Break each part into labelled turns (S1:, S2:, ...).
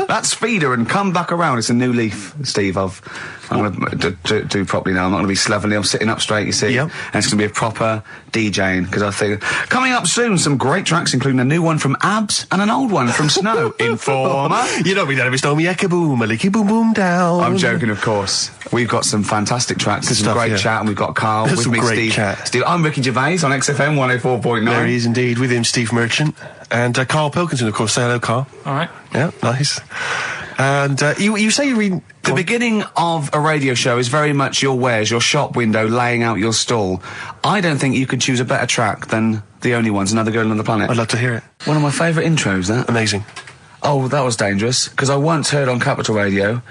S1: That speeder and come back around. It's a new leaf, Steve. I'm going to do properly now. I'm not going to be slovenly. I'm sitting up straight, you see.
S2: Yep.
S1: And it's going to be a proper DJing, because I think coming up soon, some great tracks, including a new one from Abs and an old one from Snow. Informer.
S2: You know me, don't be stormy, ecka boom, a licky boom boom down.
S1: I'm joking, of course. We've got some fantastic tracks. There's some great chat, and we've got Karl with me,
S2: great
S1: Steve.
S2: Chat.
S1: Steve, I'm Ricky Gervais on XFM 104.9.
S2: There he is indeed, with him Steve Merchant. And Karl Pilkington, of course. Say hello, Karl.
S3: All right.
S2: Yeah, nice. And you say you read...
S1: The beginning of a radio show is very much your wares, your shop window, laying out your stall. I don't think you could choose a better track than The Only Ones, Another Girl on the Planet.
S2: I'd love to hear it.
S1: One of my favourite intros, that.
S2: Amazing.
S1: Oh, that was dangerous, because I once heard on Capital Radio,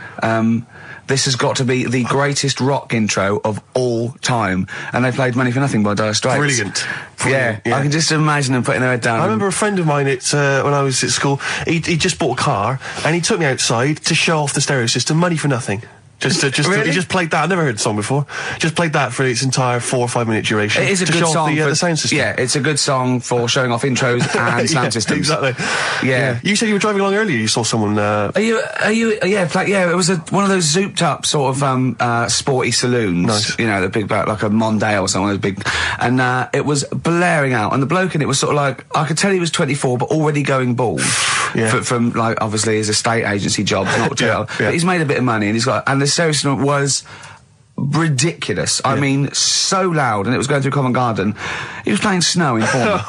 S1: this has got to be the greatest rock intro of all time. And they played Money for Nothing by Dire Straits.
S2: Brilliant.
S1: Yeah, I can just imagine them putting their head down.
S2: I remember a friend of mine, when I was at school, he just bought a car, and he took me outside to show off the stereo system, Money for Nothing.
S1: Really?
S2: He just played that. I've never heard the song before. Just played that for its entire 4 or 5 minute duration.
S1: It is a
S2: to
S1: good
S2: show
S1: song
S2: off
S1: for
S2: the sound system.
S1: Yeah, it's a good song for showing off intros and sound systems.
S2: Exactly.
S1: Yeah.
S2: You said you were driving along earlier. You saw someone.
S1: Yeah, it was one of those zooped up sort of sporty saloons.
S2: Nice.
S1: You know, the big like a Mondale or something, those big, and it was blaring out, and the bloke in it was sort of like, I could tell he was 24, but already going bald.
S2: Yeah.
S1: From like obviously his estate agency job, not too well. But he's made a bit of money, and the stereo system was ridiculous. I mean, so loud, and it was going through Covent Garden. He was playing Snow, Informer.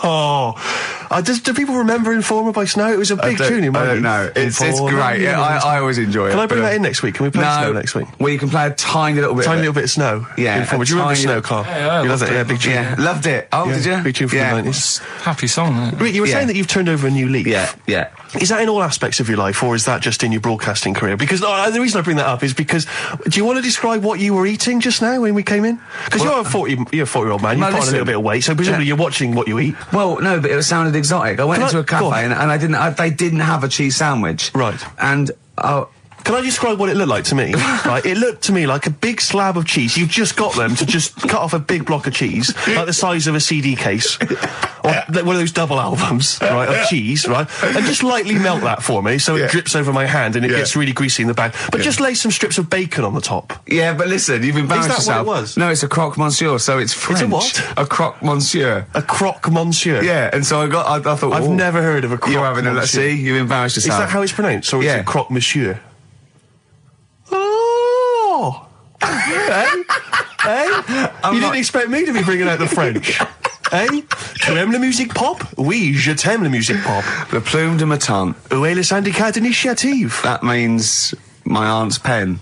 S2: Do people remember Informer by Snow? It was a big tune in my
S1: I don't know. It's great. Yeah, I always enjoy it.
S2: Can I bring that in next week? Can we play Snow next week?
S1: Well, you can play a tiny little bit.
S2: Tiny little bit of Snow.
S1: Yeah.
S2: Informer. Do you remember Snow, Karl?
S3: Yeah,
S2: you loved it. Yeah, big tune.
S1: Yeah, loved it. Oh, did you?
S2: Big tune from the 90s.
S3: Happy song, isn't it?
S2: You were saying that you've turned over a new leaf.
S1: Yeah.
S2: Is that in all aspects of your life, or is that just in your broadcasting career? Because the reason I bring that up is because, do you want to describe what you were eating just now when we came in? Because you're a 40-year-old man, you've put on a little bit of weight, so presumably you're watching what you eat.
S1: Well, no, but it sounded exotic. I went into a cafe and they didn't have a cheese sandwich.
S2: Right.
S1: And
S2: can I describe what it looked like to me? Right, it looked to me like a big slab of cheese. You've just got them to just cut off a big block of cheese, like the size of a CD case, or one of those double albums, right, of cheese, right, and just lightly melt that for me so it drips over my hand and it gets really greasy in the bag. But just lay some strips of bacon on the top.
S1: Yeah, but listen, you've embarrassed yourself.
S2: Is that what it was?
S1: No, it's a croque monsieur, so it's French.
S2: It's a what?
S1: A croque monsieur.
S2: A croque monsieur.
S1: Yeah, and so I thought,
S2: I've never heard of a croque
S1: You're having
S2: monsieur.
S1: See, you've embarrassed yourself.
S2: Is that how it's pronounced, or is it croque monsieur? Oh! Hey? You didn't expect me to be bringing out the French. Eh? Tu aimes la musique pop? Oui, je t'aime la musique pop.
S1: Le plume de ma tante.
S2: Où est le syndicat d'initiative?
S1: That means my aunt's pen.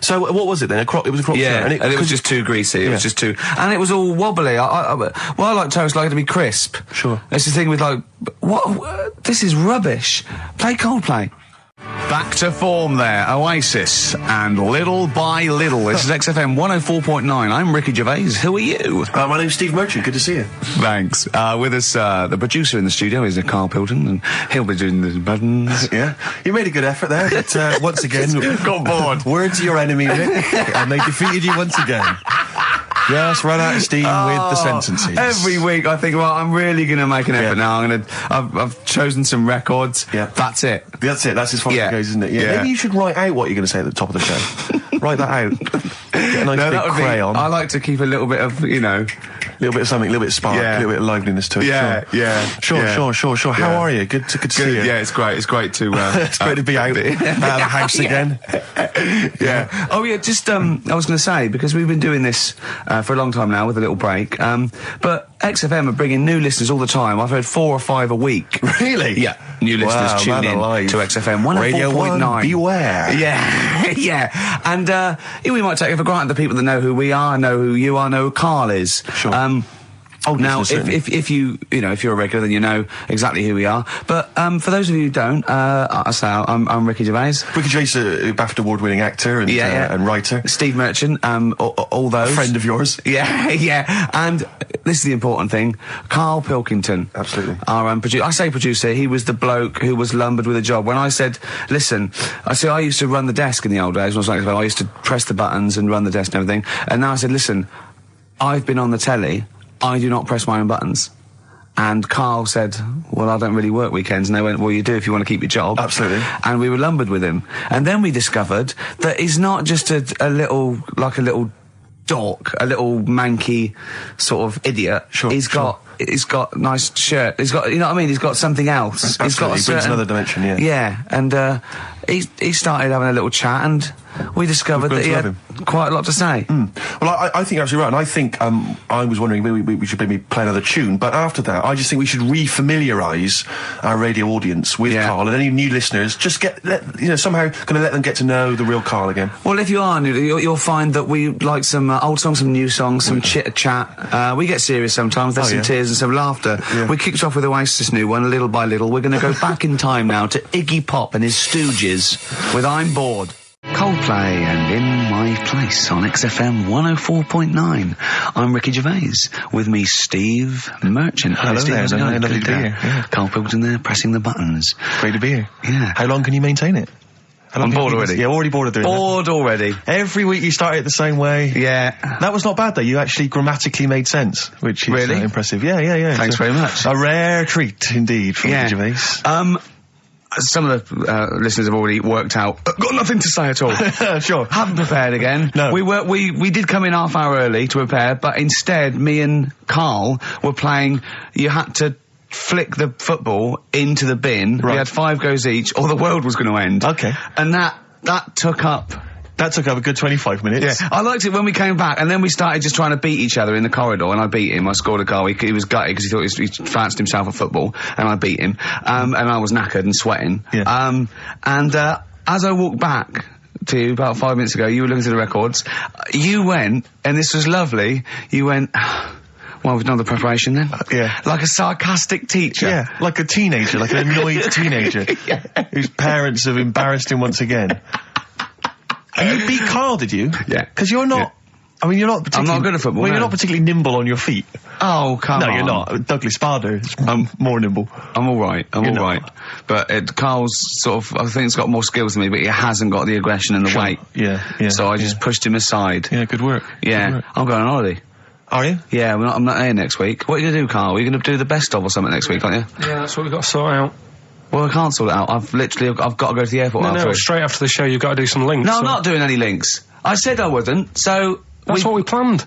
S2: So what was it then? It was a croque.
S1: Yeah, and it was just too greasy. It was just too, and it was all wobbly. I like toast, like it to be crisp.
S2: Sure.
S1: That's the thing with like, what? This is rubbish. Play Coldplay. Back to form there, Oasis, and Little by Little. This is XFM 104.9. I'm Ricky Gervais. Who are you?
S2: My name's Steve Merchant. Good to see you.
S1: Thanks. With us, the producer in the studio is Karl Pilkington, and he'll be doing the buttons.
S2: Yeah. You made a good effort there, but once again,
S1: got bored.
S2: Words are your enemy, Rick, and they defeated you once again. Yes, run out of steam with the sentences.
S1: Every week I think, well, I'm really going to make an effort now. I've chosen some records.
S2: Yeah.
S1: That's it.
S2: That's as far as it goes, isn't it? Yeah. Maybe you should write out what you're going to say at the top of the show. Write that out. Get a nice big crayon.
S1: I like to keep a little bit of, a
S2: little bit of something, a little bit of spark, a little bit of liveliness to it. Sure. How are you? Good to see you.
S1: Yeah, it's great. It's great to
S2: it's great to be out of the house again.
S1: Yeah. Oh yeah, just I was going to say, because we've been doing this for a long time now with a little break, but XFM are bringing new listeners all the time. I've heard 4 or 5 a week.
S2: Really?
S1: Yeah. New listeners tune in to XFM 104.9.
S2: Radio 1, beware.
S1: Yeah. And we might take it for granted the people that know who we are, know who you are, know who Karl is.
S2: Sure.
S1: Now, if you're a regular, then you know exactly who we are. But for those of you who don't, I'm Ricky Gervais.
S2: Ricky Gervais, a BAFTA award-winning actor and writer.
S1: Steve Merchant, all those.
S2: A friend of yours.
S1: Yeah. And this is the important thing: Karl Pilkington.
S2: Absolutely.
S1: Our producer. I say producer. He was the bloke who was lumbered with a job. When I said, listen, I used to run the desk in the old days. When I was like, I used to press the buttons and run the desk and everything. And now I said, listen, I've been on the telly. I do not press my own buttons. And Karl said, well, I don't really work weekends. And they went, well, you do if you want to keep your job.
S2: Absolutely.
S1: And we were lumbered with him. And then we discovered that he's not just a little dork, a little manky sort of idiot.
S2: Sure.
S1: He's got a nice shirt. He's got, you know what I mean? He's got something else.
S2: Absolutely.
S1: He's got a certain,
S2: brings another dimension, yeah.
S1: Yeah. And, he started having a little chat, and we discovered that he had quite a lot to say.
S2: Well, I think you're absolutely right, and I think I was wondering we should maybe play another tune, but after that, I just think we should re-familiarise our radio audience with Karl, and any new listeners, just somehow kind of let them get to know the real Karl again.
S1: Well, if you are new, you'll find that we like some old songs, some new songs, some chit-chat. We get serious sometimes, there's some tears and some laughter. Yeah. We kicked off with Oasis' new one, Little by Little. We're going to go back in time now to Iggy Pop and his Stooges with I'm Bored. Coldplay and In My Place on XFM 104.9. I'm Ricky Gervais. With me, Steve Merchant.
S2: Hello
S1: Steve,
S2: there. Lovely to be here. Yeah.
S1: Karl Pilkington there, pressing the buttons.
S2: Great to be here.
S1: Yeah.
S2: How long can you maintain it?
S1: I'm bored already.
S2: Yeah, already bored of doing
S1: Bored already.
S2: Every week you start it the same way.
S1: Yeah.
S2: That was not bad though. You actually grammatically made sense, which is
S1: really
S2: impressive. Yeah.
S1: Thanks very much.
S2: A rare treat indeed from Ricky Gervais.
S1: Some of the listeners have already worked out. Got nothing to say at all.
S2: Sure.
S1: Haven't prepared again.
S2: No.
S1: We did come in half hour early to prepare, but instead me and Karl were playing. You had to flick the football into the bin.
S2: Right.
S1: We had 5 goes each, or the world was going to end.
S2: Okay.
S1: And that took up.
S2: That took up a good 25 minutes.
S1: Yeah, I liked it when we came back, and then we started just trying to beat each other in the corridor, and I beat him. I scored a goal. He was gutted because he thought he fancied himself at football, and I beat him. And I was knackered and sweating.
S2: Yeah.
S1: As I walked back to you about 5 minutes ago, you were looking at the records. You went, and this was lovely, you went, well, we've done the preparation then.
S2: Yeah.
S1: Like a sarcastic teacher.
S2: Yeah, like a teenager, like an annoyed teenager whose parents have embarrassed him once again. And you beat Karl, did you?
S1: Yeah.
S2: Because you're not...
S1: Yeah.
S2: I mean, you're not particularly...
S1: I'm not good at football,
S2: Well,
S1: no.
S2: you're not particularly nimble on your feet.
S1: Oh, come on.
S2: No, you're not. Douglas Bader is more nimble.
S1: I'm alright. But Karl's sort of, I think he's got more skills than me, but he hasn't got the aggression and the weight.
S2: Yeah.
S1: So I just pushed him aside.
S2: Yeah, good work.
S1: Yeah.
S2: Good work.
S1: I'm going on holiday.
S2: Are you?
S1: Yeah, I'm not here next week. What are you going to do, Karl? Are you going to do the best of or something next week, aren't you?
S3: Yeah, that's what we've got to sort out.
S1: Well, I can't sort it out. I've got to go to the airport.
S3: No, straight after the show you've got to do some links.
S1: No, I'm not doing any links. I said I wouldn't, so...
S3: That's what we planned.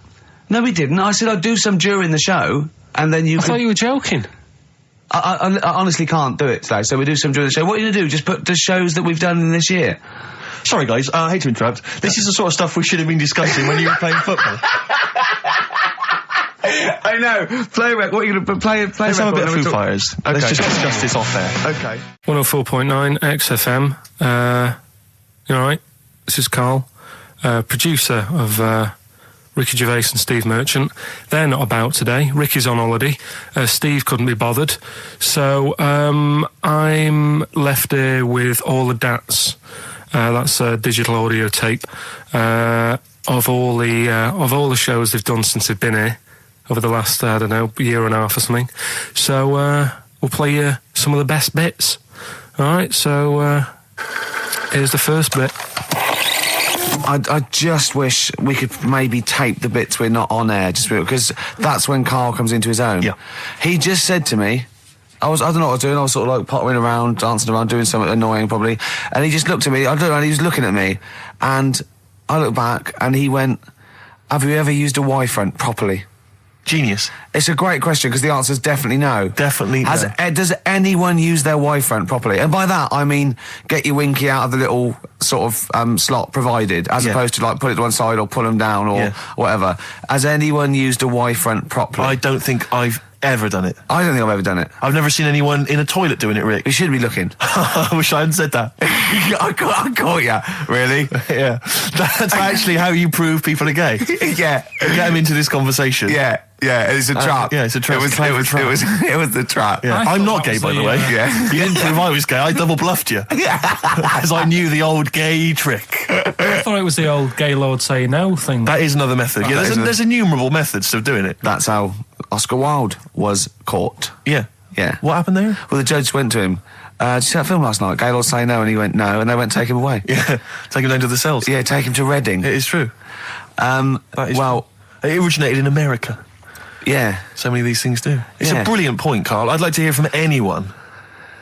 S1: No, we didn't. I said I'd do some during the show, and then
S3: I thought you were joking.
S1: I honestly can't do it today, so we do some during the show. What are you going to do? Just put the shows that we've done in this year?
S2: Sorry, guys. I hate to interrupt. This is the sort of stuff we should have been discussing when you were playing football.
S1: I know. Play record. What are you going to play?
S2: Let's have a bit of Foo Fighters.
S1: Okay.
S2: Let's just discuss this off there.
S1: Okay.
S3: 104.9 XFM. You alright? This is Karl, producer of Ricky Gervais and Steve Merchant. They're not about today. Ricky's on holiday. Steve couldn't be bothered. So I'm left here with all the DATs. That's a digital audio tape of all the shows they've done since they've been here over the last, I don't know, year and a half or something. So we'll play you some of the best bits. Alright, so here's the first bit.
S1: I just wish we could maybe tape the bits we're not on air, just because that's when Karl comes into his own.
S2: Yeah.
S1: He just said to me, I don't know what I was doing, I was sort of like pottering around, dancing around, doing something annoying probably, and he just looked at me, I don't know, and he was looking at me, and I looked back, and he went, have you ever used a Y-front properly?
S2: Genius.
S1: It's a great question, because the answer's definitely no.
S2: Definitely no.
S1: Does anyone use their Y-front properly? And by that, I mean, get your winky out of the little sort of slot provided, as opposed to like put it to one side or pull them down or whatever. Has anyone used a Y-front properly?
S2: I don't think I've ever done it.
S1: I don't think I've ever done it.
S2: I've never seen anyone in a toilet doing it, Rick.
S1: You should be looking.
S2: I wish I hadn't said that.
S1: I caught you. Really?
S2: Yeah. That's actually how you prove people are gay.
S1: Yeah.
S2: Get them into this conversation.
S1: Yeah. Yeah, it's a trap.
S2: Yeah, it's a trap.
S1: It was the trap.
S2: Yeah. I'm not gay, by the way.
S1: Yeah.
S2: You didn't prove I was gay. I double bluffed you. As I knew the old gay trick.
S3: I thought it was the old gay lord say no thing.
S2: That is another method. Yeah, there's innumerable methods of doing it.
S1: That's how Oscar Wilde was caught.
S2: Yeah.
S1: Yeah.
S2: What happened there?
S1: Well, the judge went to him, did you see that film last night? Gaylord say no, and he went no, and they went take him away.
S2: Yeah. Take him down to the cells.
S1: Yeah, take him to Reading.
S2: It is true.
S1: Well,
S2: it originated in America.
S1: Yeah.
S2: So many of these things do. It's
S1: Yeah.
S2: a brilliant point, Carl. I'd like to hear from anyone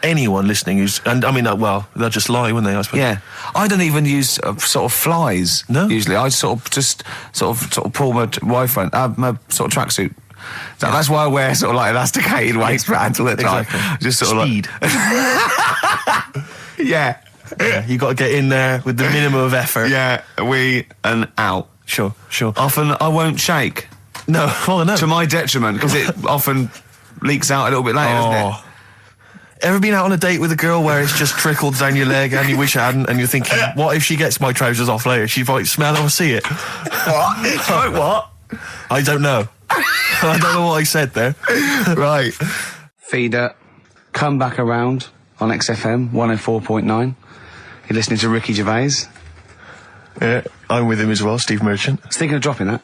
S2: listening who's, and I mean, well, they'll just lie, wouldn't they, I suppose?
S1: Yeah. I don't even use sort of flies.
S2: No?
S1: Usually. I sort of pull my wife on, my sort of tracksuit. So that's why I wear sort of like elasticated waistbands all the time.
S2: Exactly.
S1: Just sort
S2: Speed.
S1: of like... Yeah.
S2: Yeah, you got to get in there with the minimum of effort.
S1: Yeah, and out.
S2: Sure.
S1: Often I won't shake.
S2: No, well, no.
S1: To my detriment, because it often leaks out a little bit later, doesn't it?
S2: Ever been out on a date with a girl where it's just trickled down your leg and you wish it hadn't, and you're thinking, what if she gets my trousers off later? She might smell it or see it.
S1: What? What?
S2: I don't know. I don't know what I said there.
S1: Right. Feeder, come back around on XFM 104.9. You're listening to Ricky Gervais.
S2: Yeah, I'm with him as well, Steve Merchant.
S1: I was thinking of dropping that.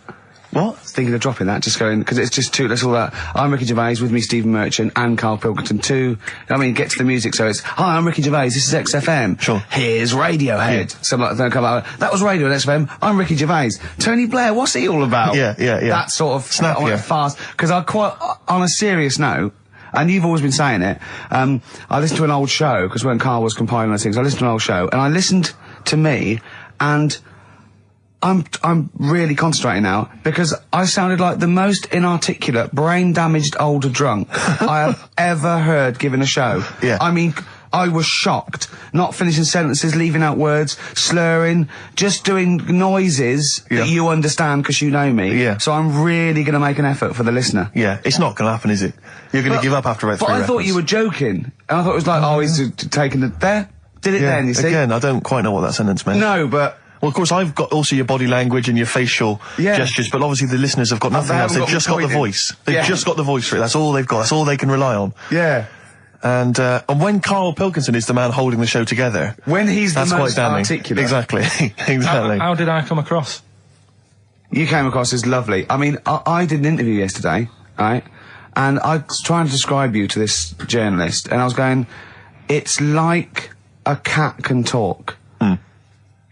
S2: What?
S1: Thinking of dropping that, just going, because it's just two, that's all that. I'm Ricky Gervais, with me Stephen Merchant and Karl Pilkington, too. I mean, get to the music, so it's, hi, I'm Ricky Gervais, this is XFM.
S2: Sure.
S1: Here's Radiohead. Yeah. So like, don't come out, that was Radio at XFM, I'm Ricky Gervais. Tony Blair, what's he all about?
S2: Yeah.
S1: That sort of,
S2: snappier.
S1: Fast, because I quite, on a serious note, and you've always been saying it, I listened to an old show, because when Karl was compiling those things, I listened to an old show, and I listened to me, and I'm really concentrating now, because I sounded like the most inarticulate, brain-damaged older drunk I have ever heard given a show.
S2: Yeah.
S1: I mean, I was shocked. Not finishing sentences, leaving out words, slurring, just doing noises that you understand because you know me.
S2: Yeah.
S1: So I'm really going to make an effort for the listener.
S2: Yeah, it's not going to happen, is it? You're going to give up after about 3
S1: But I thought
S2: records.
S1: you were joking. And I thought it was like, oh, he's taking it there. Did it then, you see?
S2: Again, I don't quite know what that sentence meant.
S1: No, but...
S2: Well, of course, I've got also your body language and your facial gestures, but obviously the listeners have got nothing else. They've just got the voice. They've just got the voice for it. That's all they've got. That's all they can rely on.
S1: Yeah.
S2: And when Karl Pilkington is the man holding the show together...
S1: When he's the
S2: that's
S1: most
S2: quite damning.
S1: articulate.
S2: Exactly. Exactly.
S3: How did I come across?
S1: You came across as lovely. I mean, I did an interview yesterday, right? And I was trying to describe you to this journalist, and I was going, it's like a cat can talk.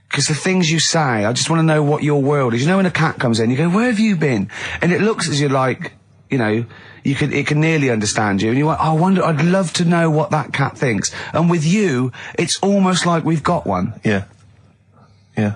S1: Because the things you say, I just want to know what your world is. You know, when a cat comes in, you go, where have you been? And it looks as you're like, you know, it can nearly understand you. And you're like, oh, I wonder, I'd love to know what that cat thinks. And with you, it's almost like we've got one.
S2: Yeah. Yeah.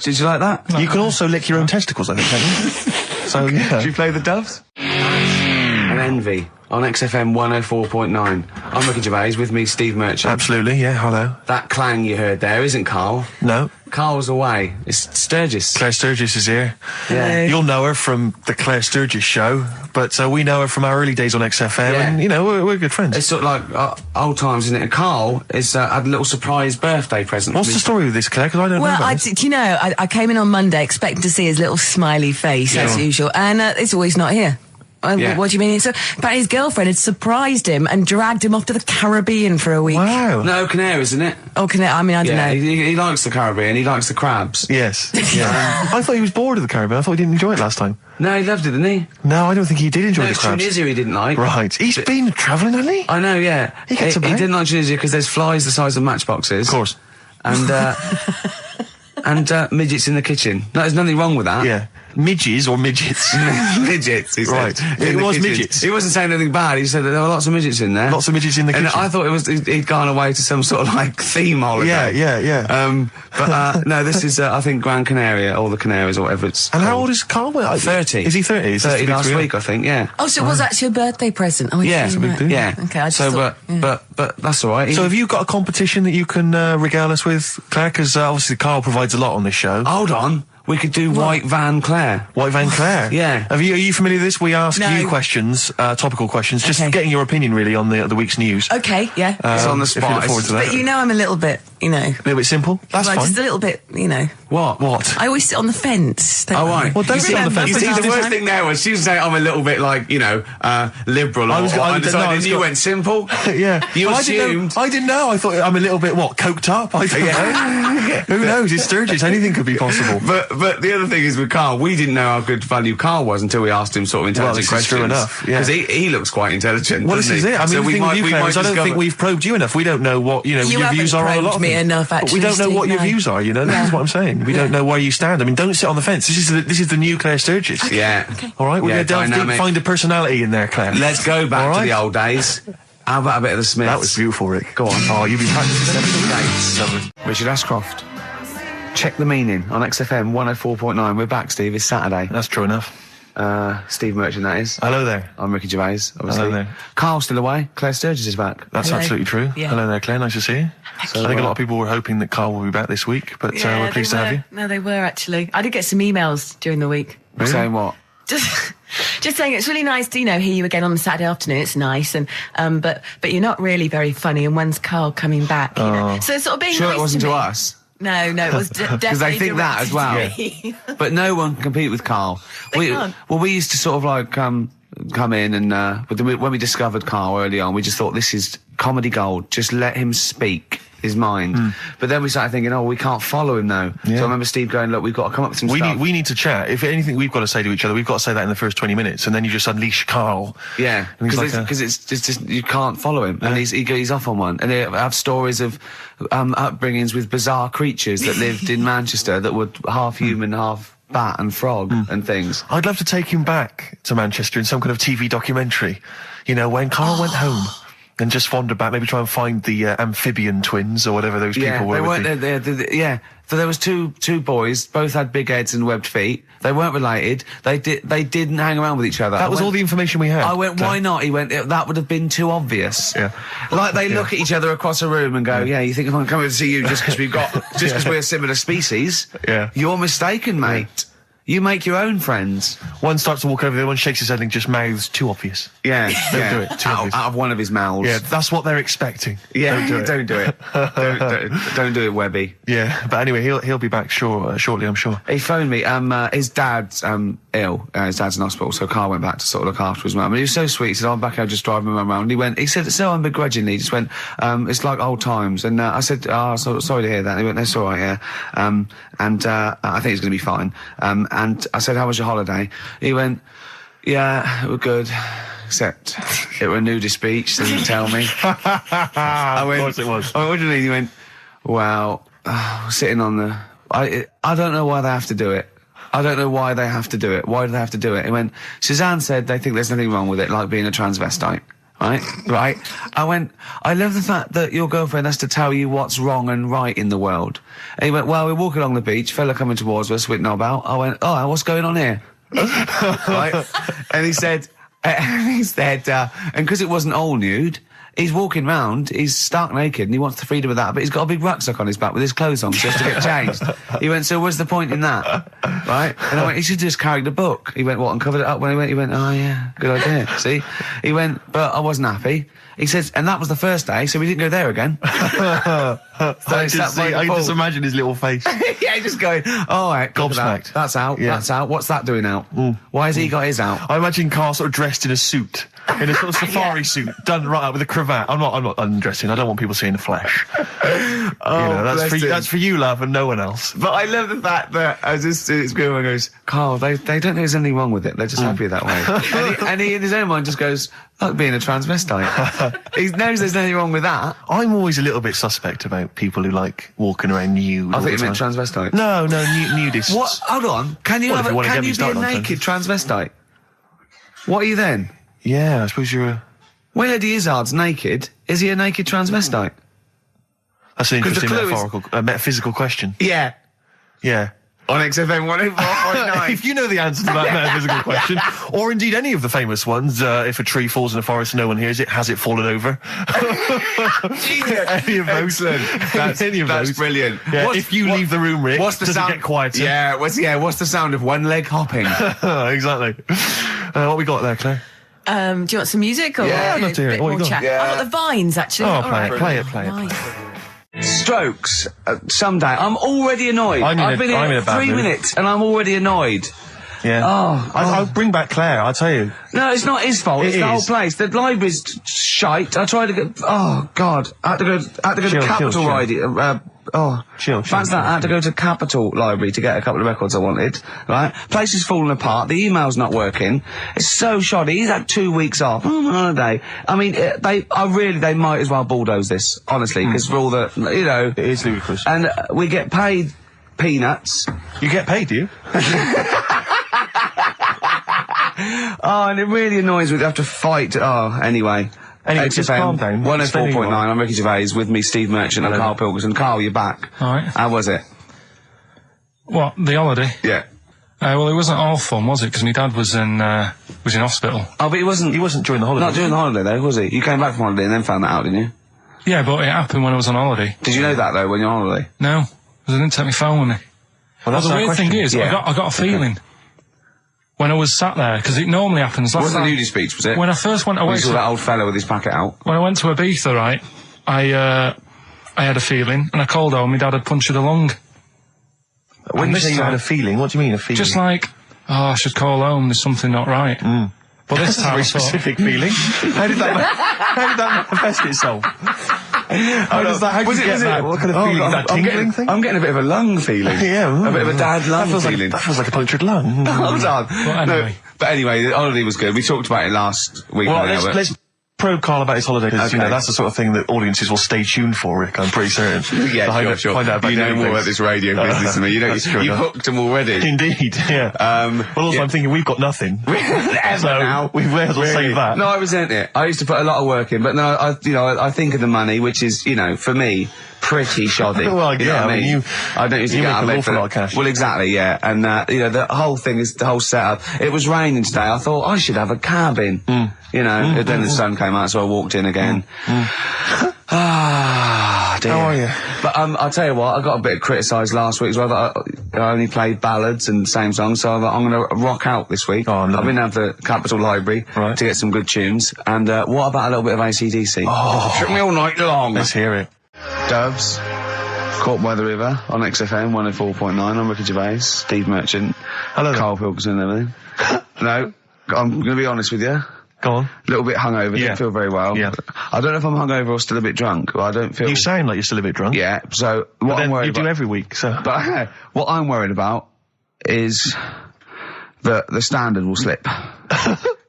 S1: Did you like that?
S2: You can also lick your own testicles, I think, can't you? So, yeah.
S1: Did you play the Doves? And Envy on XFM 104.9. I'm Ricky Gervais, with me Steve Merchant.
S2: Absolutely, yeah, hello.
S1: That clang you heard there isn't Karl.
S2: No.
S1: Karl's away. It's Sturgis.
S2: Claire Sturgis is here.
S1: Yeah.
S2: You'll know her from the Claire Sturgis show, but we know her from our early days on XFM,
S1: Yeah.
S2: and, you know, we're good friends.
S1: It's sort of like old times, isn't it? And Karl is had a little surprise birthday present.
S2: What's the story with this, Claire? Because I don't know
S4: Well,
S2: about this.
S4: do you know, I came in on Monday expecting to see his little smiley face, as usual, and it's always not here.
S1: Yeah.
S4: What do you mean? So, apparently his girlfriend had surprised him and dragged him off to the Caribbean for a week.
S2: Wow.
S1: No, Canaries, isn't it?
S4: Oh, I mean, I don't know.
S1: He likes the Caribbean. He likes the crabs.
S2: Yes. Yeah. I thought he was bored of the Caribbean. I thought he didn't enjoy it last time.
S1: No, he loved it, didn't he?
S2: No, I don't think he did enjoy
S1: No,
S2: the
S1: it's
S2: crabs.
S1: Tunisia he didn't like.
S2: Right. He's been travelling, hasn't he?
S1: I know, yeah.
S2: He gets
S1: He
S2: about.
S1: didn't like Tunisia because there's flies the size of matchboxes.
S2: Of course.
S1: And, and midgets in the kitchen. No, there's nothing wrong with that.
S2: Yeah. Midges or midgets?
S1: Midgets, he said.
S2: Right.
S1: In
S2: It
S1: the
S2: was
S1: kitchen.
S2: midgets.
S1: He wasn't saying anything bad. He said that there were lots of midgets in there.
S2: Lots of midgets in the kitchen.
S1: And I thought he'd gone away to some sort of like theme holiday.
S2: Yeah.
S1: But no, this is I think Gran Canaria or the Canaries or whatever it's.
S2: And how
S1: called.
S2: old is Karl?
S1: 30.
S2: Is he 30? Is this
S1: 30
S2: the big
S1: last
S2: reveal?
S1: week, I think. Yeah.
S4: Oh, so it was actually a birthday present. Oh,
S1: Yeah,
S4: it's
S1: it's a
S2: big deal.
S1: Yeah.
S4: Okay, I just
S1: so,
S4: thought,
S1: but that's all right.
S2: So have you got a competition that you can regale us with, Claire? Because obviously Karl provides a lot on this show.
S1: Hold on. We could do White Van Claire.
S2: White Van Claire.
S1: Yeah.
S2: Are you familiar with this? We ask
S4: No.
S2: you questions, topical questions, just
S4: Okay.
S2: getting your opinion really on the week's news.
S4: Okay, yeah.
S1: It's on the
S2: If you
S1: spot.
S2: look forward to that.
S4: But you know I'm a little bit, you know.
S2: A little bit simple. That's
S4: well,
S2: fine.
S4: just a little bit, you know.
S1: What?
S4: I always sit on the fence. Don't
S1: Oh,
S4: I?
S1: right.
S2: Well, don't
S1: You
S2: sit on the
S1: see-
S2: fence.
S1: You see,
S2: It's
S1: the
S2: just-
S1: worst thing there was she was saying I'm a little bit like, you know, liberal or undecided. You went simple.
S2: Yeah.
S1: You
S2: Well,
S1: assumed.
S2: I didn't know. I thought I'm a little bit, coked up? I don't know. Who knows? It's Sturgis. Anything could be possible.
S1: But the other thing is with Karl, we didn't know how good value Karl was until we asked him sort of intelligent
S2: this is
S1: questions.
S2: true enough, yeah.
S1: Because he looks quite intelligent.
S2: Well, this
S1: doesn't
S2: is
S1: he?
S2: it. I mean,
S1: So
S2: the thing with you, Claire, is I don't
S1: discover-
S2: think we've probed you enough. We don't know what,
S4: You
S2: your
S4: haven't
S2: views are on a lot
S4: probed
S2: of
S4: me enough,
S2: But
S4: actually.
S2: we don't know
S4: Steve,
S2: what your
S4: no.
S2: views are, you know? This is what I'm saying. We don't know where you stand. I mean, don't sit on the fence. This is the new Claire Sturgis.
S1: Yeah.
S2: All right, we're
S1: Yeah,
S2: going to delve deep,
S1: dynamic.
S2: find a personality in there, Claire.
S1: Let's go back
S2: All
S1: to
S2: right?
S1: the old days. How about a bit of the Smiths?
S2: That was beautiful, Rick.
S1: Go on.
S2: Oh, you've been practicing
S1: Dates.
S2: Lovely.
S1: Richard Ashcroft. Check the meaning on XFM 104.9. We're back, Steve. It's Saturday.
S2: That's true enough.
S1: Steve Merchant, that is.
S2: Hello there.
S1: I'm Ricky Gervais, obviously.
S2: Hello there.
S1: Carl's still away. Claire Sturgis is back.
S2: That's
S4: Hello.
S2: absolutely true.
S4: Yeah.
S2: Hello there, Claire. Nice to see you. I think a lot of people were hoping that Karl will be back this week, but we're pleased to have you.
S4: No, they were actually. I did get some emails during the week.
S2: Really?
S1: Saying what?
S4: Just saying it's really nice to, hear you again on the Saturday afternoon. It's nice, and but you're not really very funny. And when's Karl coming back? You know? So it's sort of being
S1: Sure
S4: nice
S1: it wasn't
S4: to
S1: to
S4: me.
S1: us.
S4: No, it was definitely
S1: Because they think that as well.
S4: directed to me.
S1: But no one can compete with Karl.
S4: They can't.
S1: Well, we used to sort of like come in and but then when we discovered Karl early on, we just thought this is comedy gold. Just let him speak his mind. But then we started thinking, oh, we can't follow him now.
S2: Yeah.
S1: So I remember Steve going, look, we've got to come up with some
S2: We
S1: stuff.
S2: need to chat. If anything we've got to say to each other, we've got to say that in the first 20 minutes, and then you just unleash Karl.
S1: Yeah,
S2: And he's
S1: because
S2: like
S1: it's just you can't follow him, and he's off on one. And they have stories of upbringings with bizarre creatures that lived in Manchester that were half human, half bat and frog and things.
S2: I'd love to take him back to Manchester in some kind of TV documentary. You know, when Karl went home and just wandered back, maybe try and find the amphibian twins or whatever those people were.
S1: They
S2: with
S1: weren't.
S2: the-
S1: So there was two boys, both had big heads and webbed feet. They weren't related. They didn't hang around with each other.
S2: That was all the information we had.
S1: I went, why not? He went, that would have been too obvious.
S2: Yeah.
S1: Like they look at each other across a room and go, yeah, you think I'm coming to see you just because we're similar species?
S2: Yeah.
S1: You're mistaken, mate. You make your own friends.
S2: One starts to walk over, the other one shakes his head and just mouths too obvious.
S1: Yeah.
S2: Don't do it. Too
S1: Out
S2: obvious.
S1: of one of his mouths.
S2: Yeah, that's what they're expecting.
S1: Yeah,
S2: Don't do it.
S1: Don't do it, Webby.
S2: Yeah, but anyway, he'll be back shortly, I'm sure.
S1: He phoned me. His dad's ill. His dad's in hospital, so Karl went back to sort of look after his mum. And he was so sweet. He said, "I'm back. I'll just drive my mum around." He said, so unbegrudgingly. He just went, "It's like old times." And I said, sorry to hear that." And he went, "That's all right, yeah." I think it's going to be fine. And I said, "How was your holiday?" He went, "Yeah, it was good. Except it were a nudist beach, so didn't tell me."
S2: Of course it was.
S1: I went, "What do you mean?" He went, "Well, sitting on the... I don't know why they have to do it. I don't know why they have to do it. Why do they have to do it?" He went, "Suzanne said they think there's nothing wrong with it, like being a transvestite." Right? I went, "I love the fact that your girlfriend has to tell you what's wrong and right in the world." And he went, "Well, we're walking along the beach, fella coming towards us with knob out." I went, "Oh, what's going on here?" Right? And he said, and because it wasn't all nude, he's walking round, he's stark naked, and he wants the freedom of that, but he's got a big rucksack on his back with his clothes on, so he has to get changed. He went, "So what's the point in that?" Right? And I went, "He should just carry the book." He went, "What, and covered it up?" When he went, "Oh yeah, good idea." See? He went, "But I wasn't happy." He says, and that was the first day, so we didn't go there again.
S2: I can just imagine his little face.
S1: Yeah, just going, "All right,
S2: Gobsmacked.
S1: That's out,
S2: Yeah.
S1: that's out. What's that doing out? Why has he got his out?"
S2: I imagine Karl sort of dressed in a suit, in a sort of safari suit, done right up with a cravat. I'm not undressing. I don't want people seeing the flesh. That's for you, love, and no one else.
S1: But I love the fact that it's going and goes, "Karl, they don't think there's anything wrong with it. They're just happy that way." and he in his own mind just goes, "Like being a transvestite." He knows there's nothing wrong with that.
S2: I'm always a little bit suspect about people who like walking around nude.
S1: I
S2: all
S1: think you
S2: the
S1: meant
S2: time.
S1: transvestite.
S2: No, nudists.
S1: What? Hold on. Can you
S2: Well, if you wanna get me
S1: be a
S2: started on
S1: naked transvestite? What are you then?
S2: Yeah, I suppose you're a...
S1: When Eddie Izzard's naked, is he a naked transvestite?
S2: That's an
S1: 'Cause the
S2: interesting
S1: clue is-
S2: metaphysical question.
S1: Yeah.
S2: Yeah.
S1: On XFM 104.9.
S2: If you know the answer to that metaphysical question, or indeed any of the famous ones, if a tree falls in a forest and no one hears it, has it fallen over? Any of those.
S1: Excellent.
S2: Any of
S1: That's
S2: those.
S1: brilliant.
S2: Yeah, if you leave the room, Rick,
S1: what's the
S2: does
S1: sound?
S2: it get quieter?
S1: Yeah, what's the sound of one leg hopping?
S2: Exactly. What we got there, Claire?
S4: Do you want some music or
S1: Yeah,
S2: I'd love to hear
S4: a
S2: it.
S4: bit
S2: What you
S4: more
S2: got?
S4: chat?
S1: Yeah.
S4: I've got the Vines actually.
S2: Oh,
S4: All
S2: play it,
S4: right.
S2: play it, play it.
S4: Nice.
S1: Strokes. Someday. I'm already annoyed. I've been
S2: I'm in
S1: here
S2: a bad
S1: 3
S2: mood.
S1: minutes and I'm already annoyed.
S2: Yeah. I'll bring back Claire, I'll tell you.
S1: No, it's not his fault. It's
S2: It
S1: the whole
S2: is.
S1: place. The library's shite. I tried to get. Oh God! I had to go to
S2: Chill,
S1: Capital
S2: chill.
S1: Riding.
S2: Chill.
S1: Fancy that. I had to go to Capitol Library to get a couple of records I wanted, right? Place is falling apart, the email's not working. It's so shoddy. He's had 2 weeks off. I'm on holiday. I mean, they might as well bulldoze this, honestly, because for all the, you know.
S2: It is ludicrous.
S1: And we get paid peanuts.
S2: You get paid, do you?
S1: Oh, and it really annoys me to have to fight. Oh, anyway.
S2: Anyway, just calm down.
S1: 104.9, I'm Ricky Gervais, with me Steve Merchant and Karl Pilkington. Karl, you're back.
S3: Alright.
S1: How was it?
S3: What, the holiday?
S1: Yeah.
S3: Well, it wasn't all fun, was it? Because my dad was in hospital.
S1: Oh, but he wasn't
S2: during the holiday.
S1: Not during the holiday, though, was he? You came back from holiday and then found that out, didn't you?
S3: Yeah, but it happened when I was on holiday.
S1: Did you know that, though, when you're on holiday?
S3: No, because I didn't take my phone with me.
S2: Well, that's
S3: the weird thing is, I got a feeling when I was sat there, because it normally happens.
S1: It wasn't a nudie speech, was it?
S3: When I first went away,
S1: you saw that old fellow with his packet out.
S3: When I went to Ibiza, right, I had a feeling, and I called home. My dad had punctured a lung.
S2: When you say you had a feeling, what do you mean a feeling?
S3: Just like, I should call home. There's something not right. But this time,
S2: a very specific feeling. How did that manifest itself? How does that? How do you get that? What kind of feeling? Is that tingling thing?
S1: I'm getting a bit of a lung feeling.
S2: Yeah,
S1: a bit of a dad lung feeling.
S2: That feels like a punctured lung.
S1: Hold on.
S3: Well, anyway.
S1: No, but anyway, the holiday was good. We talked about it last week.
S2: Well, let's probe Karl about his holiday, because you know that's the sort of thing that audiences will stay tuned for, Rick. I'm pretty certain.
S1: Yeah, sure.
S2: Find out about
S1: you know more about this radio business than me. You know, you've hooked them already.
S2: Indeed, yeah. Well, also I'm thinking we've got nothing. So
S1: now.
S2: We may as well save that.
S1: No, I resent it. I used to put a lot of work in, but no, I think of the money, which is, you know, for me, pretty shoddy.
S2: Well,
S1: you know what I mean?
S2: I don't
S1: usually
S2: get
S1: out of
S2: an
S1: bed
S2: awful lot of cash.
S1: Well, exactly, yeah. And, you know, the whole thing is the whole setup. It was raining today. I thought I should have a cabin. You know, and then the sun came out, so I walked in again. Ah, dear.
S2: How are you?
S1: But I'll tell you what, I got a bit criticised last week as well that I only played ballads and same songs, so I'm going to rock out this week.
S2: Oh,
S1: I've been down to the Capitol Library to get some good tunes. And what about a little bit of AC/DC?
S2: Oh,
S1: took me all night long.
S2: Let's hear it.
S1: Doves, Caught by the River on XFM 104.9. I'm Ricky Gervais, Steve Merchant,
S2: hello,
S1: Karl Pilkington and everything. No, I'm going to be honest with you.
S2: Go on.
S1: A little bit hungover, didn't feel very well.
S2: Yeah.
S1: I don't know if I'm hungover or still a bit drunk, but I don't feel...
S2: You sound like you're still a bit drunk.
S1: Yeah, so what I'm worried
S2: you
S1: about...
S2: do every week, so...
S1: But what I'm worried about is that the standard will slip.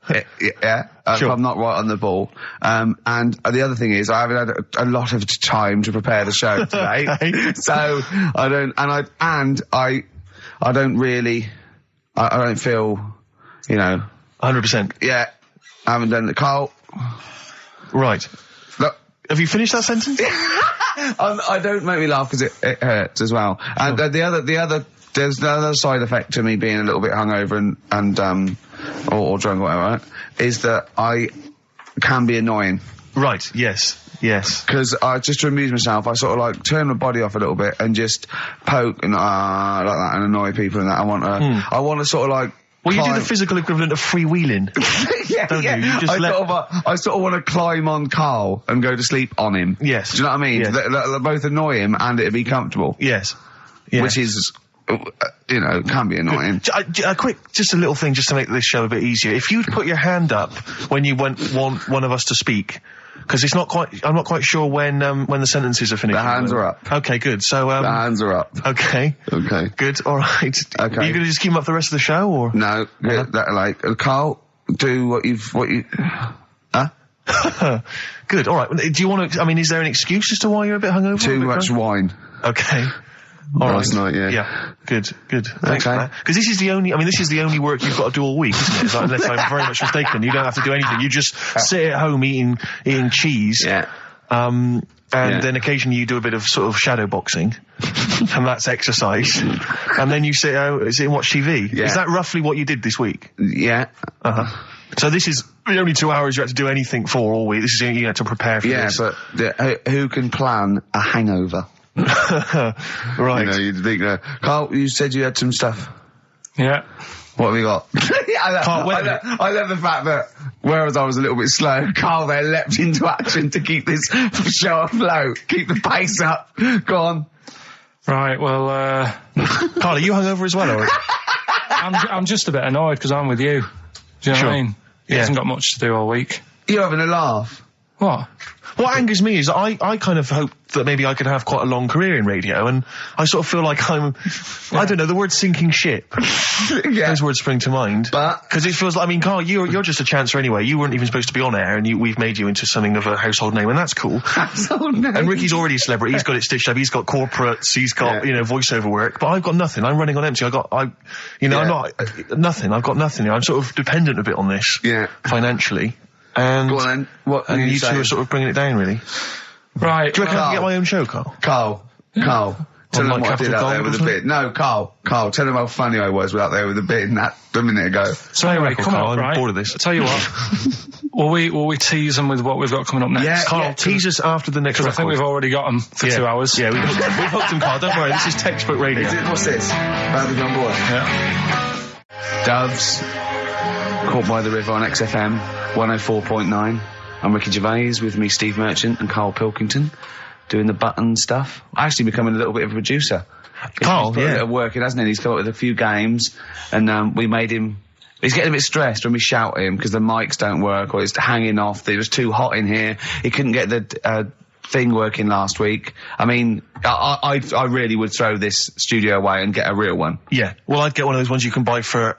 S1: Yeah,
S2: sure.
S1: if I'm not right on the ball. And the other thing is, I haven't had a lot of time to prepare the show today.
S2: Okay.
S1: So I don't, I don't really, I don't feel, you know...
S2: 100%.
S1: Yeah, I haven't done it. Karl.
S2: Right.
S1: Look.
S2: Have you finished that sentence?
S1: I don't make me laugh because it hurts as well. And there's the other side effect to me being a little bit hungover or drunk or whatever, right, is that I can be annoying.
S2: Right, yes.
S1: Because just to amuse myself, I sort of like turn my body off a little bit and just poke and like that and annoy people and that. I want to sort of like...
S2: Well, you do the physical equivalent of freewheeling. Don't you? You just
S1: I sort of want to climb on Karl and go to sleep on him.
S2: Yes.
S1: Do you know what I mean?
S2: Yes.
S1: They both annoy him and it'd be comfortable.
S2: Yes.
S1: Which is... you know, can be annoying.
S2: Just a little thing just to make this show a bit easier. If you'd put your hand up when you want one of us to speak, because I'm not quite sure when the sentences are finished.
S1: The hands are up.
S2: Okay, good. So,
S1: the hands are up.
S2: Okay. Good, alright.
S1: Okay.
S2: Are you gonna just keep them up the rest of the show, or?
S1: No, Karl, do what you, huh?
S2: Good, alright. Do you want to, I mean, is there an excuse as to why you're a bit hungover?
S1: Too much wine.
S2: Okay. All
S1: last
S2: right.
S1: night, yeah.
S2: Yeah, good. Thanks for that. Because this is the only work you've got to do all week, isn't it? Like, unless I'm very much mistaken. You don't have to do anything. You just sit at home eating cheese.
S1: Yeah.
S2: Then occasionally you do a bit of sort of shadow boxing. And that's exercise. And then you sit and watch TV.
S1: Yeah.
S2: Is that roughly what you did this week?
S1: Yeah.
S2: So this is the only 2 hours you had to do anything for all week. This is, you had to prepare for this.
S1: Yeah, but who can plan a hangover?
S2: Right.
S1: You know, you'd think, Karl, you said you had some stuff.
S3: Yeah.
S1: What have you got? I love the fact that, whereas I was a little bit slow, Karl there leapt into action to keep this show afloat, keep the pace up. Go on.
S3: Right, well,
S2: Karl, are you hungover as well, or?
S3: I'm just a bit annoyed because I'm with you. Do you know what I mean? He hasn't got much to do all week.
S1: You're having a laugh.
S3: What?
S2: What angers me is I kind of hope that maybe I could have quite a long career in radio, and I sort of feel like I don't know, the word sinking ship. Those words spring to mind.
S1: But...
S2: Because it feels like, I mean, Karl, you're just a chancer anyway. You weren't even supposed to be on air, and we've made you into something of a household name, and that's cool.
S1: Household name.
S2: And Ricky's already a celebrity. He's got it stitched up. He's got corporates. He's got, voiceover work. But I've got nothing. I'm running on empty. I'm not, nothing. I've got nothing. I'm sort of dependent a bit on this.
S1: Yeah.
S2: Financially. And,
S1: go on then. What
S2: and you two are sort of bringing it down, really.
S3: Right.
S2: Do you reckon I can get my own show, Karl?
S1: Carl. Tell them what I did out there with a bit. No, Carl, tell them how funny I was out there with a bit in that a minute ago.
S3: So anyway, come on,
S2: I'm
S3: right?
S2: bored of this.
S3: I'll tell you what. will we tease them with what we've got coming up next?
S1: Yeah,
S2: Karl, tease us after the next record.
S3: I think we've already got them for 2 hours.
S2: Yeah, we've hooked them, Karl. Don't worry, this is textbook radio.
S1: What's this? Bad on board.
S3: Yeah.
S1: Doves, Caught by the River on XFM 104.9. I'm Ricky Gervais, with me Steve Merchant and Karl Pilkington, doing the button stuff. Actually becoming a little bit of a producer.
S2: Karl,
S1: he's put a bit of work in, hasn't he? He's come up with a few games, and we made him... He's getting a bit stressed when we shout at him because the mics don't work or it's hanging off. It was too hot in here. He couldn't get the thing working last week. I mean, I really would throw this studio away and get a real one.
S2: Yeah. Well, I'd get one of those ones you can buy for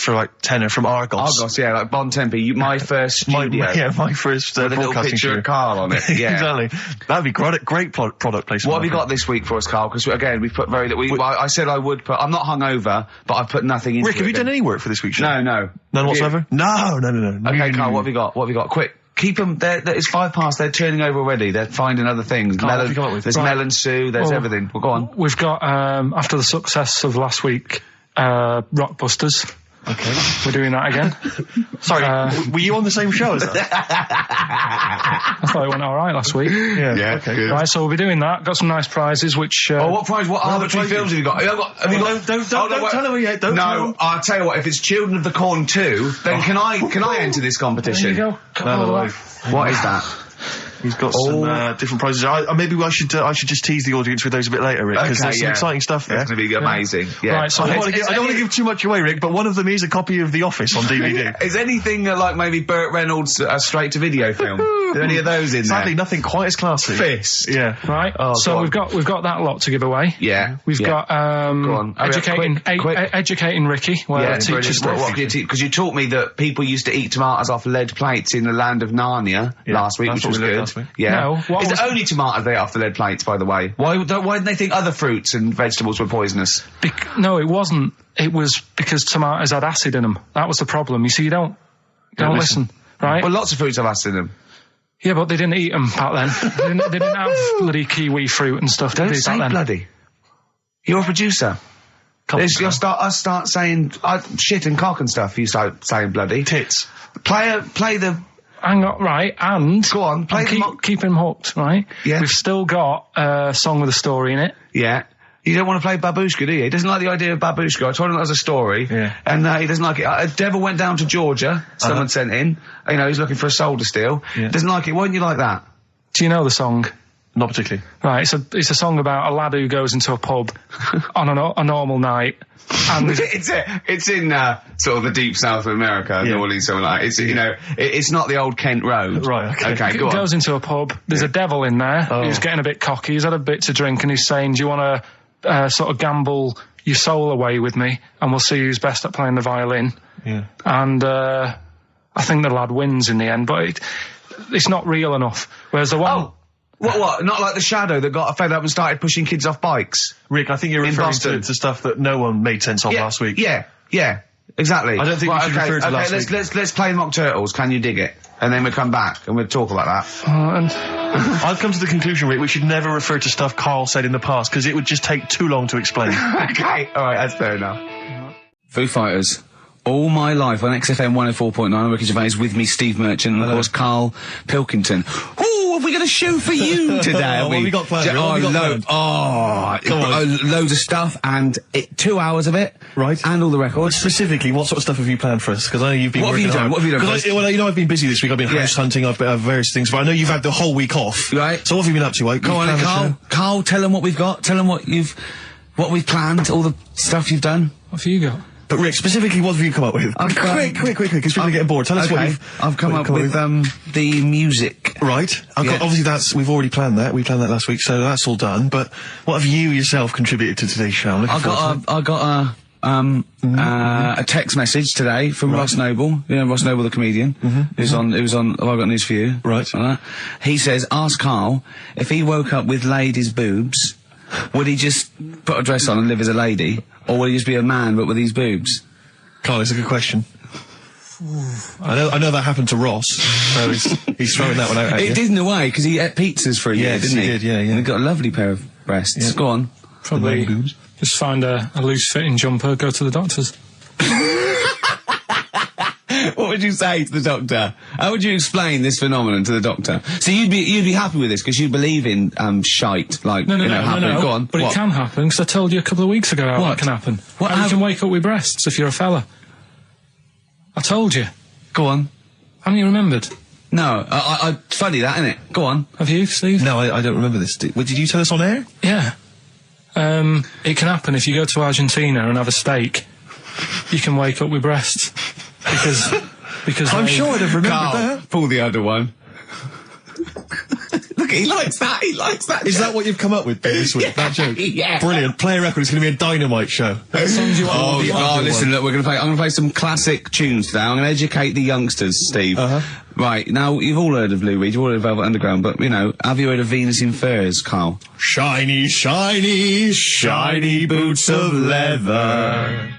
S2: like tenner from Argos.
S1: Argos, yeah, like Bon Tempe. My first studio.
S2: My first
S1: with a little
S2: broadcasting
S1: picture
S2: studio.
S1: of Karl on it. Yeah.
S2: Exactly. That'd be great product placement.
S1: What have you got this week for us, Karl? Because again, we've put very little. I said I would put. I'm not hungover, but I've put nothing into it.
S2: Rick, have you done any work for this week's show?
S1: No.
S2: None whatsoever? No.
S1: Okay, Karl, what have you got? What have you got? Quick. Keep them. It's 5 past. They're turning over already. They're finding other things.
S2: Karl, what have you come up with?
S1: There's melon stew. There's everything. Well, go on.
S3: We've got after the success of last week, Rockbusters.
S2: Okay.
S3: We're doing that again.
S2: Sorry, were you on the same show as us?
S3: I thought it went all right last week.
S2: Yeah. Okay.
S1: Good.
S3: Right, so we'll be doing that. Got some nice prizes, which...
S1: what prize? What other 3 films have you got? Have you got?
S2: Don't tell her yet. Don't tell her.
S1: I'll tell you what. If it's Children of the Corn 2, then can I enter this competition?
S3: There you go.
S2: No.
S1: What is that?
S2: He's got some different prizes. Maybe I should just tease the audience with those a bit later, Rick, because there's some exciting stuff there.
S1: It's going to be amazing. Yeah.
S3: Right, so
S2: I don't want to give too much away, Rick, but one of them is a copy of The Office on DVD.
S1: Is anything like maybe Burt Reynolds' straight-to-video film? Are there any of those in there?
S2: Sadly, nothing quite as classy.
S1: Fist.
S2: Yeah.
S3: Right. So we've got that lot to give away.
S1: Yeah.
S3: We've got
S1: Go on.
S3: educating Ricky. Where teachers stuff.
S1: Because you taught me that people used to eat tomatoes off lead plates in the land of Narnia last week, which was good. Yeah.
S3: No,
S1: is it only tomatoes they ate off the lead plates, by the way? Why didn't they think other fruits and vegetables were poisonous?
S3: No, it wasn't. It was because tomatoes had acid in them. That was the problem. You see, you don't listen, right?
S1: Well, lots of fruits have acid in them.
S3: Yeah, but they didn't eat them back then. they didn't have bloody kiwi fruit and stuff.
S1: Don't
S3: did they,
S1: say
S3: back then?
S1: bloody. You're a producer. You'll start saying shit and cock and stuff. You start saying bloody.
S2: Tits.
S1: Play the.
S3: Hang on, right, and...
S1: Go on,
S3: keep him hooked, right?
S1: Yeah.
S3: We've still got a song with a story in it.
S1: Yeah. You don't want to play Babushka, do you? He doesn't like the idea of Babushka. I told him that was a story.
S2: Yeah.
S1: And he doesn't like it. Devil went down to Georgia. Someone sent in. He's looking for a soul to steal. Yeah. Doesn't like it. Why don't you like that?
S3: Do you know the song?
S2: Not particularly.
S3: Right, it's a song about a lad who goes into a pub on a normal night. And
S1: it's in sort of the deep south of America, New Orleans, something like that. It's not the old Kent Road.
S2: Right, okay.
S1: Go on.
S3: Goes into a pub, there's a devil in there, who's getting a bit cocky, he's had a bit to drink, and he's saying, do you want to sort of gamble your soul away with me, and we'll see who's best at playing the violin.
S2: Yeah.
S3: And I think the lad wins in the end, but it's not real enough. Whereas the one...
S1: Oh. What? Not like the Shadow that got fed up and started pushing kids off bikes?
S2: Rick, I think you're referring to stuff that no one made sense of last week.
S1: Yeah, exactly.
S2: I don't think we should refer to last week.
S1: Let's play Mock Turtles, Can You Dig It? And then we'll come back and we'll talk about that.
S2: I've come to the conclusion, Rick, we should never refer to stuff Karl said in the past, because it would just take too long to explain.
S1: Okay, alright, that's fair enough. Foo Fighters. All My Life on XFM 104.9. I'm Ricky Gervais, with me Steve Merchant, and of course Karl Pilkington. Ooh, have we got a show for you today?
S2: What have we got planned?
S1: Loads of stuff, and 2 hours of it.
S2: Right.
S1: And all the records.
S2: Specifically, what sort of stuff have you planned for us? Because I know you've been
S1: What have you done?
S2: Well, I've been busy this week. I've been house hunting, I've various things, but I know you've had the whole week off.
S1: Right.
S2: So what have you been up to?
S1: Go on, Karl, tell them what we've got. Tell them what we've planned, all the stuff you've done.
S3: What have you got?
S2: But Rick, specifically, what have you come up with? Quick, because people are getting bored. Tell us what
S1: I've come up with the music.
S2: Right. Obviously, we've already planned that. We planned that last week, so that's all done. But what have you yourself contributed to today's show?
S1: I got a text message today from Ross Noble. You know Ross Noble, the comedian. It was on. Have I got news for you?
S2: Right.
S1: He says, ask Karl if he woke up with ladies' boobs, would he just put a dress on and live as a lady, or would he just be a man but with these boobs?
S2: Karl, it's a good question. I know that happened to Ross, so he's throwing that one out at you.
S1: It did in a way, because he ate pizzas for a year, didn't he?
S2: He did, yeah.
S1: And he got a lovely pair of breasts. Yeah. Go on.
S3: Probably just find a loose-fitting jumper, go to the doctor's.
S1: What would you say to the doctor? How would you explain this phenomenon to the doctor? So you'd be happy with this because you believe in shite, like
S3: no.
S1: Go on.
S3: But it can happen because I told you a couple of weeks ago how that can happen. How you can wake up with breasts if you're a fella. I told you.
S1: Go on.
S3: Haven't you remembered?
S1: No, it's funny that, isn't it? Go on.
S3: Have you, Steve?
S2: No, I don't remember this. Did you tell us on air?
S3: Yeah. It can happen if you go to Argentina and have a steak. You can wake up with breasts. Because
S2: I'm sure I'd have remembered
S1: Karl,
S2: that.
S1: Pull the other one. Look, he likes that.
S2: Is that what you've come up with this week? That joke?
S1: Yeah.
S2: Brilliant. Play a record. It's going to be a dynamite show.
S1: Listen, look, I'm going to play some classic tunes today. I'm going to educate the youngsters, Steve. Right, now, you've all heard of Lou Reed, you've all heard of Velvet Underground, but, have you heard of Venus in Furs, Karl?
S2: Shiny, shiny, shiny boots of leather.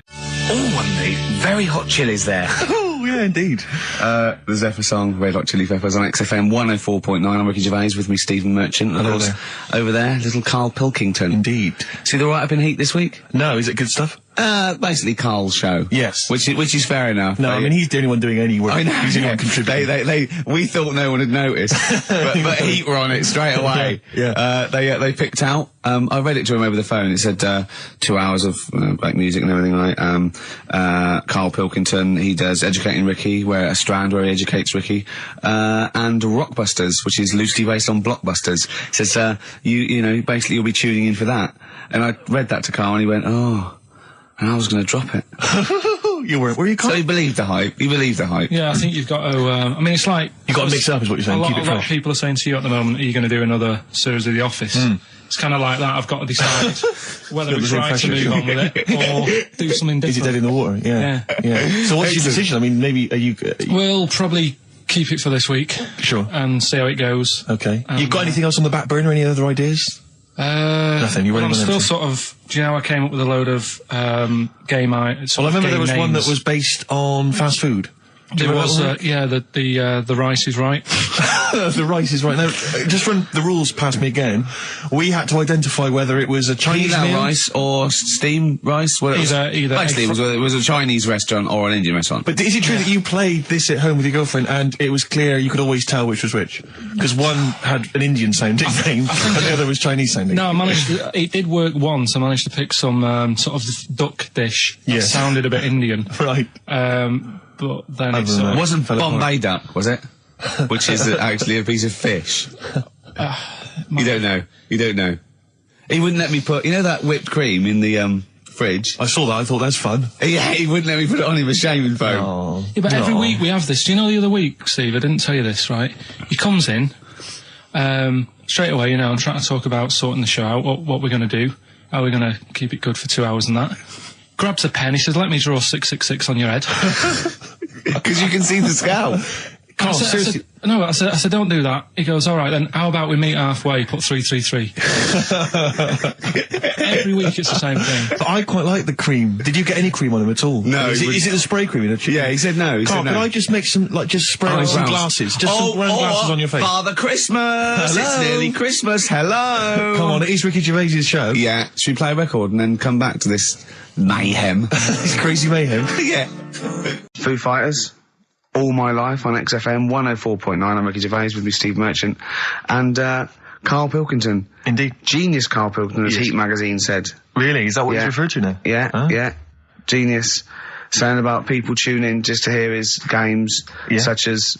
S1: Oh, and the very hot chilies there.
S2: Oh, yeah, indeed.
S1: The Zephyr song, Red Hot Chili Peppers on XFM 104.9. I'm Ricky Gervais, with me, Stephen Merchant.
S2: Hello there.
S1: Over there, little Karl Pilkington.
S2: Indeed.
S1: See the write-up in Heat this week?
S2: No, is it good stuff?
S1: Basically Karl's show.
S2: Yes.
S1: Which is fair enough.
S2: No, I mean, he's the only one doing any work.
S1: I know.
S2: He's the only one contributing.
S1: We thought no one had noticed. but Heat were on it straight away.
S2: Yeah.
S1: They picked out, I read it to him over the phone. It said, 2 hours of black music and everything, right? Karl Pilkington, he does Educating Ricky, a strand where he educates Ricky, and Rockbusters, which is loosely based on Blockbusters. It says, basically you'll be tuning in for that. And I read that to Karl and he went, oh, and I was going to drop it.
S2: You weren't, were you, Karl?
S1: So he believed the hype.
S3: Yeah, I think you've got to, it's like...
S2: You've got to mix it up is what you're saying, keep it fresh.
S3: A lot of people are saying to you at the moment, are you going to do another series of The Office? It's kind of like that. I've got to decide whether it's right to move on with it or do something different.
S2: Is it dead in the water? Yeah. So what's your decision? I mean, maybe,
S3: We'll probably keep it for this week.
S2: Sure.
S3: And see how it goes.
S2: Okay. You've got anything else on the back burner? Any other ideas? Nothing. You're
S3: I'm still sort of. Do you know I came up with a load of game items?
S2: Well, I remember there was one that was based on fast food.
S3: There was, the rice is right.
S2: The rice is right. Now, just run the rules past me again. We had to identify whether it was a Chinese meal,
S1: rice or steamed rice. Well,
S3: either.
S1: Basically, it was a Chinese restaurant or an Indian restaurant.
S2: But is it true that you played this at home with your girlfriend and it was clear you could always tell which was which? Because one had an Indian sounding name and the other was Chinese sounding.
S3: No, it did work once. I managed to pick some sort of duck dish that sounded a bit Indian.
S2: Right.
S3: But then it
S1: wasn't Bombay duck, was it? Which is actually a piece of fish. You don't know. He wouldn't let me put, that whipped cream in the fridge.
S2: I saw that. I thought that's fun.
S1: Yeah, he wouldn't let me put it on him with shaving foam.
S2: Oh,
S3: yeah, but every week we have this. Do you know the other week, Steve? I didn't tell you this, right? He comes in straight away. I'm trying to talk about sorting the show out. What we're going to do? How we're going to keep it good for 2 hours and that. Grabs a pen, he says, let me draw 666 on your head.
S1: Because you can see the scalp.
S3: I said, don't do that. He goes, all right, then how about we meet halfway, put 333. Every week it's the same thing.
S2: But I quite like the cream. Did you get any cream on him at all?
S1: No.
S2: Is it the spray cream in a chicken?
S1: Yeah, he said no.
S2: Carl, can I just make some, just spray on some glasses? Just some round glasses on your face.
S1: Father Christmas!
S2: Hello.
S1: It's nearly Christmas, hello!
S2: Come on, it is Ricky Gervais' show.
S1: Yeah, should we play a record and then come back to this mayhem?
S2: This crazy mayhem?
S1: Yeah. Foo Fighters. All My Life on XFM 104.9. I'm Ricky Gervais, with me Steve Merchant and Karl Pilkington.
S2: Indeed.
S1: Genius Karl Pilkington, as Heat magazine said.
S2: Really? Is that what he's referred to now?
S1: Yeah, yeah. Genius. Saying about people tune in just to hear his games, such as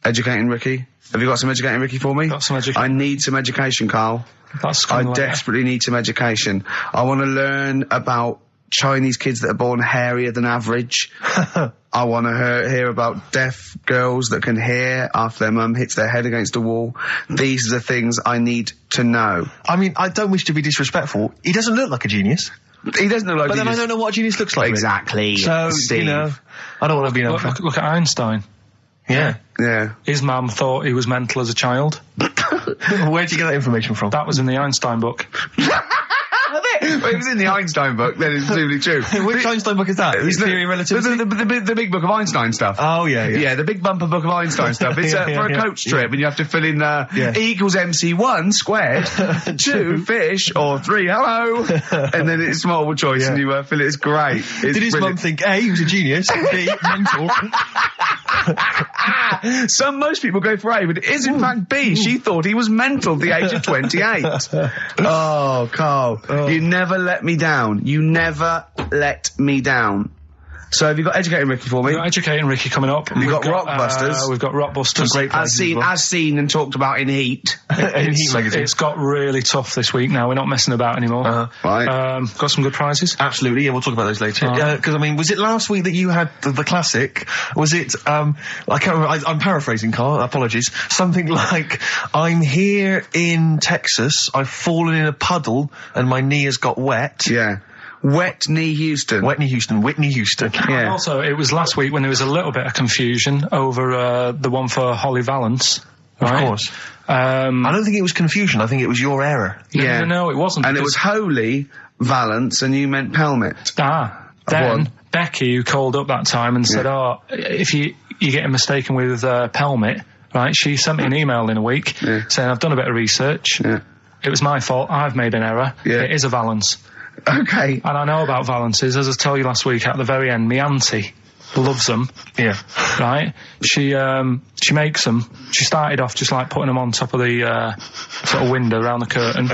S1: Educating Ricky. Have you got some Educating Ricky for me?
S3: Got some education.
S1: I need some education, Karl.
S3: That's kind of
S1: desperately need some education. I want to learn about Chinese kids that are born hairier than average. I want to hear about deaf girls that can hear after their mum hits their head against a wall. These are the things I need to know.
S2: I mean, I don't wish to be disrespectful. He doesn't look like a genius.
S1: He doesn't look like a
S2: But then I
S1: genius.
S2: don't know what a genius looks like.
S1: Exactly.
S2: So,
S1: Steve.
S2: you know, I don't want to be an
S3: Look at Einstein.
S2: Yeah.
S1: Yeah.
S3: His mum thought he was mental as a child.
S2: Where'd you get that information from?
S3: That was in the Einstein book.
S1: Well, it was in the Einstein book, then it's presumably true.
S2: Which Einstein book is that? His Theory of Relativity?
S1: The big book of Einstein stuff.
S2: Oh, yeah.
S1: Yeah, the big bumper book of Einstein stuff. It's for a coach trip, and you have to fill in E equals MC1 squared, 2 fish, or 3 hello, and then it's multiple choice, and you fill it. It's great. It's
S2: Did his mum think, A, he was a genius, B, mental?
S1: Most people go for A, but it is in fact B. She thought he was mental at the age of 28. Oh, Carl, you never let me down. You never let me down. So have you got Educating Ricky for me?
S3: We've got Educating Ricky coming up.
S1: We've got Rockbusters.
S3: We've got Rockbusters.
S2: Great
S1: As seen and talked about in Heat.
S2: In Heat magazine.
S3: It's got really tough this week now. We're not messing about anymore.
S1: Right.
S3: Got some good prizes.
S2: Absolutely, yeah, we'll talk about those later. Because, I mean, was it last week that you had the classic? Was it, I can't remember, I'm paraphrasing, Carl, apologies. Something like, I'm here in Texas, I've fallen in a puddle, and my knee has got wet.
S1: Yeah. Wet Knee Houston.
S2: Whitney Houston.
S1: Yeah.
S3: And also, it was last week when there was a little bit of confusion over the one for Holly Valance. Right?
S2: Of course. I don't think it was confusion, I think it was your error.
S1: Yeah.
S3: No, it wasn't.
S1: And it was Holy Valance, and you meant Pelmet.
S3: Then Becky, who called up that time and said, if you're getting mistaken with Pelmet, right, she sent me an email in a week saying, I've done a bit of research.
S1: Yeah.
S3: It was my fault. I've made an error.
S1: Yeah.
S3: It is a Valance.
S1: Okay.
S3: And I know about Valances. As I told you last week, at the very end, my auntie loves them.
S2: Yeah.
S3: Right? She makes them. She started off just like putting them on top of the sort of window around the curtain.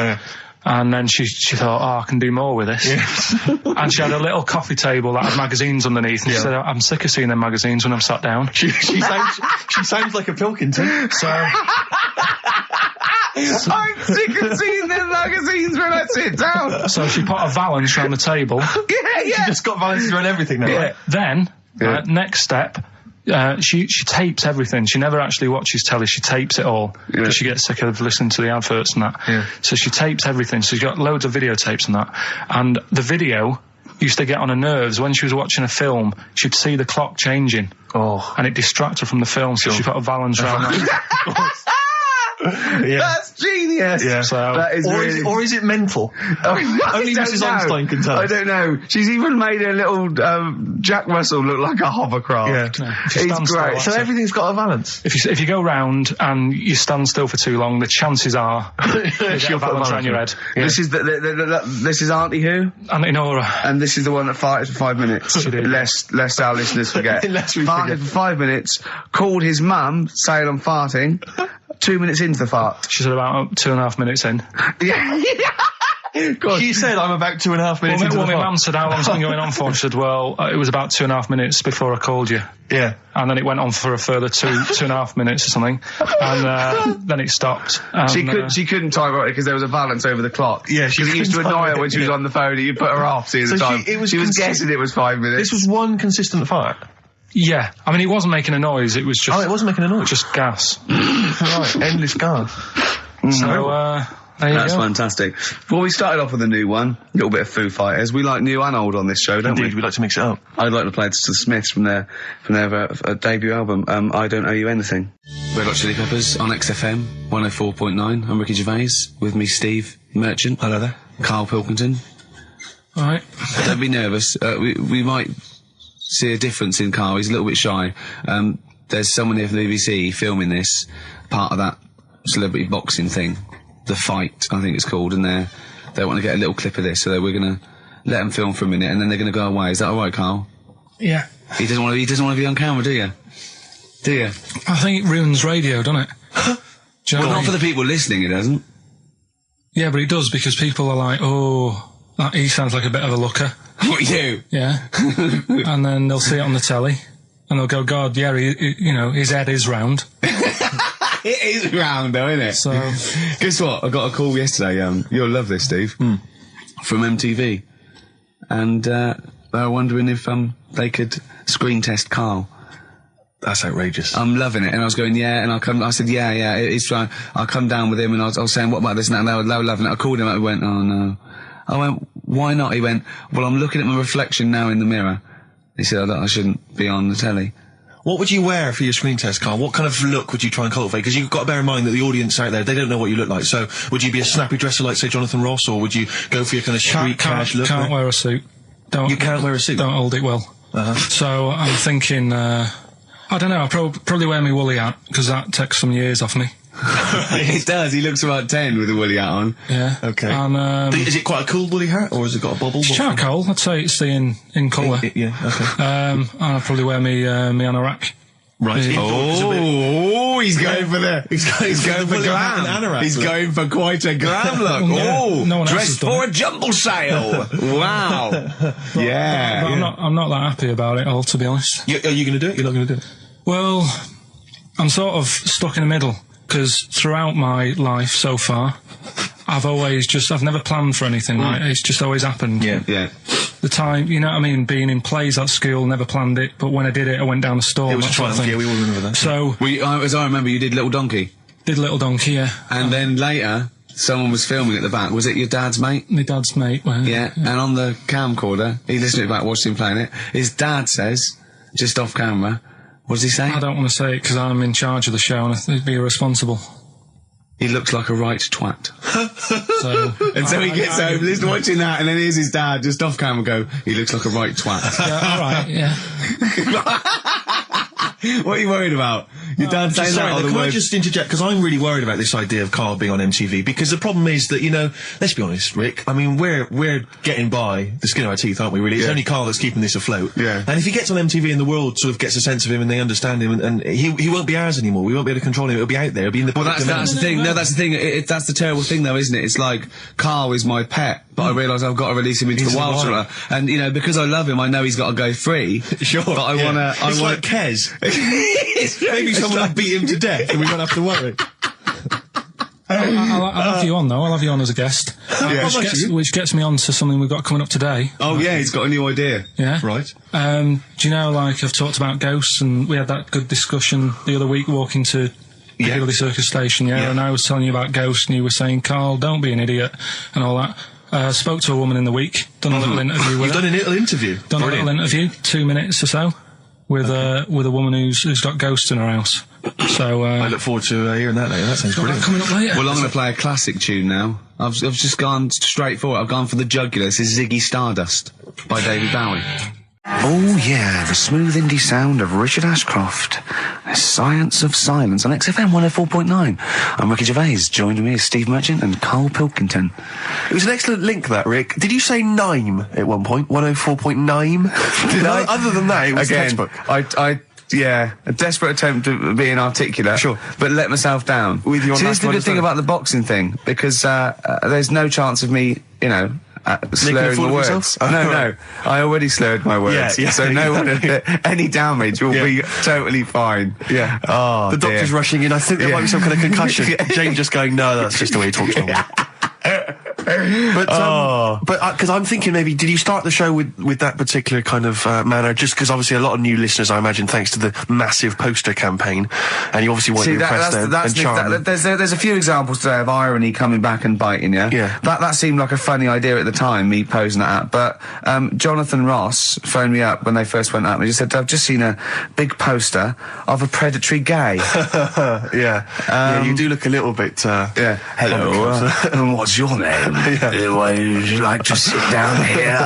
S3: And then she thought, I can do more with this. Yeah. And she had a little coffee table that had magazines underneath. And she said, I'm sick of seeing them magazines when I'm sat down.
S2: She sounds like a Pilkington.
S3: So...
S1: I'm sick of seeing them magazines when I sit down.
S3: So she put a Valance around the table.
S2: She just got Valances around everything now.
S3: Yeah. Then, next step, she tapes everything. She never actually watches telly. She tapes it all because she gets sick of listening to the adverts and that. Yeah. So she tapes everything. So she's got loads of videotapes and that. And the video used to get on her nerves. When she was watching a film, she'd see the clock changing. And it distracted her from the film. So she put a Valance around that.
S1: That's genius.
S2: Yeah.
S1: So that is
S2: or is it mental? Only Mrs. Einstein can tell.
S1: I don't know. She's even made a little Jack Russell look like a hovercraft.
S3: Yeah.
S1: It's great.
S2: So everything's got a Valance.
S3: If you go round and you stand still for too long, the chances are she'll put a Valance around your head.
S1: Yeah. This is this is Auntie who?
S3: Auntie Nora.
S1: And this is the one that farted for 5 minutes. Lest our listeners forget.
S2: Lest we
S1: farted
S2: forget.
S1: for 5 minutes. Called his mum, saying I'm farting. 2 minutes into the fart.
S3: She said about 2.5 minutes in.
S1: Yeah. God.
S2: She said I'm about 2.5 minutes into the
S3: my
S2: fart.
S3: mum said, how long's it been going on for? She said, well, it was about 2.5 minutes before I called you.
S2: Yeah.
S3: And then it went on for a further 2.5 minutes or something. And then it stopped. And,
S1: She couldn't time it because there was a Valance over the clock.
S2: Yeah, she
S1: used to
S2: couldn't
S1: annoy
S2: time
S1: her
S2: it,
S1: when she was on the phone and you put her off seeing the time. She was guessing it was 5 minutes.
S2: This was one consistent fart.
S3: Yeah. I mean, it wasn't making a noise. It was just...
S2: Oh, it wasn't making a noise?
S3: Just gas.
S2: Right, endless gas.
S3: So, there you
S1: That's
S3: go.
S1: fantastic. Well, we started off with a new one. A little bit of Foo Fighters. We like new and old on this show, don't
S2: Indeed, we like to mix it up.
S1: I'd like to play this to the Smiths from their debut album, I Don't Owe You Anything. Red Hot Chili Peppers on XFM 104.9. I'm Ricky Gervais. With me, Steve Merchant. Hello there. Karl Pilkington.
S3: All right.
S1: Don't be nervous. We might see a difference in Karl. He's a little bit shy. There's someone here from the BBC filming this, part of that celebrity boxing thing. The Fight, I think it's called, and they want to get a little clip of this, so we're going to let them film for a minute, and then they're going to go away. Is that all right, Karl?
S3: Yeah.
S1: He doesn't want to be on camera, do you? Do you?
S3: I think it ruins radio, doesn't it? Do you know
S1: Well,
S3: what I
S1: not
S3: mean?
S1: for the people listening, it doesn't.
S3: Yeah, but it does, because people are like, he sounds like a bit of a looker.
S1: What, you?
S3: Yeah. And then they'll see it on the telly, and they'll go, God, yeah, his head is round.
S1: It is round, though, isn't it?
S3: So...
S1: Guess what? I got a call yesterday, you'll love this, Steve, from MTV. and they were wondering if they could screen test Karl.
S2: That's outrageous.
S1: I'm loving it, and I was going, yeah, and I said, yeah, it's fine. I'll come down with him, and I was saying, what about this and that, and they were loving it. I called him up, he went, oh no. I went, why not? He went, well, I'm looking at my reflection now in the mirror. He said, I shouldn't be on the telly.
S2: What would you wear for your screen test, Karl? What kind of look would you try and cultivate? Because you've got to bear in mind that the audience out there, they don't know what you look like. So, would you be a snappy dresser like, say, Jonathan Ross, or would you go for your kind of street cash look?
S3: Can't wear a suit.
S2: You can't wear a suit?
S3: Don't hold it well. So, I'm thinking, I don't know, I'll probably wear my woolly hat, because that takes some years off me.
S1: It does, he looks about 10 with a woolly hat on.
S3: Yeah.
S2: Okay.
S3: And,
S2: is it quite a cool woolly hat, or has it got a bobble?
S3: Charcoal, I'd say it's the in colour.
S2: Yeah, okay.
S3: And I'll probably wear me anorak.
S2: Right.
S1: He's going for the. He's going for glam. He's going for quite a glam look.
S3: No one
S1: dressed for a jumble sale. Wow. Yeah.
S3: But I'm not that happy about it all, to be honest.
S2: Are you going to do it? You're not going to do it?
S3: Well, I'm sort of stuck in the middle, because throughout my life so far, I've never planned for anything, right? It's just always happened.
S1: Yeah.
S3: The time, you know what I mean, being in plays at school, never planned it, but when I did it, I went down the store.
S2: It was a triumph, yeah, we all remember that.
S3: So...
S1: as I remember, you did Little Donkey.
S3: Did Little Donkey, yeah.
S1: And then later, someone was filming at the back. Was it your dad's mate?
S3: My dad's mate, well...
S1: Yeah, and on the camcorder, he listened to it back, watched him playing it, his dad says, just off camera, what does he say?
S3: I don't want to say it, because I'm in charge of the show, and I'd be irresponsible.
S1: He looks like a right twat.
S3: So
S1: he gets home, listening, watching that, and then here's his dad just off camera go, he looks like a right twat.
S3: Yeah, alright, yeah.
S1: What are you worried about? Your dad saying that?
S2: Can I just interject? Because I'm really worried about this idea of Karl being on MTV, because the problem is that, you know, let's be honest, Rick, I mean, we're getting by the skin of our teeth, aren't we, really? It's only Karl that's keeping this afloat.
S1: Yeah.
S2: And if he gets on MTV and the world sort of gets a sense of him and they understand him, and he won't be ours anymore, we won't be able to control him, it'll be out there, it'll be in the public domain.
S1: That's the thing. No, that's the thing. That's the terrible thing, though, isn't it? It's like, Karl is my pet, but I realise I've got to release him into the wild. And, you know, because I love him, I know he's got to go free.
S2: Sure.
S1: But I want to...
S2: It's like Kez. Maybe someone will beat him to death and we won't have to worry.
S3: I'll have you on, though. I'll have you on as a guest. Which gets me on to something we've got coming up today.
S1: Oh, yeah, he's got a new idea.
S3: Yeah.
S2: Right.
S3: Do you know, like, I've talked about ghosts, and we had that good discussion the other week walking to Piccadilly Circus Station, and I was telling you about ghosts, and you were saying, Karl, don't be an idiot, and all that. Spoke to a woman in the week, done a little interview with her.
S2: You've done a little interview?
S3: Done a little interview, 2 minutes or so, with a woman who's got ghosts in her house. So
S2: I look forward to hearing that later. That sounds brilliant.
S3: Coming up later.
S1: Well, I'm going to play a classic tune now. I've just gone straight for it. I've gone for the jugular. This is Ziggy Stardust by David Bowie. Oh yeah, the smooth indie sound of Richard Ashcroft. The Science of Silence on XFM 104.9. I'm Ricky Gervais. Joined me is Steve Merchant and Karl Pilkington.
S2: It was an excellent link, that, Rick. Did you say Nime at one point? 104.9? Did I? Other than that, it was textbook.
S1: Yeah, a desperate attempt at being articulate.
S2: Sure.
S1: But let myself down.
S2: With your
S1: See, this is the good thing about the boxing thing, because there's no chance of me, you know, slurring the words.
S2: Oh,
S1: no, I already slurred my words.
S2: Yeah,
S1: so no one, any damage will be totally fine.
S2: Yeah.
S1: Oh,
S2: the doctor's rushing in. I think there might be some kind of concussion. Jane just going, no, that's just the way he talks normally. But because I'm thinking maybe, did you start the show with that particular kind of manner? Just because obviously a lot of new listeners, I imagine, thanks to the massive poster campaign, and you obviously want to impress them and charm them.
S1: There's a few examples today of irony coming back and biting you.
S2: Yeah.
S1: That seemed like a funny idea at the time, me posing that. But Jonathan Ross phoned me up when they first went up and he just said, I've just seen a big poster of a predatory gay.
S2: Yeah, you do look a little bit
S1: hello, and what's your name? Would you like to sit down here?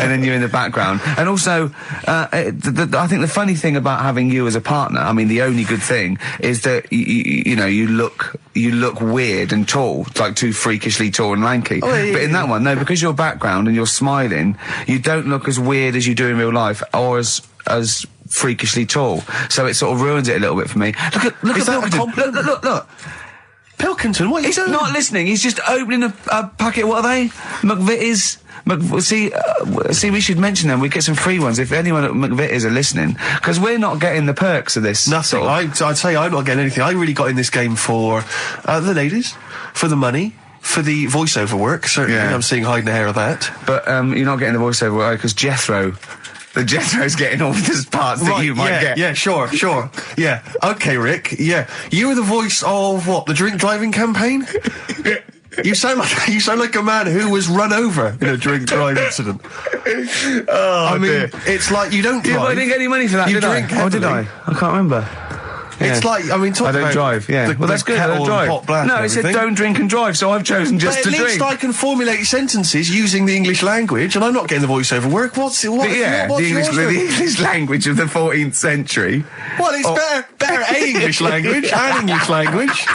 S1: And then you're in the background. And also, I think the funny thing about having you as a partner, I mean, the only good thing is that you know, you look weird and tall, like too freakishly tall and lanky.
S2: Oh, yeah,
S1: but in that one, no, because your background and you're smiling, you don't look as weird as you do in real life, or as freakishly tall. So it sort of ruins it a little bit for me. Look at Pilkington. Look.
S2: Pilkington, what are you doing?
S1: He's not listening. He's just opening a packet. What are they? McVitie's. See, we should mention them. We get some free ones if anyone at McVitie's are listening, because we're not getting the perks of this.
S2: Nothing. I'd say I'm not getting anything. I really got in this game for the ladies, for the money, for the voiceover work, certainly.
S1: Yeah.
S2: I'm seeing hide and hair of that.
S1: But you're not getting the voiceover work because Jethro's getting all the parts that you might get.
S2: Yeah, sure. Yeah. Okay, Rick. Yeah. You were the voice of what? The drink driving campaign? You sound like a man who was run over in a drink drive incident. I mean,
S1: dear.
S2: it's like you don't drive.
S1: Yeah, but I didn't get any money for that,
S2: You
S1: did I?
S2: drink
S1: Oh, did I?
S2: heavily.
S1: I can't remember.
S2: It's like, I mean, talk
S1: I don't
S2: about
S1: drive, yeah.
S2: the-
S1: Well, that's
S2: the
S1: good, I
S2: kettle
S1: don't
S2: and
S1: drive.
S2: pot black
S1: No,
S2: and
S1: it said
S2: everything.
S1: don't drink and drive, so I've chosen just
S2: But
S1: to
S2: at least
S1: drink.
S2: I can formulate sentences using the English language, and I'm not getting the voiceover work. What's
S1: But yeah,
S2: what's
S1: the
S2: yours then?
S1: English language of the 14th century.
S2: Well, it's better English language and English language.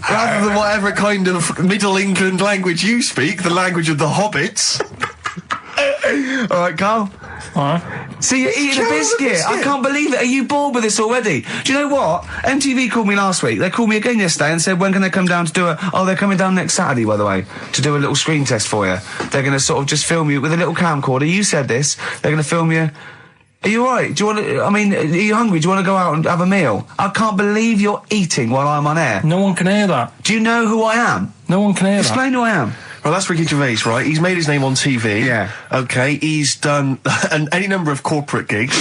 S2: Rather than whatever kind of Middle England language you speak, the language of the hobbits.
S1: All right, Carl.
S3: Alright.
S1: See, you're eating a
S2: Carl,
S1: biscuit. I can't believe it. Are you bored with this already? Do you know what? MTV called me last week. They called me again yesterday and said, when can they come down to do they're coming down next Saturday, by the way, to do a little screen test for you. They're going to sort of just film you with a little camcorder. You said this. They're going to film you. Are you alright? Do you want to, are you hungry? Do you want to go out and have a meal? I can't believe you're eating while I'm on air.
S3: No one can hear that.
S1: Do you know who I am?
S3: No one can hear that.
S1: Explain who I am.
S2: Well, that's Ricky Gervais, right? He's made his name on TV.
S1: Yeah.
S2: Okay, he's done any number of corporate gigs,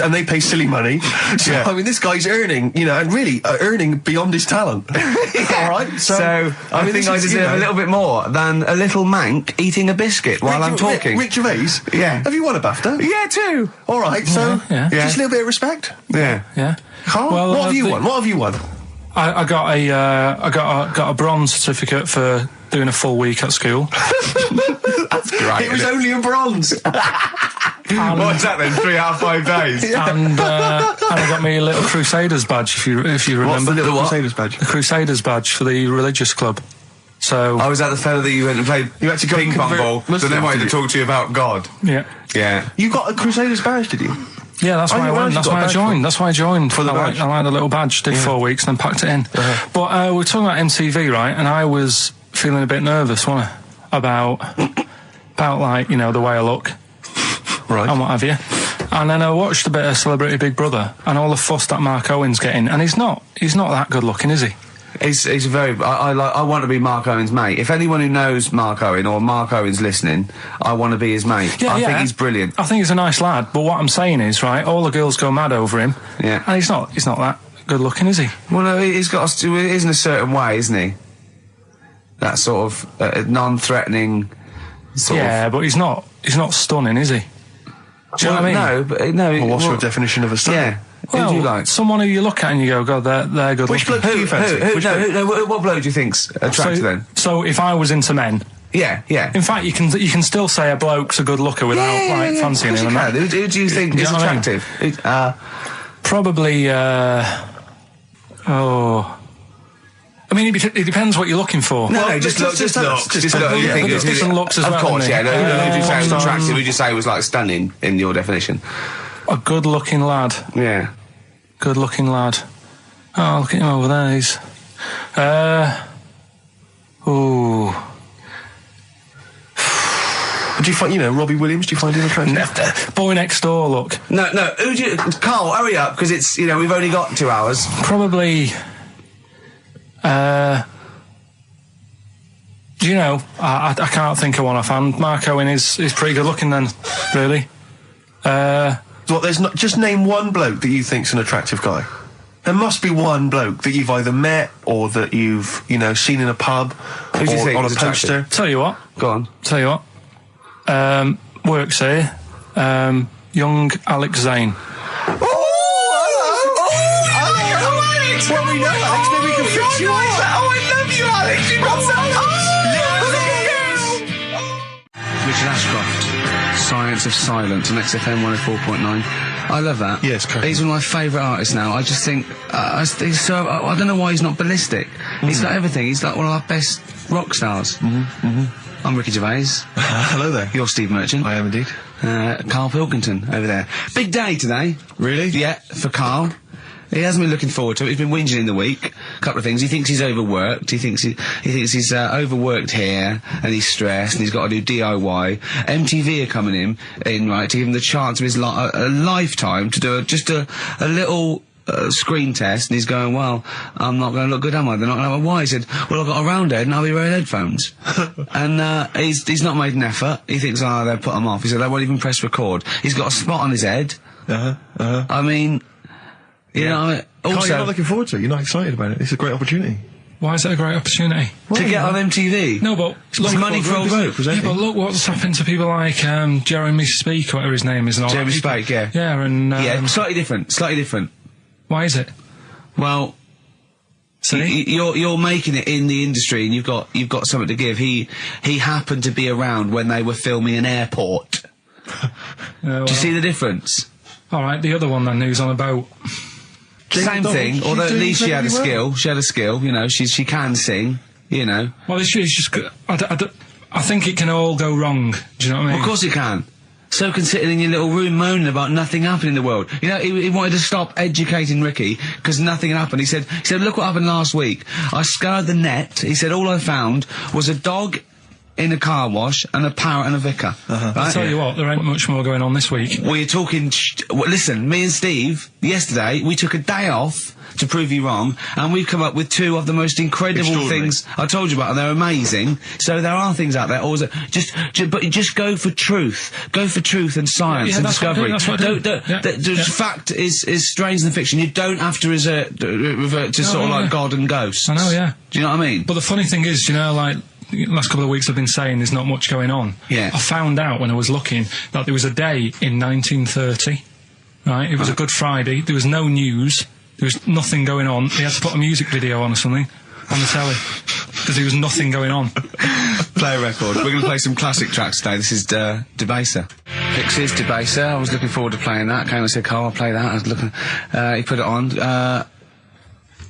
S2: and they pay silly money. So,
S1: Yeah.
S2: I mean, this guy's earning, and really earning beyond his talent. All right?
S1: So I think
S2: this
S1: I
S2: is,
S1: deserve a little bit more than a little mank eating a biscuit while I'm talking.
S2: Rick Gervais?
S1: Yeah.
S2: Have you won a BAFTA?
S1: Yeah, too.
S2: All right, so
S3: Yeah.
S2: just a little bit of respect.
S1: Yeah.
S3: Yeah.
S2: Carl,
S3: Well,
S2: what have you won? What have you won?
S3: I got a bronze certificate for doing a full week at school.
S1: That's great.
S2: It was only a bronze.
S1: What is that then? 3 out of 5 days?
S3: and I got me a little Crusaders badge, if you remember.
S2: What's the little
S1: what?
S2: Crusaders badge?
S3: The Crusaders badge for the religious club. So
S1: I was at the fella that you went and played
S2: You had to go
S1: ping
S2: and
S1: pong
S2: convert
S1: ball, so
S2: Muslims,
S1: then wanted
S2: did
S1: to
S2: you?
S1: talk to you about God.
S3: yeah,
S1: Yeah.
S2: You got a Crusaders badge, did you?
S3: yeah, that's why I
S2: where
S3: went.
S2: else you
S3: That's
S2: got a
S3: why I
S2: badge
S3: joined.
S2: from?
S3: That's why I joined.
S2: For the badge?
S3: I like the little badge. Did 4 weeks, then packed it in. But we're talking about MTV, right? And I was feeling a bit nervous, wasn't I? About like the way I look.
S2: Right.
S3: And what have you. And then I watched a bit of Celebrity Big Brother and all the fuss that Mark Owen's getting, and he's not that good looking, is he?
S1: He's very. I want to be Mark Owen's mate. If anyone who knows Mark Owen or Mark Owen's listening, I want to be his mate. I think he's brilliant.
S3: I think he's a nice lad, but what I'm saying is, right, all the girls go mad over him.
S1: Yeah.
S3: And he's not that good looking, is he?
S1: Well, no, he's got to. It is in a certain way, isn't he? That sort of non-threatening.
S3: Yeah, but he's not stunning, is he? Do you know what I mean?
S1: No, but no.
S2: Well, what's your definition of a star?
S1: Yeah.
S3: Well,
S1: who do you like?
S3: someone who you look at and you go, God, they're good
S2: Which
S3: looking.
S2: bloke do you fancy?
S1: What bloke do you think's attractive then?
S3: So if I was into men,
S1: Yeah.
S3: in fact, you can still say a bloke's a good looker without fancying him. And that.
S1: Who do you think
S3: You
S1: is
S3: know what I mean?
S1: attractive?
S3: Probably. I mean, it depends what you're looking for.
S1: No, just look. Just look. You think
S3: there's different looks as
S1: of
S3: well,
S1: course,
S3: isn't
S1: yeah.
S3: there?
S1: No, who did you say was attractive? Who did you say was like stunning in your definition?
S3: A good-looking lad.
S1: Yeah.
S3: Good-looking lad. Oh, look at him over there. He's. Ooh.
S2: Do you find, Robbie Williams, do you find him attractive?
S3: Boy next door, look.
S1: No. Who do you? Carl, hurry up, because it's we've only got 2 hours.
S3: Probably. Do you know? I can't think of one offhand. Mark Owen is pretty good looking then, really.
S2: Well, there's not. Just name one bloke that you think's an attractive guy. There must be one bloke that you've either met or that you've seen in a pub
S1: Who do you
S2: or
S1: think
S2: on a
S1: is
S2: poster.
S1: attractive?
S3: Tell you what.
S1: Go on.
S3: Tell you what. Works here. Young Alex Zane.
S1: Alex! Well, we know Alex, maybe we can fix you up. Oh, I love you, Alex. You've got Richard Ashcroft, Science of Silence on XFM 104.9. I love that.
S2: Yes, correct.
S1: He's one of my favourite artists now. I just think he's so. I don't know why he's not ballistic. He's got everything. He's like one of our best rock stars. I'm Ricky Gervais.
S2: Hello there.
S1: You're Steve Merchant.
S2: I am indeed.
S1: Carl Pilkington over there. Big day today.
S2: Really?
S1: Yeah, for Karl. He hasn't been looking forward to it. He's been whinging in the week. A couple of things. He thinks he's overworked. He thinks he's overworked here, and he's stressed, and he's got to do DIY. MTV are coming in right, to give him the chance of his a lifetime to do just a little screen test, and he's going, well, I'm not going to look good, am I? They're not going to have a why. He said, well, I've got a round head and I'll be wearing headphones. And he's not made an effort. He thinks, oh, they'll put him off. He said, they won't even press record. He's got a spot on his head. I mean, you know,
S5: Carl,
S1: also...
S5: you're not looking forward to it. You're not excited about it. It's a great opportunity.
S3: Why is it a great opportunity?
S1: to get on MTV.
S3: No, but
S1: It's money for old folk.
S3: Yeah, but look what's happened to people like Jeremy Speak, whatever his name is. And all
S1: Jeremy
S3: that.
S1: Speak, yeah.
S3: Yeah, and...
S1: yeah, slightly different.
S3: Why is it?
S1: Well...
S3: See?
S1: You're making it in the industry, and you've got something to give. He happened to be around when they were filming an airport.
S3: Well,
S1: Do you see the difference?
S3: All right, the other one then, who's on a boat.
S1: Same thing, although at least she had a skill. She had a skill, you know. She can sing, you know.
S3: Well, it's just I think it can all go wrong. Do you know what I mean?
S1: Of course it can. So can sitting in your little room moaning about nothing happening in the world. You know, he wanted to stop educating Ricky because nothing happened. He said, look what happened last week. I scoured the net. He said, all I found was a dog in a car wash and a parrot and a vicar. Right?
S3: I'll tell you what, there ain't much more going on this week.
S1: Well, you're talking... listen, me and Steve, yesterday, we took a day off to prove you wrong, and we've come up with two of the most incredible things I told you about, and they're amazing. So there are things out there. Or but just go for truth. Go for truth and science and discovery. Fact is stranger than fiction. You don't have to revert to sort of like God and ghosts.
S3: I know, yeah.
S1: Do you know what I mean?
S3: But the funny thing is, you know, like... last couple of weeks I've been saying there's not much going on.
S1: Yeah.
S3: I found out when I was looking that there was a day in 1930, right? It was a Good Friday. There was no news. There was nothing going on. They had to put a music video on or something on the telly because there was nothing going on.
S1: Play a record. We're going to play some classic tracks today. This is Debaser. Pixies, Debaser. I was looking forward to playing that. Came and said, Karl, I'll play that. I was looking... he put it on.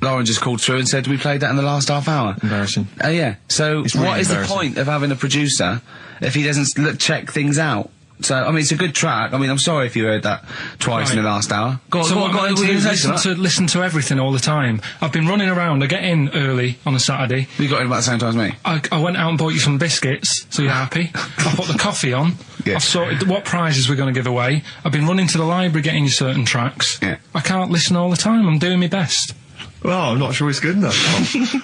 S1: Lauren just called through and said we played that in the last half hour.
S5: Embarrassing.
S1: Yeah. So
S5: It's really
S1: what is the
S5: embarrassing.
S1: point of having a producer if he doesn't check things out? So, I mean, it's a good track. I mean, I'm sorry if you heard that twice in the last hour. Go on,
S3: So what
S1: go
S3: I'm
S1: on,
S3: meant to do
S1: go
S3: is
S1: on.
S3: listen to everything all the time. I've been running around. I get in early on a Saturday.
S1: You got in about the same time as me.
S3: I went out and bought you some biscuits, so you're happy. I put the coffee on.
S1: Yeah.
S3: I've sorted what prizes we're going to give away. I've been running to the library getting you certain tracks.
S1: Yeah.
S3: I can't listen all the time. I'm doing my best.
S5: Well, I'm not sure it's good enough.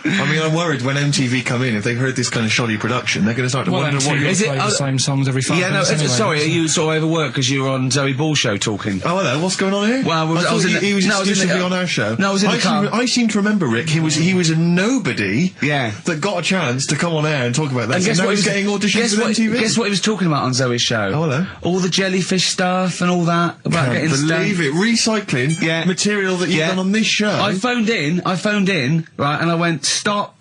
S5: I mean, I'm worried when MTV come in, if they've heard this kind of shoddy production, they're going to start to wonder what
S3: MTV
S1: Is it-
S3: play the same songs every 5
S1: Yeah, no,
S3: minutes anyway.
S1: sorry, are you sort of overworked because you were on Zoe Ball show talking?
S5: Oh, hello, what's going on here?
S1: Well,
S5: I thought he was
S1: I was in
S5: exclusively
S1: the-
S5: on our show.
S1: No, I was in the car.
S5: I seem to remember, Rick, he was a nobody
S1: Yeah.
S5: that got a chance to come on air and talk about that.
S1: And
S5: So
S1: guess
S5: now
S1: what
S5: he's getting auditions with MTV?
S1: Guess what he was talking about on Zoe's show?
S5: Oh, hello.
S1: All the jellyfish stuff and all that about getting
S5: Believe it, recycling material that you've done on this show.
S1: I phoned in, right, and I went, stop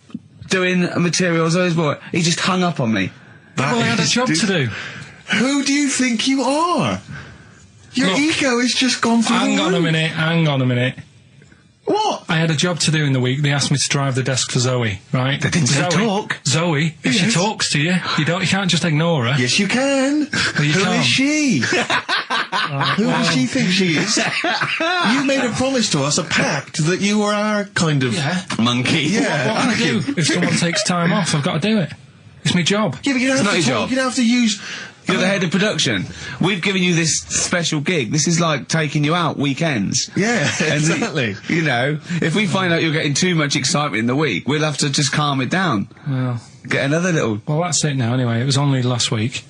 S1: doing material Zoe's boy. He just hung up on me.
S3: Well, I had a job to do.
S5: Who do you think you are? Your
S3: Look,
S5: ego has just gone through
S3: Hang
S5: the
S3: on a
S5: roof.
S3: minute.
S5: What?
S3: I had a job to do in the week. They asked me to drive the desk for Zoe, right?
S1: They didn't say
S3: Zoe,
S1: talk.
S3: Zoe, if she
S5: Yes.
S3: talks to you, you can't just ignore her.
S5: Yes, you can.
S3: you
S5: Who
S3: can't.
S5: is she? Who does she think she is? You made a promise to us, a pact, that you were our kind of...
S3: Yeah.
S1: Monkey.
S5: Yeah.
S3: What can I do? If someone takes time off, I've got to do it. It's my job.
S5: Yeah, but you don't
S1: It's
S5: have
S1: not
S5: to
S1: your
S5: talk.
S1: job.
S5: You don't have to use...
S1: You're the head of production. We've given you this special gig. This is like taking you out weekends.
S5: Yeah,
S1: And
S5: exactly.
S1: you know, if we find out you're getting too much excitement in the week, we'll have to just calm it down.
S3: Well,
S1: Get another little...
S3: that's it now anyway. It was only last week.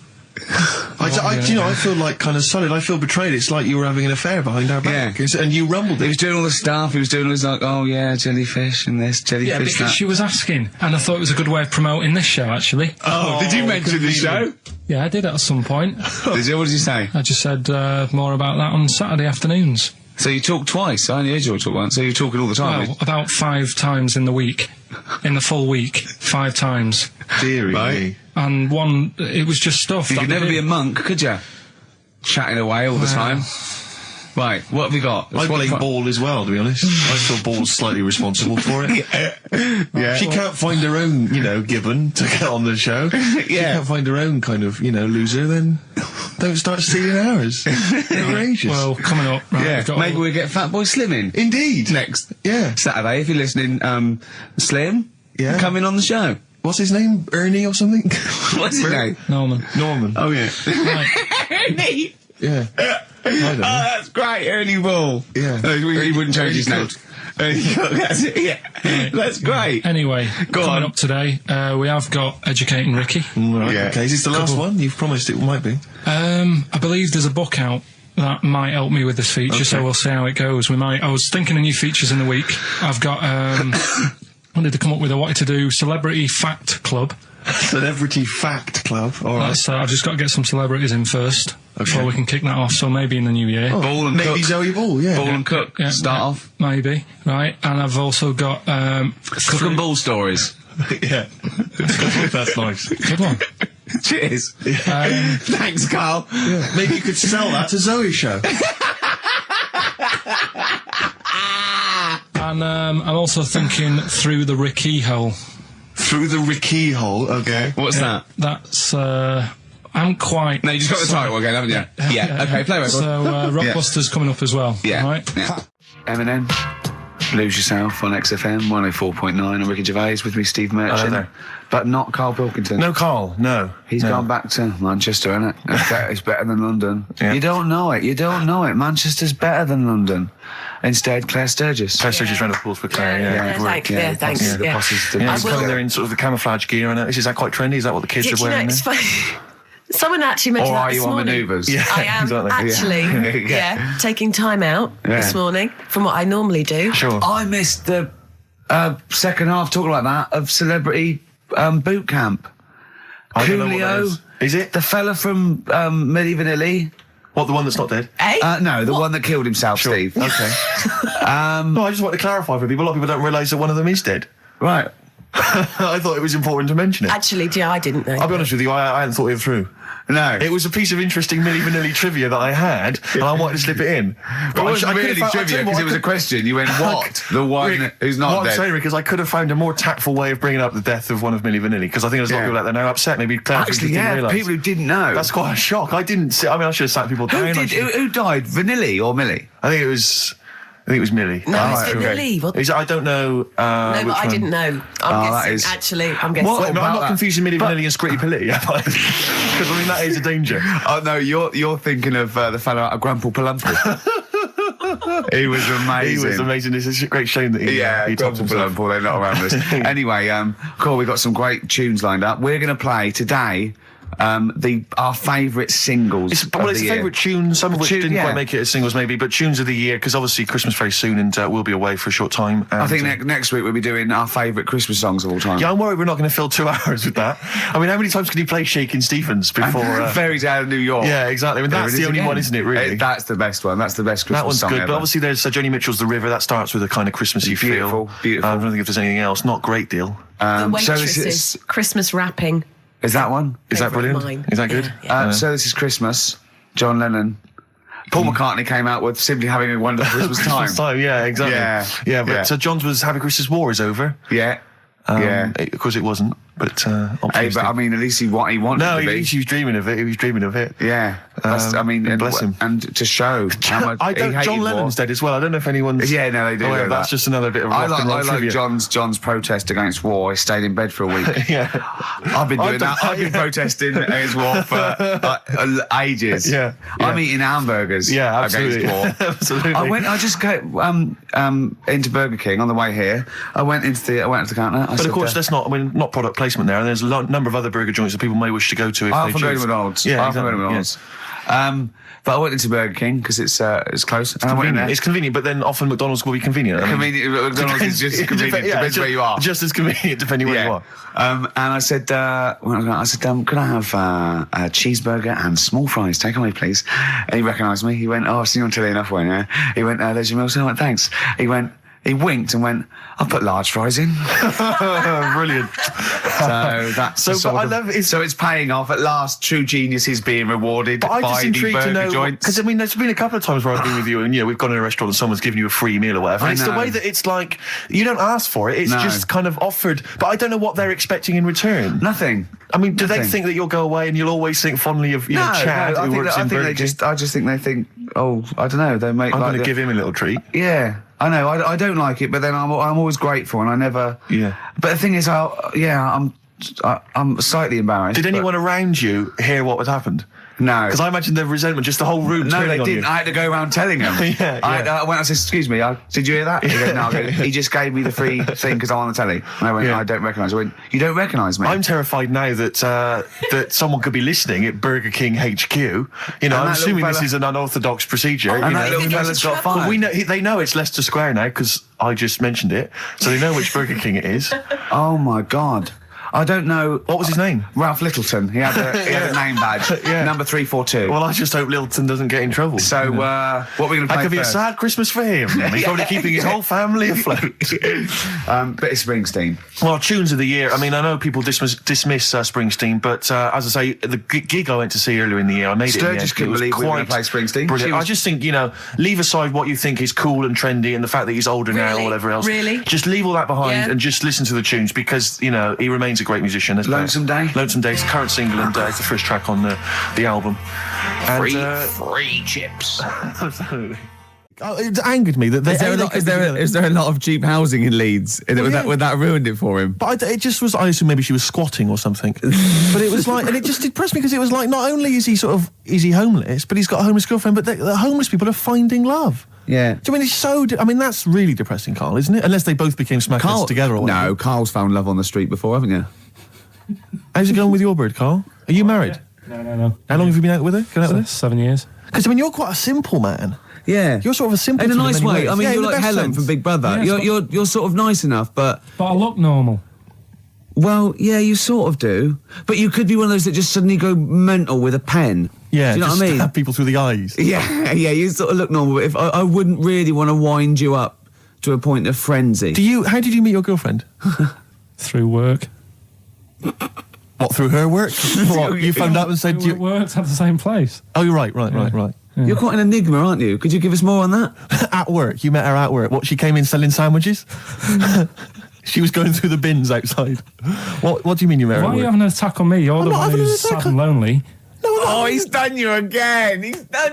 S5: I feel like kind of solid. I feel betrayed. It's like you were having an affair behind our back.
S1: Yeah.
S5: And you rumbled
S1: He
S5: it.
S1: was doing all the stuff. He was doing all this like, oh yeah, jellyfish and this, jellyfish
S3: Yeah, because
S1: that.
S3: she was asking, and I thought it was a good way of promoting this show, actually.
S1: Oh, did you mention the show?
S3: Yeah, I did at some point.
S1: Did you? What did you say?
S3: I just said more about that on Saturday afternoons.
S1: So you talked twice. I only heard you talk once. So you're talking all the time.
S3: Well, about 5 times in the week. In the full week, 5 times.
S5: Deary
S1: Right.
S5: me.
S3: And one, it was just stuff.
S1: You
S3: that
S1: could
S3: we
S1: never be
S3: did.
S1: a monk, could you? Chatting away all the time. Right, what have we got?
S5: I blame Ball as well, to be honest. I feel Ball's slightly responsible for it.
S1: Yeah.
S5: She can't find her own, gibbon to get on the show. She can't find her own kind of, loser, then don't start stealing ours. Outrageous.
S3: Well, coming up, right,
S1: Yeah,
S3: we've got
S1: maybe
S3: all-
S1: we'll get Fatboy Slim in.
S5: Indeed.
S1: Next.
S5: Yeah.
S1: Saturday, if you're listening, Slim,
S5: Yeah.
S1: come in on the show.
S5: What's his name? Ernie or something?
S1: What's his name?
S3: Norman.
S5: Norman.
S1: Oh, yeah.
S3: Right.
S5: Yeah. don't know.
S1: that's great, Ernie Ball.
S5: Yeah.
S1: He wouldn't change his name.
S5: Cook.
S1: That's it, yeah. That's great.
S3: Anyway,
S1: Go
S3: coming
S1: on.
S3: up today, we have got Educating Ricky.
S5: Right,
S1: Yeah.
S5: okay. Is this the last one? You've promised it might be.
S3: I believe there's a book out that might help me with this feature, so we'll see how it goes. I was thinking of new features in the week. I've got, wanted to come up with, I wanted to do Celebrity Fact Club.
S5: Celebrity Fact Club. All right.
S3: I've just got to get some celebrities in first before we can kick that off, so maybe in the new year.
S1: Ball and
S5: Maybe
S1: Cook.
S5: Zoe Ball, yeah.
S1: Ball and Cook.
S3: Yeah,
S1: Start
S3: yeah,
S1: off.
S3: Maybe, right. And I've also got...
S1: Cook and Ball stories.
S5: Yeah. That's nice.
S3: Good one.
S1: Cheers. Thanks, Carl.
S5: Yeah. Maybe you could sell that to Zoe's show.
S3: And I'm also thinking Through the Ricky Hole.
S5: Through the Ricky hole, okay.
S1: What's that?
S3: That's, I'm quite...
S1: No, you just got the title again, haven't you? Yeah. Okay, play record.
S3: So, Rockbuster's coming up as well.
S1: Yeah.
S3: Right?
S1: Yeah. Eminem, Lose Yourself on XFM 104.9. I'm Ricky Gervais, with me Steve Merchant.
S2: Hello there.
S1: But not Karl Pilkington.
S2: No, Karl, no.
S1: He's gone back to Manchester, innit? It's better than London.
S2: Yeah.
S1: You don't know it. Manchester's better than London. Instead, Claire Sturgis.
S2: Claire Sturgis round of applause for Claire,
S4: Thanks.
S1: The
S4: Yeah.
S1: bosses,
S2: Yeah,
S4: I
S2: he's
S4: will-
S2: coming there in sort of the camouflage gear, and is that quite trendy? Is that what the kids
S4: Did
S2: are
S4: you know,
S2: wearing
S4: it's
S2: now?
S4: funny. Someone actually mentioned
S1: Or
S4: that
S1: are
S4: this
S1: you on
S4: morning.
S1: manoeuvres?
S2: Yeah,
S4: I am
S2: exactly.
S4: actually, taking time out this morning from what I normally do.
S2: Sure.
S1: I missed the second half, talking like that, of Celebrity Boot Camp.
S2: I don't know what that
S1: Coolio.
S2: is it?
S1: The fella from Milli Vanilli.
S2: What, the one that's not dead?
S4: Eh?
S1: No, the one that killed himself, Steve.
S2: Okay. No, I just want to clarify for people. A lot of people don't realise that one of them is dead.
S1: Right.
S2: I thought it was important to mention it.
S4: Actually, yeah, I didn't know.
S2: I'll be honest with you, I hadn't thought it through.
S1: No.
S2: It was a piece of interesting Milli Vanilli trivia that I had, and I wanted to slip it in.
S1: But it wasn't
S2: I could've
S1: really
S2: found- I'll tell
S1: trivia,
S2: you what,
S1: because
S2: I
S1: it was a
S2: could-
S1: question. You went, what? The one
S2: Rick,
S1: who's not
S2: what I'm
S1: dead.
S2: saying, Rick, is I could have found a more tactful way of bringing up the death of one of Milli Vanilli, because I think there's a lot of people out there now upset. Maybe Claire
S1: Actually,
S2: didn't
S1: yeah,
S2: realise.
S1: people who didn't know.
S2: That's quite a shock. I didn't see. I mean, I should have sat people
S1: who
S2: down.
S1: did? Who died? Vanilli or Millie?
S2: I think it was Millie.
S4: No,
S1: Oh,
S4: it's
S1: okay.
S4: Vanilli. What?
S2: I don't know.
S4: No, but I didn't know. I'm
S1: that
S4: guessing.
S1: is-
S4: Actually, I'm guessing.
S1: What?
S2: Wait, no, I'm
S1: about
S2: not
S1: that?
S2: confusing Milli Vanilli and Scritti Politti, because I mean that is a danger.
S1: Oh no, you're thinking of the fellow out of Grumple Palumple. He was amazing.
S2: He was amazing. It's a great shame that he topped
S1: Grumple
S2: himself.
S1: Palumple, they're not around us. Anyway, cool, we've got some great tunes lined up. We're going to play today our favourite singles.
S2: It's
S1: of
S2: a
S1: the year.
S2: favourite tune, some of which
S1: Tune,
S2: didn't
S1: yeah.
S2: quite make it as singles maybe, but tunes of the year, because obviously Christmas very soon and we'll be away for a short time.
S1: I
S2: And,
S1: think next week we'll be doing our favourite Christmas songs of all time.
S2: yeah, I'm worried we're not going to fill 2 hours with that. I mean, how many times can you play Shakin' Stevens before...
S1: Fairy Tale of New York.
S2: yeah, exactly. I mean,
S1: There
S2: that's
S1: it
S2: the
S1: is
S2: only
S1: again.
S2: one, isn't it, really?
S1: That's the best one. That's the best Christmas
S2: That one's
S1: song
S2: good,
S1: ever.
S2: but obviously there's Joni Mitchell's The River. That starts with a kind of Christmassy
S1: Beautiful,
S2: feel.
S1: beautiful.
S2: I don't think if there's anything else. Not great deal.
S4: The
S1: so this
S4: Waitresses,
S1: is
S4: Christmas rapping.
S1: that one?
S2: Is that
S4: Favourite of
S2: brilliant?
S4: mine.
S2: Is that good?
S4: Yeah.
S1: So this is Christmas. John Lennon. Paul McCartney came out with Simply Having a Wonderful Christmas Time.
S2: Christmas time, yeah, exactly.
S1: Yeah,
S2: but
S1: yeah.
S2: So John's was Happy Christmas War is over.
S1: Yeah. Yeah.
S2: Of course it wasn't, but
S1: Hey,
S2: optimistic.
S1: but I mean, at least he wanted
S2: no,
S1: to be.
S2: he was dreaming of it. He was dreaming of it.
S1: Yeah. That's, I mean, and,
S2: bless him.
S1: and to show how much
S2: I
S1: he
S2: don't.
S1: hated
S2: John
S1: war.
S2: Lennon's dead as well. I don't know if anyone's.
S1: Yeah, no, they do.
S2: aware
S1: know
S2: of that. That's just another bit of rock and roll
S1: I like
S2: trivia.
S1: John's protest against war. He stayed in bed for a week.
S2: Yeah.
S1: I've been doing
S2: I don't-
S1: that. I've been protesting against war for ages.
S2: Yeah,
S1: I'm
S2: yeah.
S1: eating hamburgers.
S2: Yeah, absolutely.
S1: Against war.
S2: Absolutely.
S1: I just go into Burger King on the way here. I went to the counter.
S2: But of course, that's not. I mean, not product placement there. And there's a number of other burger joints that people may wish to go to if
S1: I
S2: they
S1: often go to
S2: choose.
S1: McDonald's.
S2: Yeah,
S1: I often go to
S2: exactly.
S1: McDonald's. But I went into Burger King because it's close. And I went in
S2: Convenient.
S1: there.
S2: It's convenient, but then often McDonald's will be convenient. I mean,
S1: Convenient. McDonald's is just
S2: it
S1: convenient. Depends where you are.
S2: Just as convenient depending where you are.
S1: And I said, could I have a cheeseburger and small fries? Take away, please. And he recognised me. He went, oh, I've seen you on telly enough, one, yeah? He went, there's your meal. So I went, thanks. He winked and went, I'll put large fries in.
S2: Brilliant.
S1: So that's
S2: So,
S1: the sort
S2: but I
S1: of-
S2: love it.
S1: So it's paying off. At last, true genius is being rewarded
S2: But I'm
S1: by
S2: just
S1: the
S2: intrigued to
S1: burger
S2: know,
S1: joints.
S2: because I mean, there's been a couple of times where I've been with you, and we've gone in a restaurant and someone's given you a free meal or whatever.
S1: I
S2: It's the
S1: know.
S2: way that it's like you don't ask for it; it's
S1: No.
S2: just kind of offered. But I don't know what they're expecting in return.
S1: Nothing.
S2: I mean, do they
S1: Nothing.
S2: think that you'll go away and you'll always think fondly of Chad,
S1: I
S2: who
S1: think,
S2: works
S1: I
S2: in
S1: think
S2: Burger
S1: they
S2: King?
S1: I just think they think, oh, I don't know, they make
S2: I'm
S1: like
S2: going to give him a little treat.
S1: Yeah, I know. I don't like it, but then I'm always grateful, and I never.
S2: Yeah.
S1: But the thing is, I'm I'm slightly embarrassed.
S2: Did anyone around you hear what had happened?
S1: No.
S2: Because I imagine the resentment, just the whole room
S1: No,
S2: turning
S1: they
S2: on
S1: didn't.
S2: you.
S1: I had to go around telling them.
S2: Yeah.
S1: I went and said, excuse me, did you hear that? He goes, no. I go, he just gave me the free thing because I'm on the telly. And I went, I don't recognise. I went, you don't recognise me?
S2: I'm terrified now that that someone could be listening at Burger King HQ. You know, I'm assuming this is an unorthodox procedure.
S1: And that little fella's got fired.
S2: Well, they know it's Leicester Square now because I just mentioned it, so they know which Burger King it is.
S1: Oh my God. I don't know.
S2: What was his name?
S1: Ralph Littleton. He had a name badge. Number 342.
S2: Well, I just hope Littleton doesn't get in trouble.
S1: So, what are we going to play
S2: That could be a
S1: first?
S2: sad Christmas for him. He's probably keeping his whole family afloat.
S1: Bit of Springsteen.
S2: Well, tunes of the year. I mean, I know people dismiss Springsteen, but as I say, the gig I went to see earlier in the year, I made
S1: Sturgis
S2: it.
S1: couldn't believe we were going to play Springsteen.
S2: Brilliant. I just think, leave aside what you think is cool and trendy and the fact that he's older now or whatever else.
S4: Really?
S2: Just leave all that behind and just listen to the tunes because, he remains a great musician.
S1: Lonesome Day?
S2: Lonesome Day. It's the current single and it's the first track on the album.
S1: Free chips.
S2: Absolutely. It angered me that
S1: Is there a lot of cheap housing in Leeds? Would that ruined it for him?
S2: But it just was. I assume maybe she was squatting or something. But it was like, and it just depressed me because it was like, not only is he homeless, but he's got a homeless girlfriend. But the homeless people are finding love.
S1: Yeah.
S2: Do you mean it's so? That's really depressing, Karl, isn't it? Unless they both became smackheads together. Or whatever.
S1: No, Karl's found love on the street before, haven't you?
S2: How's it going with your bird, Karl? Are you married?
S3: No.
S2: How long have you been out with her? Going out with her?
S3: 7 years.
S2: Because you're quite a simple man.
S1: Yeah,
S2: You're sort of a simple
S1: in a
S2: in
S1: nice
S2: many
S1: way.
S2: ways.
S1: I mean, you're
S2: in the
S1: like
S2: best
S1: Helen
S2: sense.
S1: from Big Brother.
S3: Yeah,
S1: You're sort of nice enough, but
S3: I look normal.
S1: well, yeah, you sort of do. But you could be one of those that just suddenly go mental with a pen.
S2: Yeah,
S1: do you know
S2: just
S1: what I mean?
S2: stab people through the eyes.
S1: Yeah, you sort of look normal. But if I wouldn't really want to wind you up to a point of frenzy.
S2: How did you meet your girlfriend?
S3: Through work.
S2: What, through her work? What, you phoned up and said
S3: We worked at the same place.
S2: Oh, you're right.
S3: Yeah.
S1: You're quite an enigma, aren't you? Could you give us more on that?
S2: At work, you met her at work. What, she came in selling sandwiches? She was going through the bins outside. What do you mean you met her
S3: Why
S2: at
S3: are you
S2: work?
S3: having an attack on me? You're the
S2: not
S3: one
S2: having an
S3: who's
S2: attack
S3: sad and lonely.
S1: Oh, he's done you again.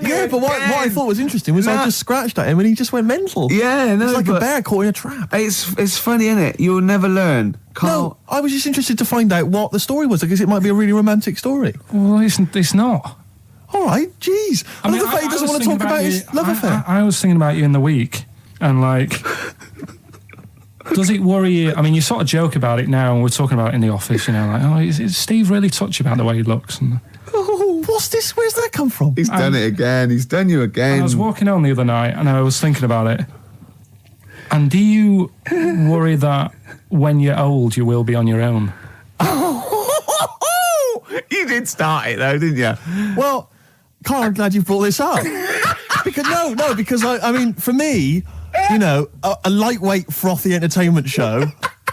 S2: Yeah, but what I thought was interesting was I just scratched at him and he just went mental.
S1: Yeah, no,
S2: It's like a
S1: but
S2: bear caught in a trap.
S1: It's funny, isn't it? You'll never learn. Karl,
S2: No, I was just interested to find out what the story was because it might be a really romantic story.
S3: Well, it's not.
S2: All right, jeez. I love the fact he doesn't want to talk about his love affair.
S3: I was thinking about you in the week, and does it worry you? I mean, you sort of joke about it now, and we're talking about it in the office, is Steve really touchy about the way he looks? And
S2: Oh, what's this? Where's that come from?
S1: he's done it again. He's done you again.
S3: I was walking home the other night, and I was thinking about it. And do you worry that when you're old, you will be on your own?
S1: You did start it though, didn't you?
S2: Well, Karl, I'm glad you brought this up. because I mean, for me, a lightweight, frothy entertainment show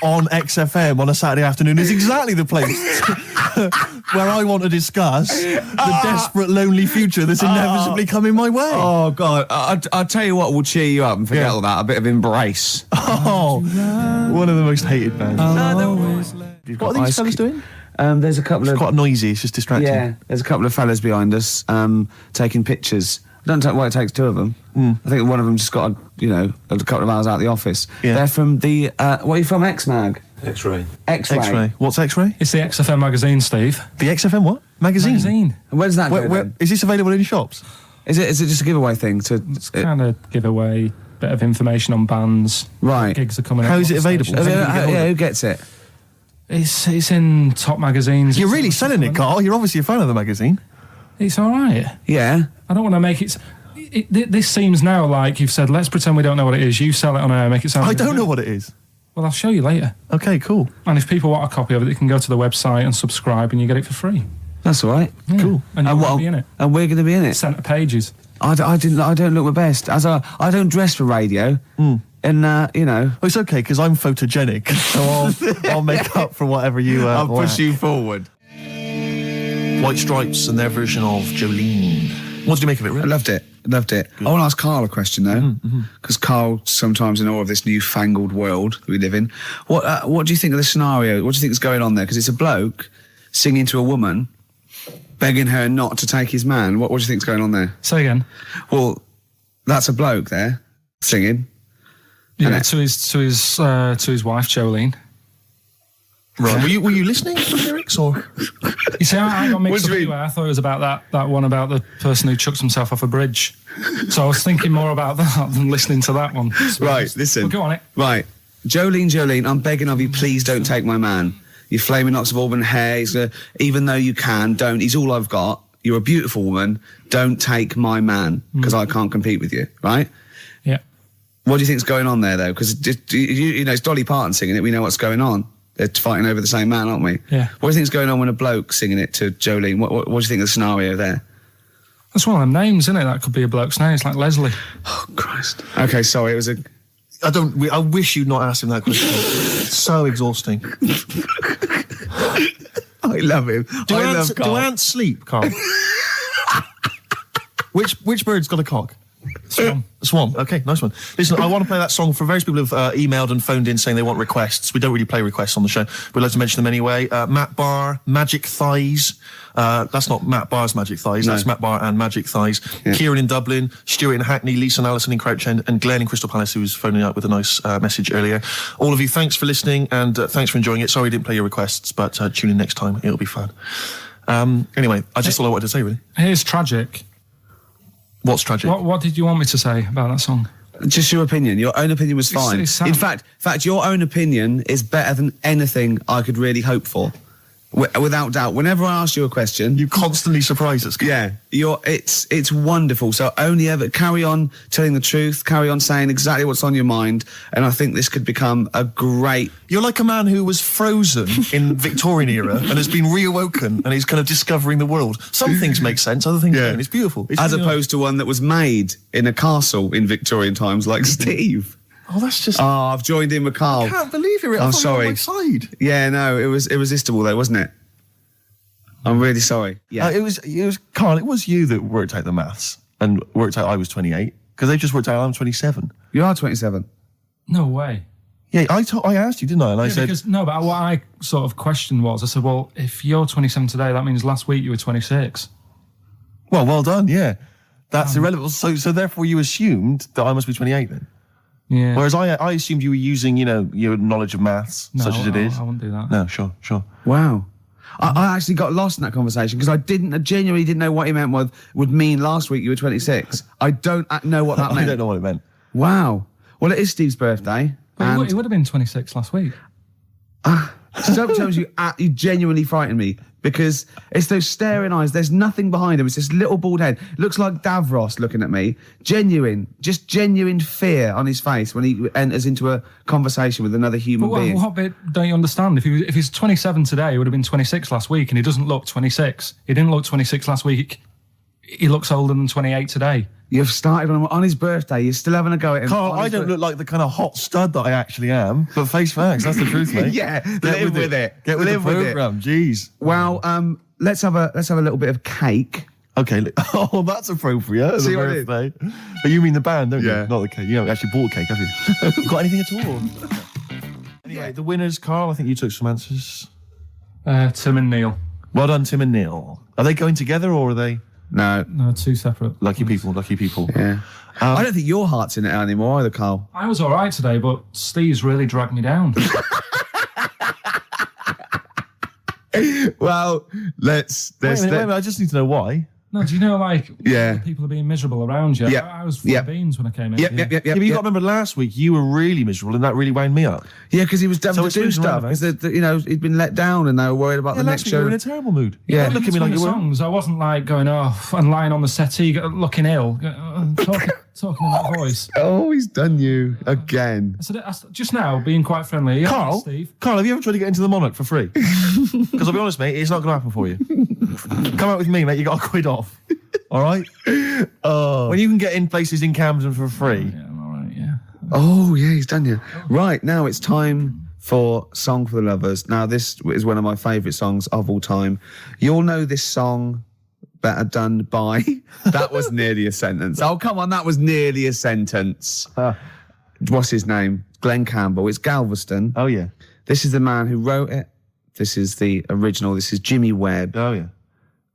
S2: on XFM on a Saturday afternoon is exactly the place where I want to discuss the desperate, lonely future that's inevitably coming my way.
S1: Oh God! I'll tell you what will cheer you up and forget all that. A bit of Embrace.
S2: Oh, one of the most hated bands. What are these fellas doing?
S1: There's a couple of
S2: Quite noisy. It's just distracting.
S1: yeah. There's a couple of fellas behind us taking pictures. I don't know why it takes two of them. I think one of them just got a couple of hours out of the office.
S2: Yeah.
S1: They're from the what are you from? X-Mag.
S5: X-ray.
S1: X-Ray.
S2: X-Ray. What's X-Ray?
S3: It's the XFM magazine, Steve.
S2: The XFM what? Magazine.
S1: And where's that?
S2: Where,
S1: go then?
S2: is this available in shops?
S1: Is it just a giveaway thing?
S3: It's kind of give away bit of information on bands.
S1: Right.
S3: Gigs are coming up.
S2: How is it available?
S1: Who gets it?
S3: It's in top magazines.
S2: You're really selling it, Karl. You're obviously a fan of the magazine.
S3: It's all right.
S1: Yeah.
S3: I don't want to make it. This seems now like you've said, let's pretend we don't know what it is. You sell it on air, make it sound.
S2: I don't know what it is.
S3: Well, I'll show you later.
S2: Okay, cool.
S3: And if people want a copy of it, they can go to the website and subscribe, and you get it for free.
S1: That's all right.
S3: Yeah.
S2: Cool.
S3: And you're going to be in it.
S1: And we're going to be in it.
S3: Centre pages.
S1: I don't look my best. I don't dress for radio. And
S2: Well, it's okay because I'm photogenic, so I'll make up for whatever you.
S1: I'll push
S2: lack.
S1: you forward.
S2: White Stripes and their version of Jolene. What did you make of it,
S1: I
S2: Rick?
S1: loved it. I want to ask Karl a question though, because Karl sometimes in awe of this newfangled world that we live in. What do you think of the scenario? What do you think is going on there? Because it's a bloke singing to a woman, begging her not to take his man. What do you think is going on there?
S3: Say again.
S1: Well, that's a bloke there singing.
S3: Yeah, to his wife Jolene.
S2: Right. Were you listening to the lyrics or?
S3: You see, I got mixed
S1: What
S3: up
S1: do you mean?
S3: anyway. I thought it was about that one about the person who chucks himself off a bridge. So I was thinking more about that than listening to that one.
S1: Right, listen.
S3: Well, go on it.
S1: Right. Jolene, I'm begging of you, please don't take my man. You flaming locks of auburn hair, even though you can, don't. He's all I've got. You're a beautiful woman. Don't take my man, because I can't compete with you, right?
S3: Yeah.
S1: What do you think's going on there, though? Because, you know, it's Dolly Parton singing it. We know what's going on. They're fighting over the same man, aren't we?
S3: Yeah.
S1: What do you think's going on when a bloke's singing it to Jolene? What do you think of the scenario there?
S3: That's one of them names, isn't it? That could be a bloke's name. It's like Leslie.
S1: Oh, Christ. Okay, sorry, it was a...
S2: I wish you'd not asked him that question. It's so exhausting.
S1: I love him.
S2: Do
S1: I love
S2: do
S1: Karl.
S2: ants sleep, Karl? Which bird's got a cock?
S3: Swan.
S2: Swan. Okay, nice one. Listen, I want to play that song for various people who've emailed and phoned in saying they want requests. We don't really play requests on the show. We'd like to mention them anyway. Matt Barr, Magic Thighs. That's not Matt Barr's Magic Thighs.
S1: No.
S2: That's Matt Barr and Magic Thighs.
S1: Yeah.
S2: Kieran in Dublin, Stuart in Hackney, Lisa and Alison in Crouch End, and Glenn in Crystal Palace, who was phoning up with a nice message earlier. All of you, thanks for listening and thanks for enjoying it. Sorry we didn't play your requests, but tune in next time. It'll be fun. Anyway, I just all I wanted to say, really.
S3: Here's tragic.
S2: What's tragic?
S3: What did you want me to say about that song?
S1: Just your opinion. Your own opinion was fine.
S3: it's sad.
S1: In fact, your own opinion is better than anything I could really hope for. Without doubt. Whenever I ask you a question...
S2: You constantly surprise us.
S1: Yeah, it's wonderful. So only ever carry on telling the truth, carry on saying exactly what's on your mind, and I think this could become a great...
S2: You're like a man who was frozen in Victorian era and has been reawoken and he's kind of discovering the world. Some things make sense, other things don't. It's beautiful. It's
S1: As
S2: really
S1: opposed to one that was made in a castle in Victorian times, like Steve.
S2: Oh, that's just...
S1: Oh, I've joined in with Karl.
S2: I can't believe you're
S1: I'm sorry.
S2: on my side.
S1: Yeah, no, it was irresistible though, wasn't it? I'm really sorry. Yeah.
S2: It was Karl, it was you that worked out the maths and worked out I was 28 because they just worked out I'm 27.
S1: You are 27.
S3: No way.
S2: Yeah, I asked you, didn't I? And I said...
S3: But what I sort of questioned was, I said, well, if you're 27 today, that means last week you were 26.
S2: Well done, yeah. That's irrelevant. So therefore you assumed that I must be 28 then?
S3: Yeah.
S2: Whereas I assumed you were using, your knowledge of maths,
S3: No,
S2: such as it is.
S3: I wouldn't do that.
S2: No, sure.
S1: Wow. I actually got lost in that conversation because I genuinely didn't know what he meant would mean last week you were 26. I don't know what that meant.
S2: I don't know what it meant.
S1: Wow. Well, it is Steve's birthday.
S3: But
S1: And
S3: he would have been 26 last week.
S1: sometimes you genuinely frighten me because it's those staring eyes. There's nothing behind him. It's this little bald head. Looks like Davros looking at me. Genuine fear on his face when he enters into a conversation with another human
S3: But
S1: being.
S3: what bit don't you understand? If he's 27 today, he would have been 26 last week, and he doesn't look 26. He didn't look 26 last week. He looks older than 28 today.
S1: You've started on his birthday. You're still having a go at him.
S2: Karl, I don't look like the kind of hot stud that I actually am, but face facts, that's the truth, mate.
S1: Yeah,
S2: Get
S1: live with it.
S2: Get with
S1: Live
S2: the
S1: with it.
S2: programme, jeez.
S1: Well, let's have a little bit of cake.
S2: Okay, oh, that's appropriate.
S1: See
S2: The
S1: what I did?
S2: birthday. But you mean the band, don't
S1: Yeah.
S2: you? Not the cake. You haven't actually bought cake, have you? Got anything at all? Anyway, the winners, Karl, I think you took some answers.
S3: Tim and Neil.
S2: Well done, Tim and Neil. Are they going together or are they...
S1: No.
S3: No, two separate.
S2: Lucky people.
S1: Yeah. I don't think your heart's in it anymore either, Karl.
S3: I was all right today, but Steve's really dragged me down.
S1: Well,
S2: Wait a minute, I just need to know why.
S3: No, do you know,
S1: Yeah.
S3: people are being miserable around you?
S1: Yep.
S3: I was full of beans when I came in.
S1: Yep.
S2: Yeah, but you got to remember last week you were really miserable and that really wound me up.
S1: Yeah, because he was having
S2: So
S1: to do
S2: it's
S1: stuff.
S2: roundabout.
S1: Because he'd been let down and they were worried about
S2: Yeah,
S1: the
S2: last
S1: next
S2: week you
S1: show.
S2: were in a terrible mood.
S1: Yeah.
S2: Look at me like you were.
S3: songs. I wasn't going off and lying on the settee looking ill, talking in that voice.
S1: Oh, he's done you again.
S3: I said, just now, being quite friendly. Yeah,
S2: Carl,
S3: Steve.
S2: Karl, have you ever tried to get into the Monarch for free? Because I'll be honest, mate, it's not going to happen for you. Come out with me, mate. You got to quid off. All right?
S1: Oh.
S2: When you can get in places in Camden for free.
S3: Yeah, I'm all right, yeah.
S1: Oh, yeah, he's done you. Right, now it's time for Song for the Lovers. Now, this is one of my favourite songs of all time. You'll know this song better done by... That was nearly a sentence. Oh, come on, that was nearly a sentence. What's his name? Glenn Campbell. It's Galveston.
S2: Oh, yeah.
S1: This is the man who wrote it. This is the original. This is Jimmy Webb.
S2: Oh, yeah.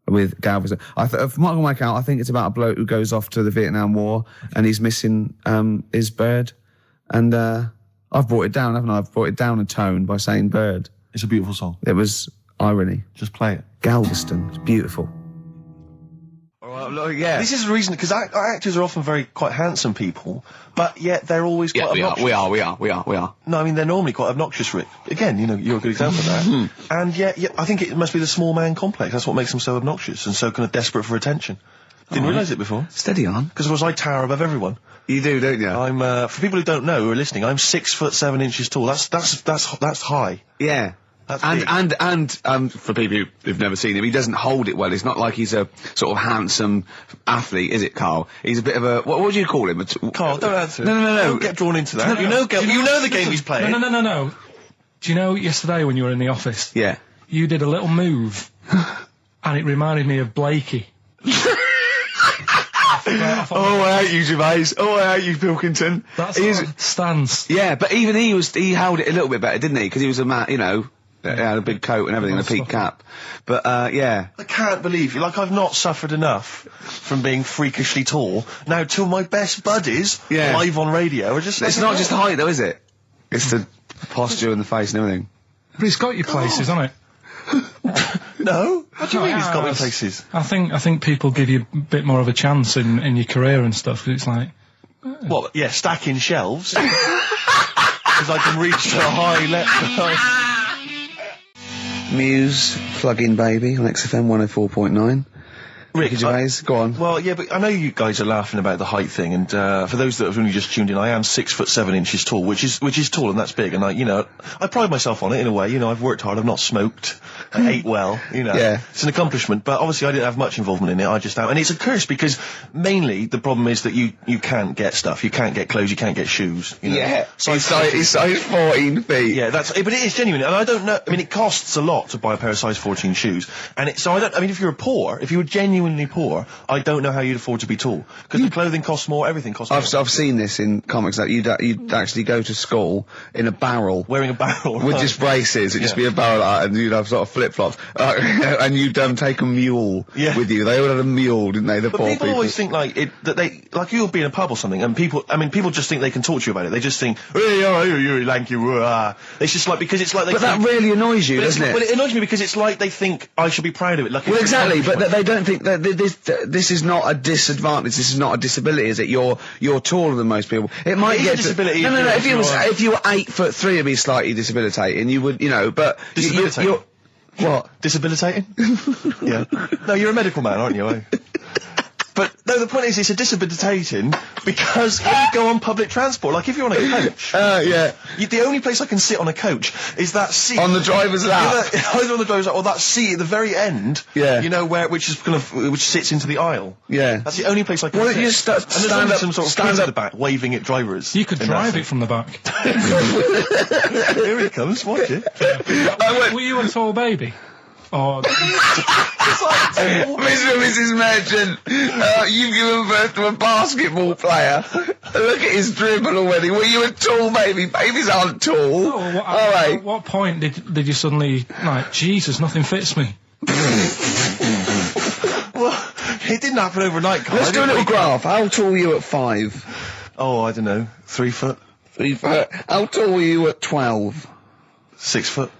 S1: With Galveston. From what I can work out, I think it's about a bloke who goes off to the Vietnam War and he's missing his bird. And I've brought it down, haven't I? I've brought it down a tone by saying bird.
S2: It's a beautiful song.
S1: It was irony.
S2: Just play it.
S1: Galveston. It's beautiful. Yeah.
S2: This is the reason, because actors are often quite handsome people, but yet they're always quite obnoxious.
S1: We are.
S2: No, I mean, they're normally quite obnoxious, Rick. Again, you know, you're a good example of that. And yet, I think it must be the small man complex. That's what makes them so obnoxious and so kind of desperate for attention. Didn't realise it before.
S1: Steady on.
S2: Because, of course, I tower above everyone.
S1: You do, don't you?
S2: I'm, for people who don't know, who are listening, I'm 6'7" tall. That's high.
S1: Yeah. And for people who've never seen him, he doesn't hold it well. It's not like he's a sort of handsome athlete, is it, Karl? He's a bit of a, what do you call him?
S2: Karl, don't answer.
S1: No.
S2: Don't get drawn into that. You know the game he's playing.
S3: No. Do you know yesterday when you were in the office?
S1: Yeah.
S3: You did a little move, and it reminded me of Blakey.
S1: I hate you, Gervais. I hate you, Pilkington.
S3: That's our stance.
S1: Yeah, but even he held it a little bit better, didn't he? Because he was a man, you know, he had a big coat and everything, and a peak cap. But, yeah.
S2: I can't believe you. Like, I've not suffered enough from being freakishly tall. Now, two of my best buddies, live on radio, are just...
S1: It's not just the height, though, is it? It's the posture and the face and everything.
S3: But it's got your places, hasn't it?
S2: No? What do you mean it's got me places?
S3: I think people give you a bit more of a chance in your career and stuff, 'cause it's like...
S2: What, yeah, stacking shelves? Because I can reach to a high level.
S1: Muse, Plug-in Baby on XFM 104.9. Ricky Gervais, go on.
S2: Well, yeah, but I know you guys are laughing about the height thing, and for those that have only just tuned in, I am 6'7" tall, which is tall, and that's big, and I pride myself on it in a way. You know, I've worked hard, I've not smoked, I ate well, you know.
S1: Yeah.
S2: It's an accomplishment, but obviously I didn't have much involvement in it, I just am, and it's a curse because mainly the problem is that you can't get stuff, you can't get clothes, you can't get shoes, you know.
S1: Yeah, he's size 14 feet.
S2: Yeah, but it is genuine, and I don't know, I mean, it costs a lot to buy a pair of size 14 shoes, and if you were genuinely poor, I don't know how you'd afford to be tall, because the clothing costs more, everything costs more.
S1: I've seen this in comics that you'd actually go to school in a barrel.
S2: Wearing a barrel.
S1: With just braces, it'd just be a barrel, and you'd have sort of flip-flops. And you'd take a mule with you. They all had a mule, didn't they, the poor people?
S2: People always think, like you'll be in a pub or something, and people just think they can talk to you about it. They just think, hey, you lanky, it's just like, because it's like they
S1: But that really annoys you, doesn't it?
S2: Well, it annoys me because it's like they think I should be proud of it. Like,
S1: well, exactly, but they don't think that this is not a disadvantage, this is not a disability, is it? You're taller than most people. It might get
S2: a disability.
S1: No, if you were 8'3", it'd be slightly debilitating, you would, but...
S2: Disabilitating?
S1: What?
S2: Disabilitating? Yeah. No, you're a medical man, aren't you, eh? But, no, the point is, it's a disabilitating because when you go on public transport, like if you're on a coach...
S1: yeah.
S2: The only place I can sit on a coach is that seat...
S1: On the driver's lap?
S2: Either on the driver's lap or that seat at the very end, you know, which sits into the aisle.
S1: Yeah.
S2: That's the only place I can
S1: Well,
S2: sit.
S1: you stand up...
S2: some sort of kid at the back waving at drivers.
S3: You could drive it from the back.
S2: Here he comes, watch it.
S3: Were you a tall baby? Oh,
S1: Mr. and Mrs. Merchant, you've given birth to a basketball player. Look at his dribble already. Were you a tall baby? Babies aren't tall.
S3: At what point did you suddenly, Jesus, nothing fits me?
S2: Well, it didn't happen overnight, Karl.
S1: Let's do a little graph. How tall were you at 5?
S2: Oh, I don't know. 3 foot?
S1: 3 foot. How tall were you at 12?
S2: 6 foot.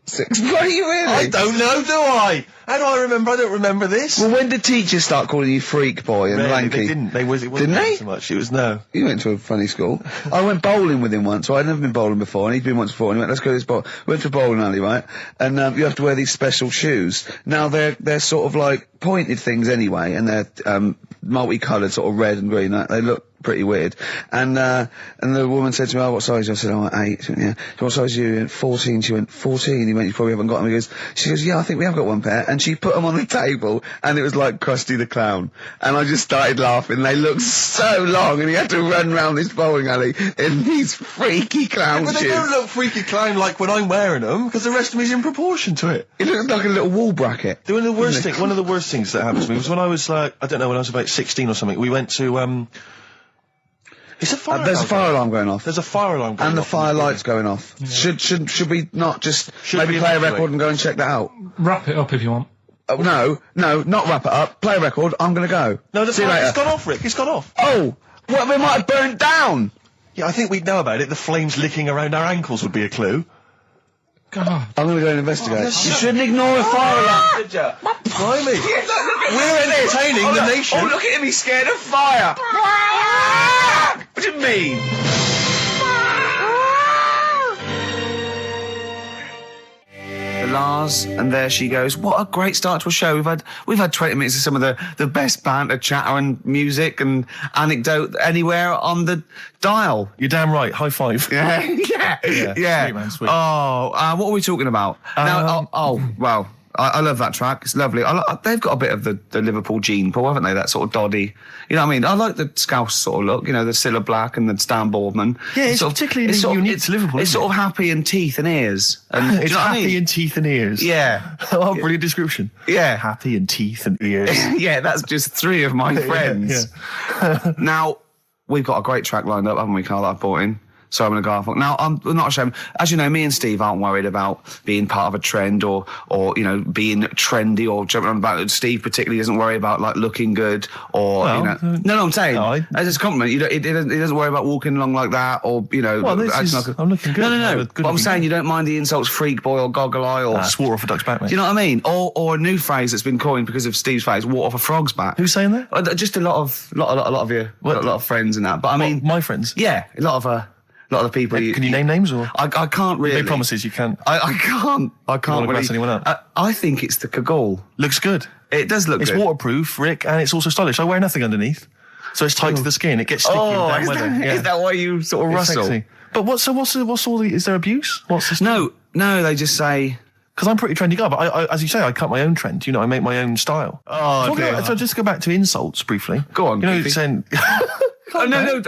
S1: 6. What are you really?
S2: I don't know, do I? How do I remember? I don't remember this.
S1: Well, when did teachers start calling you freak boy and lanky?
S2: They didn't. It wasn't
S1: Didn't they?
S2: so much. It was no.
S1: You went to a funny school. I went bowling with him once. So I'd never been bowling before, and he'd been once before. And he went, let's go to this bowl. We went to a bowling alley, right? And you have to wear these special shoes. Now they're sort of like pointed things anyway, and they're multicoloured, sort of red and green. They look pretty weird. And the woman said to me, "Oh, what size?" I said, "Oh, 8." She went, "Yeah." "What size are you?" He went, 14. She went, 14. He went, "You probably haven't got them." She goes, "Yeah, I think we have got one pair." And she put them on the table, and it was like Krusty the Clown. And I just started laughing. They looked so long, and he had to run round this bowling alley in these freaky clown shoes.
S2: But they don't look freaky clown like when I'm wearing them, because the rest of me is in proportion to it.
S1: It looked like a little wall bracket.
S2: One of the worst things that happened to me was when I was when I was about 16 or something, we went to, it's a fire alarm.
S1: There's a fire alarm going off.
S2: There's a fire alarm going off.
S1: And the fire light's going off. Yeah. Should we not just maybe play a record and go and check that out?
S3: Wrap it up if you want.
S1: No, not wrap it up. Play a record. I'm gonna go.
S2: No, it's gone off, Rick. It's gone off.
S1: Oh, well, we might have burnt down.
S2: Yeah, I think we'd know about it. The flames licking around our ankles would be a clue.
S3: God.
S1: I'm going to go and investigate. You shouldn't ignore a fire alarm, should you?
S2: Blimey. We're entertaining the nation.
S1: Oh, look at him, he's scared of fire. What do you mean? Lars, and there she goes. What a great start to a show. We've had 20 minutes of some of the best banter, chatter and music and anecdote anywhere on the dial.
S2: You're damn right. High five.
S1: Yeah.
S2: Sweet, man, sweet.
S1: Oh, what are we talking about? Well, I love that track. It's lovely. They've got a bit of the Liverpool gene, Paul, haven't they? That sort of doddy. You know what I mean? I like the Scouse sort of look. You know, the Cilla Black and the Stan Boardman.
S2: Yeah, it's particularly unique to Liverpool.
S1: It's sort of happy and teeth and ears. And,
S2: it's happy and teeth and ears.
S1: Yeah.
S2: Oh, brilliant description.
S1: Yeah.
S2: Happy and teeth and ears.
S1: Yeah, that's just 3 of my friends.
S2: Yeah.
S1: Now, we've got a great track lined up, haven't we, Karl, that I've brought in? Simon and Garfunkel. Now, I'm not ashamed. As you know, me and Steve aren't worried about being part of a trend or you know, being trendy or jumping on about it. Steve particularly doesn't worry about, like, looking good or, No, I'm saying, as a compliment, he doesn't worry about walking along like that or, you know...
S2: Well, I'm looking good.
S1: No. But I'm saying you don't mind the insults freak boy or goggle eye or...
S2: Swore off a duck's back, mate.
S1: Do you know what I mean? Or a new phrase that's been coined because of Steve's face, walk off a frog's back.
S2: Who's saying that?
S1: Just a lot of you, a lot of friends and that. But I mean...
S2: My friends?
S1: Yeah, a lot of the people.
S2: Can you name names or?
S1: I can't really.
S2: Big promises you can't.
S1: I can't. I can't
S2: really. Anyone up?
S1: I think it's the Kaggle.
S2: Looks good.
S1: It does look good.
S2: It's waterproof, Rick, and it's also stylish. I wear nothing underneath, so it's tight to the skin. It gets sticky in damp weather.
S1: Is that why you sort of rustle?
S2: Sexy. But what's all the? Is there abuse? What's this?
S1: No. They just say.
S2: Because I'm a pretty trendy guy, but I, as you say, I cut my own trend. You know, I make my own style.
S1: Oh, dear.
S2: So just go back to insults briefly.
S1: Go on.
S2: You know, saying.
S1: Oh, no,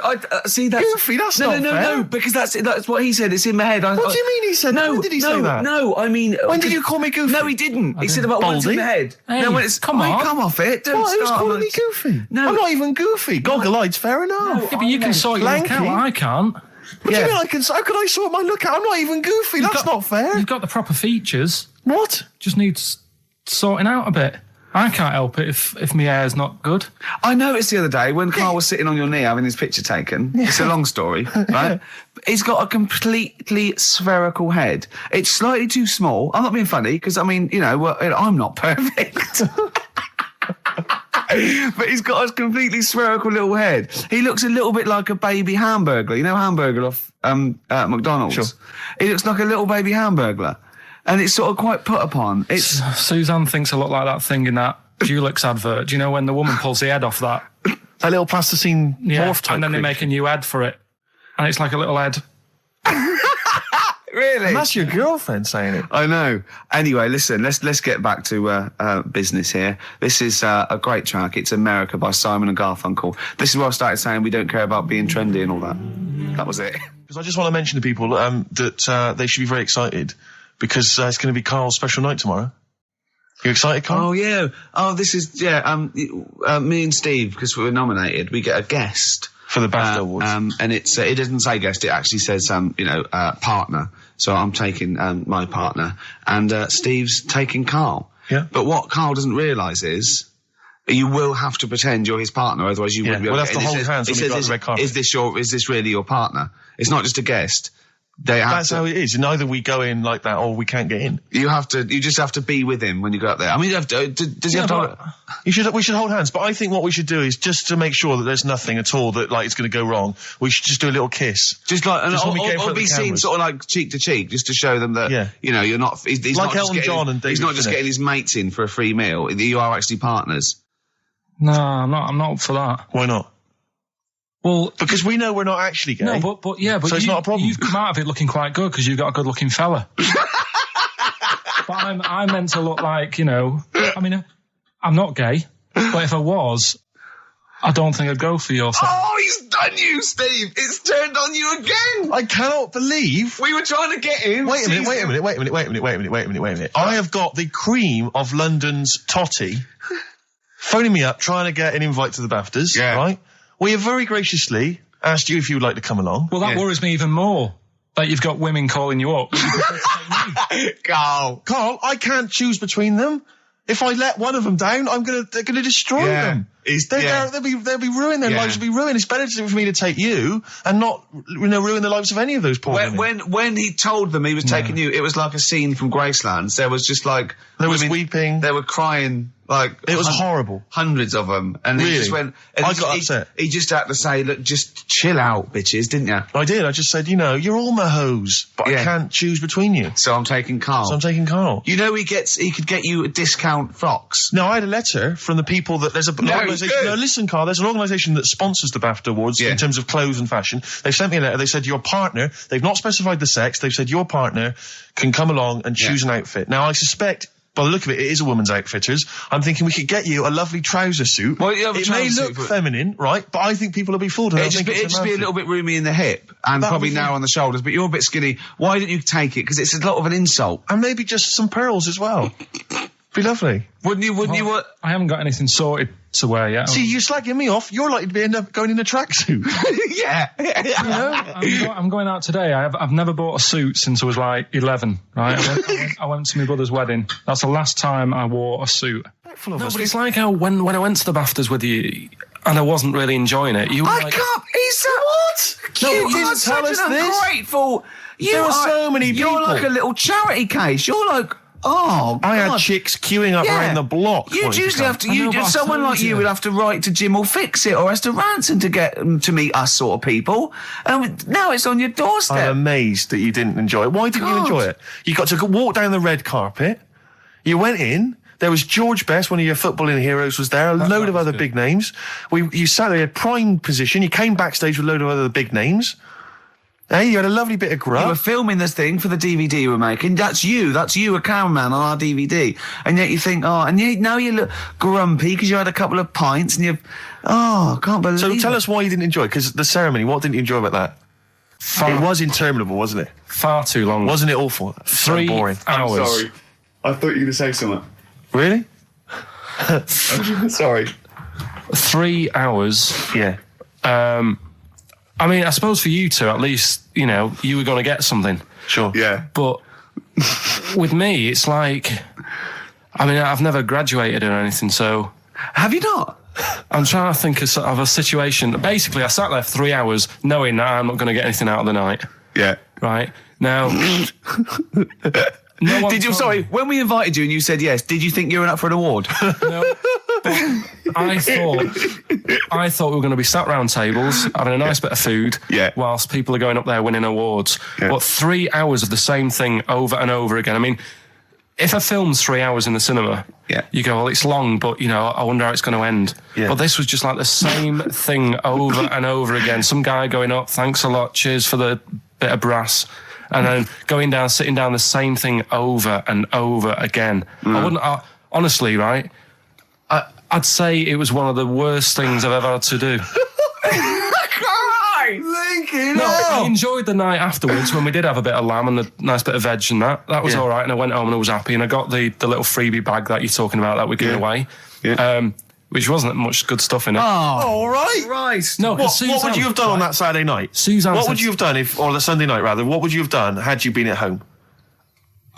S1: see, that's...
S2: Goofy, that's not fair.
S1: No, because that's what he said, it's in my head.
S2: What do you mean he said that? When did he say that?
S1: No, I mean...
S2: When did you call me goofy?
S1: No, he didn't. He said about what's in my head.
S3: Hey,
S1: no, when it's...
S3: come on.
S1: Come off it. Don't
S2: Who's
S1: start
S2: calling me goofy?
S1: No.
S2: I'm not even goofy. Goggle-eyed's fair enough.
S3: Yeah, but you can sort your look out. I can't.
S2: What do you mean I can... How can I sort my look out? I'm not even goofy. That's not fair.
S3: You've got the proper features.
S2: What?
S3: Just needs sorting out a bit. I can't help it if my hair's not good.
S1: I noticed the other day when Karl was sitting on your knee having his picture taken. It's a long story, right? He's got a completely spherical head. It's slightly too small. I'm not being funny because, I mean, you know, I'm not perfect. But he's got a completely spherical little head. He looks a little bit like a baby Hamburglar. You know Hamburglar off McDonald's?
S2: Sure.
S1: He looks like a little baby Hamburglar. And it's sort of quite put upon.
S3: Suzanne thinks I look like that thing in that Dulux advert. Do you know when the woman pulls the head off that?
S2: That little plasticine morph type.
S3: And then they make a new ad for it. And it's like a little head.
S1: Really?
S2: And that's your girlfriend saying it.
S1: I know. Anyway, listen, let's get back to business here. This is a great track. It's America by Simon and Garfunkel. This is where I started saying we don't care about being trendy and all that. That was it.
S2: Because I just want to mention to people that they should be very excited because it's going to be Karl's special night tomorrow. You excited, Karl?
S1: Oh, yeah. Oh, this is, me and Steve, because we were nominated, we get a guest.
S2: For the BAFTA Awards. And
S1: it's, it doesn't say guest, it actually says, partner. So I'm taking, my partner. And, Steve's taking Karl.
S2: Yeah.
S1: But what Karl doesn't realise is, you will have to pretend you're his partner, otherwise you wouldn't be able
S2: to. We'll have to hold hands when we go on the red carpet.
S1: Is this really your partner? It's not just a guest.
S2: That's how it is. And either we go in like that or we can't get in.
S1: You just have to be with him when you go up there. I mean, does he have to...
S2: We should hold hands, but I think what we should do is just to make sure that there's nothing at all that like it's going to go wrong. We should just do a little kiss.
S1: Just like, or be seen sort of like cheek to cheek, just to show them that, you're not, he's
S2: like
S1: not
S2: Elton John and David
S1: he's not just getting his mates in for a free meal. You are actually partners.
S3: No, I'm not up for that.
S2: Why not?
S3: Well,
S2: because we know we're not actually gay.
S3: No, but so it's not a problem. You've come out of it looking quite good because you've got a good-looking fella. But I'm meant to look like, I mean, I'm not gay, but if I was, I don't think I'd go for your thing.
S1: Oh, he's done you, Steve. It's turned on you again.
S2: I cannot believe
S1: we were trying to get in.
S2: Wait a minute. I have got the cream of London's totty phoning me up, trying to get an invite to the BAFTAs.
S1: Yeah.
S2: Right. We have very graciously asked you if you would like to come along.
S3: Well, that worries me even more, that you've got women calling you up.
S1: Karl,
S2: I can't choose between them. If I let one of them down, they're going to destroy them. They'll be ruined. Their lives will be ruined. It's better for me to take you and not, ruin the lives of any of those poor women.
S1: When he told them he was taking you, it was like a scene from Graceland. There was just like
S2: there was weeping.
S1: They were crying. Like
S2: it was horrible.
S1: Hundreds of them, and he just went. And
S2: I got upset.
S1: He just had to say, "Look, just chill out, bitches," didn't you?
S2: I did. I just said, you're all my hoes, but I can't choose between you.
S1: So I'm taking Karl. You know, he could get you a discount frocks.
S2: No, I had a letter from the people that there's an organisation. No, listen, Karl. There's an organisation that sponsors the BAFTA Awards in terms of clothes and fashion. They sent me a letter. They said your partner. They've not specified the sex. They've said your partner can come along and choose an outfit. Now I suspect, by the look of it, it is a woman's outfitters. I'm thinking we could get you a lovely trouser suit.
S1: Well,
S2: it may look feminine, right? But I think people will be fooled.
S1: It'd just be a little bit roomy in the hip and probably narrow on the shoulders, but you're a bit skinny. Why didn't you take it? Because it's a lot of an insult.
S2: And maybe just some pearls as well. Be lovely.
S1: Wouldn't you?
S3: I haven't got anything sorted to wear yet.
S2: See, you're slagging me off. You're likely to end up going in a tracksuit.
S1: Yeah.
S3: I'm going out today. I've never bought a suit since I was like 11, right? I went to my brother's wedding. That's the last time I wore a suit. No, but it's like how when I went to the BAFTAs with you and I wasn't really enjoying it, you were like...
S1: What?
S2: No,
S1: you
S2: you didn't tell us this.
S1: Ungrateful.
S2: There are so many people.
S1: You're like a little charity case. You're like... Oh, God.
S2: I had chicks queuing up around the block.
S1: You'd usually have to. Someone like you would have to write to Jim or Fix It or Esther Ranson to get them to meet us sort of people. And now it's on your doorstep.
S2: I'm amazed that you didn't enjoy it. Why didn't you enjoy it? You got to walk down the red carpet. You went in. There was George Best, one of your footballing heroes, was there. A load of other big names. You sat there in prime position. You came backstage with a load of other big names. Hey, you had a lovely bit of grub.
S1: You were filming this thing for the DVD you were making. That's you, a cameraman on our DVD. And yet you think, now you look grumpy because you had a couple of pints and I can't believe it.
S2: So tell us why you didn't enjoy it, because the ceremony, what didn't you enjoy about that? It was interminable, wasn't it?
S3: Far too long.
S2: Wasn't it awful?
S3: 3
S2: boring.
S3: hours.
S1: I'm sorry. I thought you were going to say something.
S2: Really?
S1: Sorry.
S3: 3 hours.
S2: Yeah.
S3: I mean, I suppose for you two, at least, you were going to get something.
S2: Sure.
S1: Yeah.
S3: But with me, it's like, I mean, I've never graduated or anything, so...
S1: Have you not?
S3: I'm trying to think of a situation. Basically, I sat there for 3 hours knowing that I'm not going to get anything out of the night.
S1: Yeah.
S3: Right? Now...
S1: when we invited you and you said yes, did you think you were up for an award?
S3: No. I thought we were going to be sat round tables having a nice bit of food whilst people are going up there winning awards. Yeah. But 3 hours of the same thing over and over again. I mean, if a film's 3 hours in the cinema, you go, well, it's long, but, I wonder how it's going to end. Yeah. But this was just like the same thing over and over again. Some guy going up, thanks a lot, cheers for the bit of brass. And then going down, sitting down, the same thing over and over again. Honestly, right, I'd say it was one of the worst things I've ever had to do. I enjoyed the night afterwards when we did have a bit of lamb and a nice bit of veg and that. That was all right, and I went home and I was happy, and I got the little freebie bag that you're talking about that we're giving away. Yeah. Which wasn't much good stuff in it.
S2: Oh, all right.
S1: Right.
S3: No,
S2: what would you have done on that Saturday night?
S3: Suzanne
S2: what would you have done or the Sunday night rather? What would you have done had you been at home?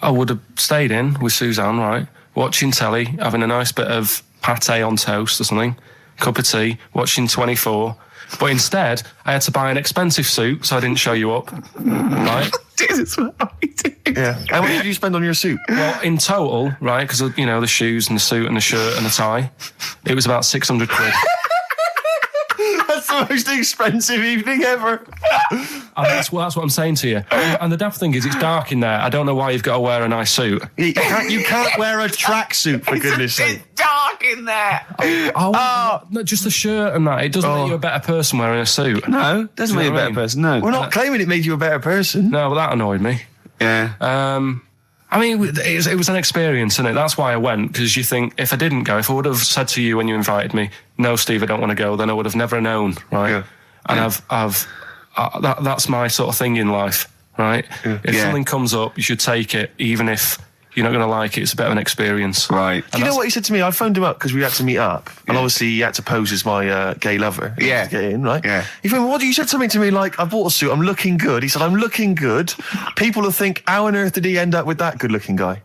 S3: I would have stayed in with Suzanne, right? Watching telly, having a nice bit of pate on toast or something, cup of tea, watching 24. But instead, I had to buy an expensive suit so I didn't show you up, right?
S1: Jesus,
S2: yeah. How much did you spend on your suit?
S3: Well, in total, right, because, the shoes and the suit and the shirt and the tie, it was about 600 quid.
S2: That's the most expensive evening ever.
S3: And that's what I'm saying to you. And the daft thing is, it's dark in there. I don't know why you've got to wear a nice suit.
S2: You can't wear a tracksuit, for goodness sake.
S1: It's dark in there.
S3: No, just the shirt and that. It doesn't make you a better person wearing a suit.
S1: No, doesn't make you a better person, no.
S2: We're not claiming it made you a better person.
S3: No, but that annoyed me.
S1: Yeah.
S3: I mean, it was an experience, isn't it? That's why I went, because you think, if I didn't go, if I would have said to you when you invited me, no, Steve, I don't want to go, then I would have never known, right? Yeah. And that's my sort of thing in life, right? Yeah. If something comes up, you should take it, even if you're not going to like it. It's a bit of an experience.
S1: Right.
S2: Do you know what he said to me? I phoned him up because we had to meet up. Yeah. And obviously he had to pose as my gay lover.
S1: Yeah.
S2: To get in, right?
S1: Yeah.
S2: He phoned, you said something to me like, I bought a suit, I'm looking good. He said, I'm looking good. People will think, how on earth did he end up with that good-looking guy?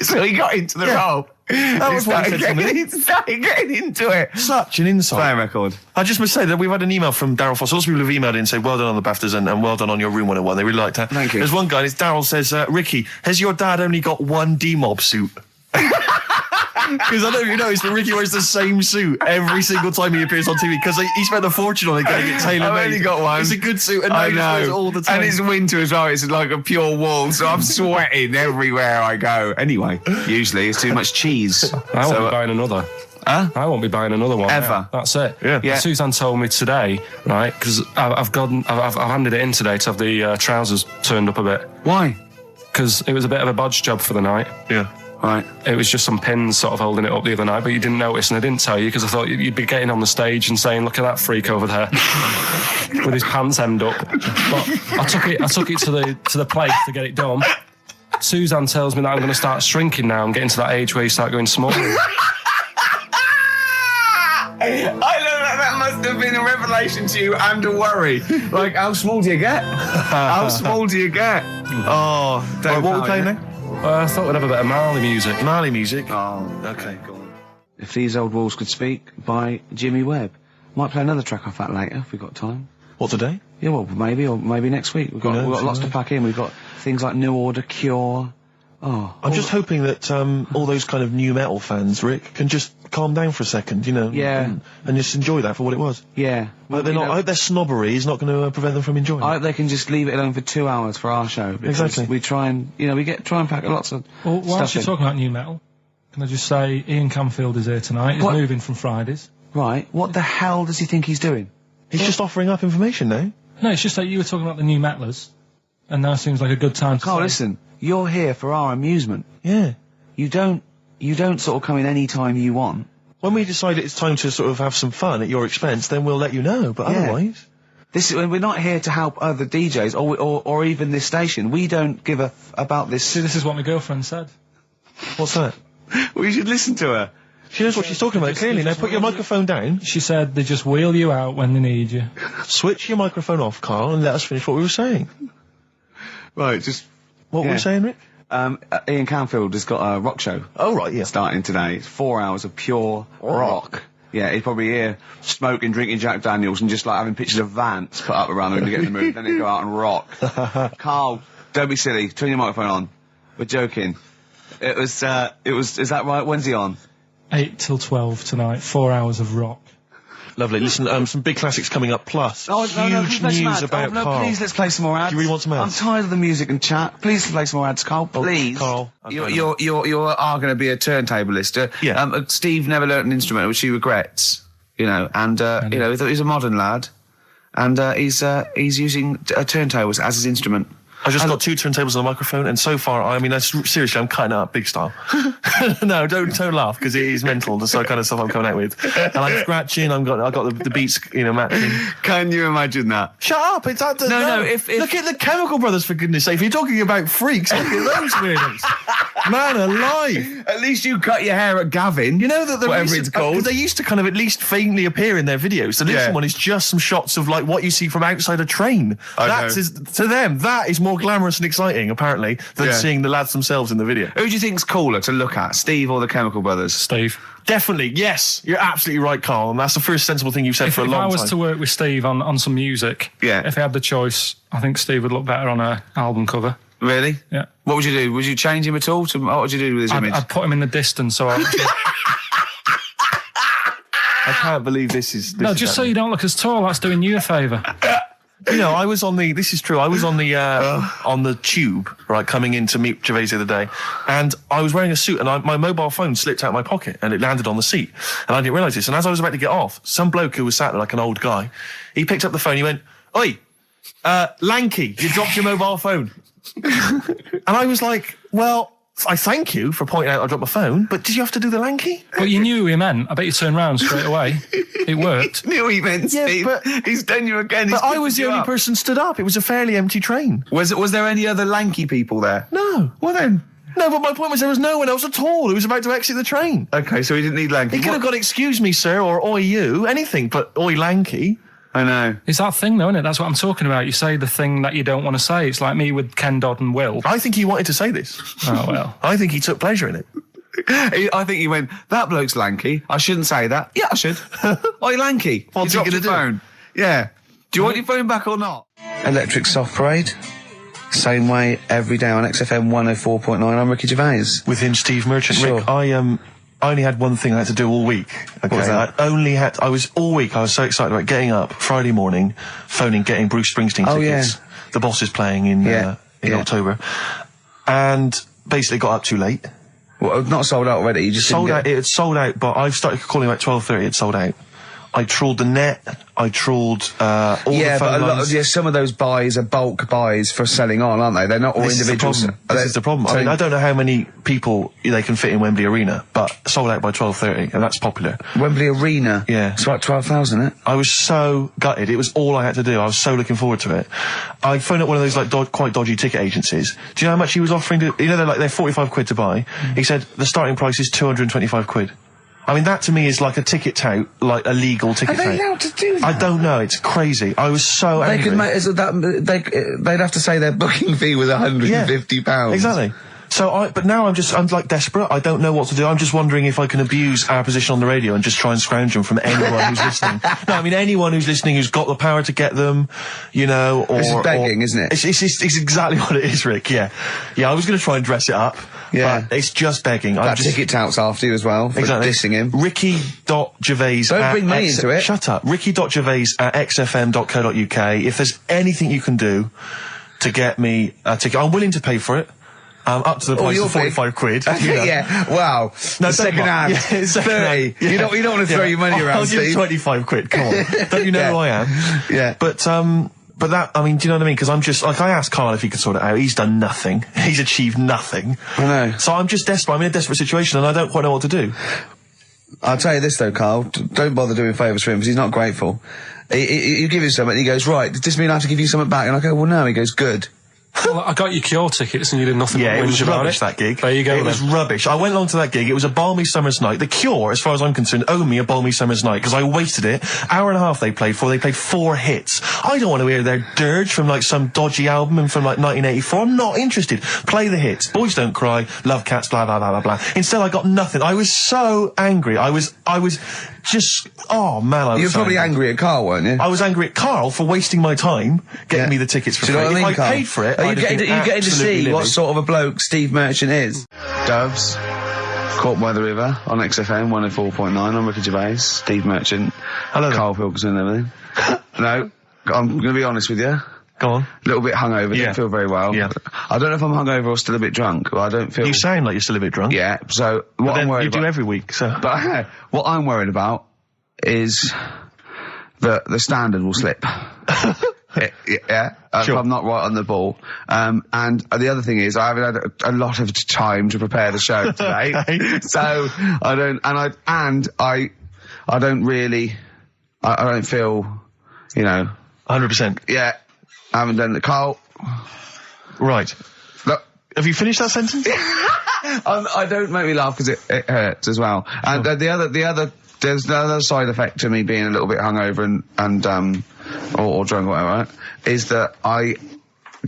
S1: So he got into the role.
S2: That was what he said to me.
S1: He started getting into it.
S2: Such an insight.
S1: Play a record.
S2: I just must say that we've had an email from Daryl Foss. Lots of people have emailed in and said, well done on the BAFTAs and well done on your Room 101. They really liked that.
S1: Thank you.
S2: There's one guy, and it's Daryl says, Ricky, has your dad only got one D-Mob suit? Because I don't know if you noticed, but Ricky wears the same suit every single time he appears on TV because he spent a fortune on it getting it tailor-made.
S1: I've only got one.
S2: It's a good suit, and
S1: I
S2: he wears it
S1: know.
S2: all the time.
S1: And it's winter as well. It's like a pure wool, so I'm sweating everywhere I go. Anyway, usually it's too much cheese.
S3: I won't be buying another.
S1: Huh?
S3: I won't be buying another one.
S1: Ever.
S3: Yeah, that's it.
S2: Yeah.
S3: Suzanne told me today, right, because I've handed it in today to have the trousers turned up a bit.
S1: Why?
S3: Because it was a bit of a bodge job for the night.
S2: Yeah.
S1: Right.
S3: It was just some pins sort of holding it up the other night, but you didn't notice, and I didn't tell you because I thought you'd be getting on the stage and saying, "Look at that freak over there with his pants hemmed up." But I took it to the place to get it done. Suzanne tells me that I'm going to start shrinking now and getting to that age where you start going smaller.
S1: I know that must have been a revelation to you and a worry. Like, how small do you get? How small do you get? Oh,
S2: Right, what are we playing now?
S3: I thought we'd have a bit of Marley music.
S2: Marley music.
S1: Oh,
S2: Okay, go on.
S1: If These Old Walls Could Speak by Jimmy Webb. Might play another track off that later if we've got time.
S2: What, today?
S1: Yeah, well, maybe, or maybe next week. We've got lots to pack in. We've got things like New Order, Cure.
S2: I'm just hoping that all those kind of new metal fans, Rick, can just calm down for a second, you know,
S1: Yeah.
S2: and just enjoy that for what it was.
S1: Yeah.
S2: But they're not. I hope their snobbery is not going to prevent them from enjoying
S1: I
S2: it.
S1: hope they can just leave it alone for 2 hours for our show. Because
S2: Exactly.
S1: we try and, try and pack lots of
S6: Well, whilst
S1: stuff
S6: you're
S1: in.
S6: talking about new metal, can I just say Ian Camfield is here tonight. He's
S1: What?
S6: moving from Fridays.
S1: Right. What the hell does he think he's doing?
S2: He's just offering up information now.
S6: No, it's just that you were talking about the new metalers, and now seems like a good time to
S1: Carl,
S6: say-
S1: listen. You're here for our amusement.
S2: Yeah.
S1: You don't sort of come in any time you want.
S2: When we decide it's time to sort of have some fun at your expense, then we'll let you know. But
S1: Yeah.
S2: otherwise,
S1: We're not here to help other DJs or even this station. We don't give a about this.
S6: See, this is what my girlfriend said.
S2: what's that?
S1: We should listen to her.
S2: She knows what she's talking about clearly. Now put your microphone down.
S6: She said they just wheel you out when they need you.
S2: Switch your microphone off, Carl, and let us finish what we were saying.
S1: Right, just
S2: What were we saying, Rick?
S1: Ian Camfield has got a rock show
S2: Oh, right, yeah.
S1: starting today. It's 4 hours of pure rock. Yeah, he's probably here smoking, drinking Jack Daniels, and just like having pictures of Vance put up around him to get in the mood. Then he'd go out and rock. Carl, don't be silly. Turn your microphone on. We're joking. Is that right? When's he on?
S6: 8 till 12 tonight, 4 hours of rock.
S2: Lovely. Listen, some big classics coming up, plus huge news about Carl.
S1: Please, let's play some more ads.
S2: Do you really want some ads?
S1: I'm tired of the music and chat. Please play some more ads, Carl. Please.
S2: Carl.
S1: You are going to be a turntablist.
S2: Yeah.
S1: Steve never learnt an instrument, which he regrets. And he's a modern lad, and he's using turntables as his instrument.
S2: I just got 2 turntables and a microphone, and so far, I mean, seriously, I'm cutting it up big style. No, don't laugh, because it is mental, the kind of stuff I'm coming out with. And I'm scratching, I've got the beats, matching.
S1: Can you imagine that?
S2: Shut up! It's that.
S1: No, if-
S2: look at the Chemical Brothers, for goodness sake. If you're talking about freaks, look at those weirdos. Man alive!
S1: At least you cut your hair at Gavin.
S2: You know that
S1: whatever it's called.
S2: they used to kind of at least faintly appear in their videos. The next
S1: Yeah.
S2: one is just some shots of like what you see from outside a train. To them, that is more glamorous and exciting, apparently, than
S1: Yeah.
S2: seeing the lads themselves in the video.
S1: Who do you think's cooler to look at, Steve or the Chemical Brothers?
S3: Steve.
S2: Definitely, yes, you're absolutely right, Carl, and that's the first sensible thing you've said
S3: If
S2: for a long
S3: I was
S2: time.
S3: to work with Steve on some music,
S1: Yeah.
S3: if I had the choice, I think Steve would look better on a album cover.
S1: Really?
S3: Yeah.
S1: What would you do? Would you change him at all? What would you do with his image?
S3: I'd put him in the distance, so
S2: I can't believe this is.
S3: no, just so you don't look as tall. That's doing you a favour.
S2: I was on the. This is true. I was on the on the tube, right, coming in to meet Gervais the other day, and I was wearing a suit, and my mobile phone slipped out of my pocket, and it landed on the seat, and I didn't realise this. And as I was about to get off, some bloke who was sat there like an old guy, he picked up the phone. He went, "Oi, lanky, you dropped your mobile phone." And I was like, "Well, I thank you for pointing out I dropped my phone, but did you have to do the lanky?"
S3: But you knew who he meant. I bet you turned round straight away. It worked.
S1: Knew he meant
S2: Yeah,
S1: Steve.
S2: but-
S1: He's done you again.
S2: But
S1: He's
S2: I was
S1: picked
S2: the
S1: you
S2: only
S1: up.
S2: person stood up. It was a fairly empty train.
S1: Was there any other lanky people there?
S2: No.
S1: Well then.
S2: No, but my point was there was no one else at all who was about to exit the train.
S1: Okay, so he didn't need lanky.
S2: He could have gone, "Excuse me, sir," or "Oi, you," anything, but "Oi, lanky."
S1: I know.
S3: It's that thing, though, isn't it? That's what I'm talking about. You say the thing that you don't want to say. It's like me with Ken Dodd and Will.
S2: I think he wanted to say this.
S3: Oh, well.
S2: I think he took pleasure in it.
S1: I think he went, that bloke's lanky. I shouldn't say that. Yeah, I should. Why are you lanky?
S2: What's he
S1: dropped
S2: gonna
S1: your
S2: do?
S1: phone. Yeah. Do you want your phone back or not? Electric Soft Parade. Same way every day on XFM 104.9. I'm Ricky Gervais.
S2: With him, Steve Merchant.
S1: Sure.
S2: Rick, I only had one thing I had to do all week. Okay,
S1: was that?
S2: I was so excited about getting up Friday morning, phoning, getting Bruce Springsteen tickets.
S1: Yeah.
S2: The Boss is playing in October, and basically got up too late.
S1: Well, not sold out already. You just
S2: Sold
S1: didn't
S2: out. It had sold out, but I started calling about 12:30. It sold out. I trawled the net. I trawled all the phone
S1: but
S2: lines.
S1: some of those buys are bulk buys for selling on, aren't they? They're not all individuals.
S2: This is the problem. I mean, I don't know how many people they can fit in Wembley Arena, but sold out by 12:30, and that's popular.
S1: Wembley Arena.
S2: Yeah.
S1: It's about 12,000, isn't it?
S2: I was so gutted. It was all I had to do. I was so looking forward to it. I phoned up one of those quite dodgy ticket agencies. Do you know how much he was offering to? You know, they're 45 quid to buy. He said the starting price is 225 quid. I mean, that to me is like a ticket tout, like a legal ticket tout.
S1: Are they allowed to do that?
S2: I don't know. It's crazy. I was so angry.
S1: They could make they'd have to say their booking fee was £150.
S2: Exactly. So but now I'm like desperate. I don't know what to do. I'm just wondering if I can abuse our position on the radio and just try and scrounge them from anyone who's listening. No, I mean anyone who's listening who's got the power to get them, you know, or...
S1: This is begging, isn't it?
S2: It's exactly what it is, Rick, yeah. Yeah, I was going to try and dress it up.
S1: Yeah.
S2: But it's just begging.
S1: That ticket tout's after you as well, for dissing him.
S2: Ricky.Gervais.
S1: Don't bring me into it.
S2: Shut up. Ricky.Gervais@xfm.co.uk. If there's anything you can do to get me a ticket, I'm willing to pay for it. Up to the price of 45 quid. You know.
S1: Yeah, wow.
S2: No,
S1: second hand.
S2: Yeah,
S1: 30.
S2: Yeah.
S1: You don't want to throw your money around,
S2: I'll give
S1: Steve.
S2: 25 quid, come on. Don't you know who I am?
S1: Yeah.
S2: But that, I mean, do you know what I mean? Because I'm just, like, I asked Karl if he could sort it out. He's done nothing. He's achieved nothing.
S1: I know.
S2: So I'm just desperate. I'm in a desperate situation and I don't quite know what to do.
S1: I'll tell you this though, Karl. Don't bother doing favours for him because he's not grateful. You give him something and he goes, right, does this mean I have to give you something back? And I go, well, no. He goes, good.
S6: Well, I got you Cure tickets and you did nothing
S2: Yeah,
S6: but
S2: it was
S6: whinge about
S2: rubbish,
S6: it.
S2: that gig.
S6: There you go.
S2: It was rubbish. I went along to that gig. It was a balmy summer's night. The Cure, as far as I'm concerned, owe me a balmy summer's night because I wasted it. Hour and a half they played for. They played 4 hits. I don't want to hear their dirge from like some dodgy album and from like 1984. I'm not interested. Play the hits. Boys Don't Cry, Love Cats, blah, blah, blah, blah, blah. Instead I got nothing. I was so angry. I was just, oh man, I was
S1: You were
S2: so
S1: probably angry at Karl, weren't you?
S2: I was angry at Karl for wasting my time getting me the tickets for
S1: Do you know
S2: free.
S1: what I mean,
S2: If
S1: Karl?
S2: I paid for it,
S1: Are
S2: I'd
S1: you
S2: have been
S1: getting to
S2: absolutely
S1: see what
S2: livid.
S1: sort of a bloke Steve Merchant is? Doves, Caught by the River on XFM 104.9. I'm Ricky Gervais, Steve Merchant,
S2: Hello there.
S1: Karl Pilkington and everything. No, I'm going to be honest with you.
S2: Go on.
S1: A little bit hungover,
S2: Yeah.
S1: didn't feel very well.
S2: Yeah.
S1: I don't know if I'm hungover or still a bit drunk, but I don't feel...
S2: You sound like you're still a bit drunk.
S1: Yeah, so what
S2: But
S1: I'm
S2: then
S1: worried
S2: you
S1: about...
S2: do every week, so...
S1: But what I'm worried about is that the standard will slip. Yeah,
S2: Sure.
S1: if I'm not right on the ball. And the other thing is I haven't had a lot of time to prepare the show today.
S2: Okay.
S1: So I don't, I don't really, I don't feel,
S2: 100%.
S1: yeah, I haven't done the Karl.
S2: Right.
S1: Look,
S2: Have you finished that sentence?
S1: I don't make me laugh because it hurts as well. And there's the other side effect to me being a little bit hungover or drunk or whatever, right, is that I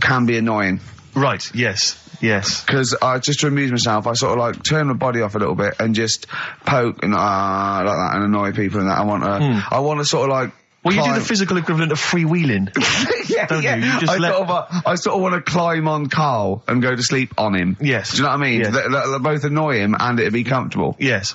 S1: can be annoying.
S2: Right, yes.
S1: Because just to amuse myself, I sort of like turn my body off a little bit and just poke and like that and annoy people and that. I want to sort of like.
S2: Well, you do the physical equivalent of freewheeling.
S1: Yeah,
S2: don't
S1: yeah.
S2: you? You just
S1: I sort of want to climb on Karl and go to sleep on him.
S2: Yes.
S1: Do you know what I mean?
S2: Yes.
S1: They'll both annoy him and it'd be comfortable.
S2: Yes.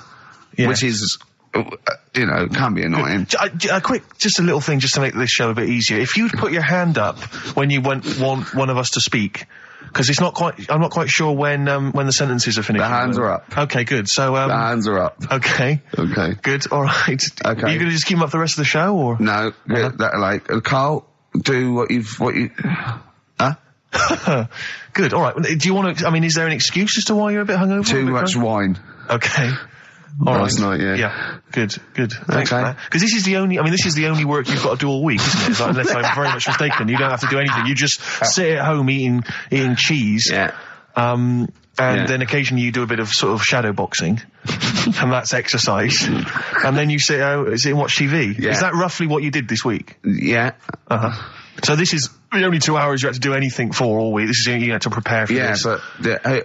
S1: Which is, can be annoying.
S2: Just a little thing just to make this show a bit easier. If you'd put your hand up when you want one of us to speak, because I'm not quite sure when the sentences are finished.
S1: The hands are up.
S2: Okay, good. So,
S1: The hands are up.
S2: Okay.
S1: Okay.
S2: Good, alright.
S1: Okay.
S2: Are you gonna just keep them up the rest of the show, or?
S1: No, Karl, do what you, huh?
S2: Good, alright. Do you want to, is there an excuse as to why you're a bit hungover?
S1: Too much wine.
S2: Okay. All
S1: Last
S2: right.
S1: night, yeah.
S2: Yeah. Good. Thanks for
S1: Okay.
S2: that. Because this is the only work you've got to do all week, isn't it? It's like, unless I'm very much mistaken. You don't have to do anything. You just sit at home eating cheese.
S1: Yeah.
S2: And then occasionally you do a bit of sort of shadow boxing. And that's exercise. And then you sit and watch TV.
S1: Yeah.
S2: Is that roughly what you did this week?
S1: Yeah.
S2: Uh-huh. So this is the only 2 hours you had to do anything for all week. This is, to prepare for
S1: Yeah,
S2: this.
S1: but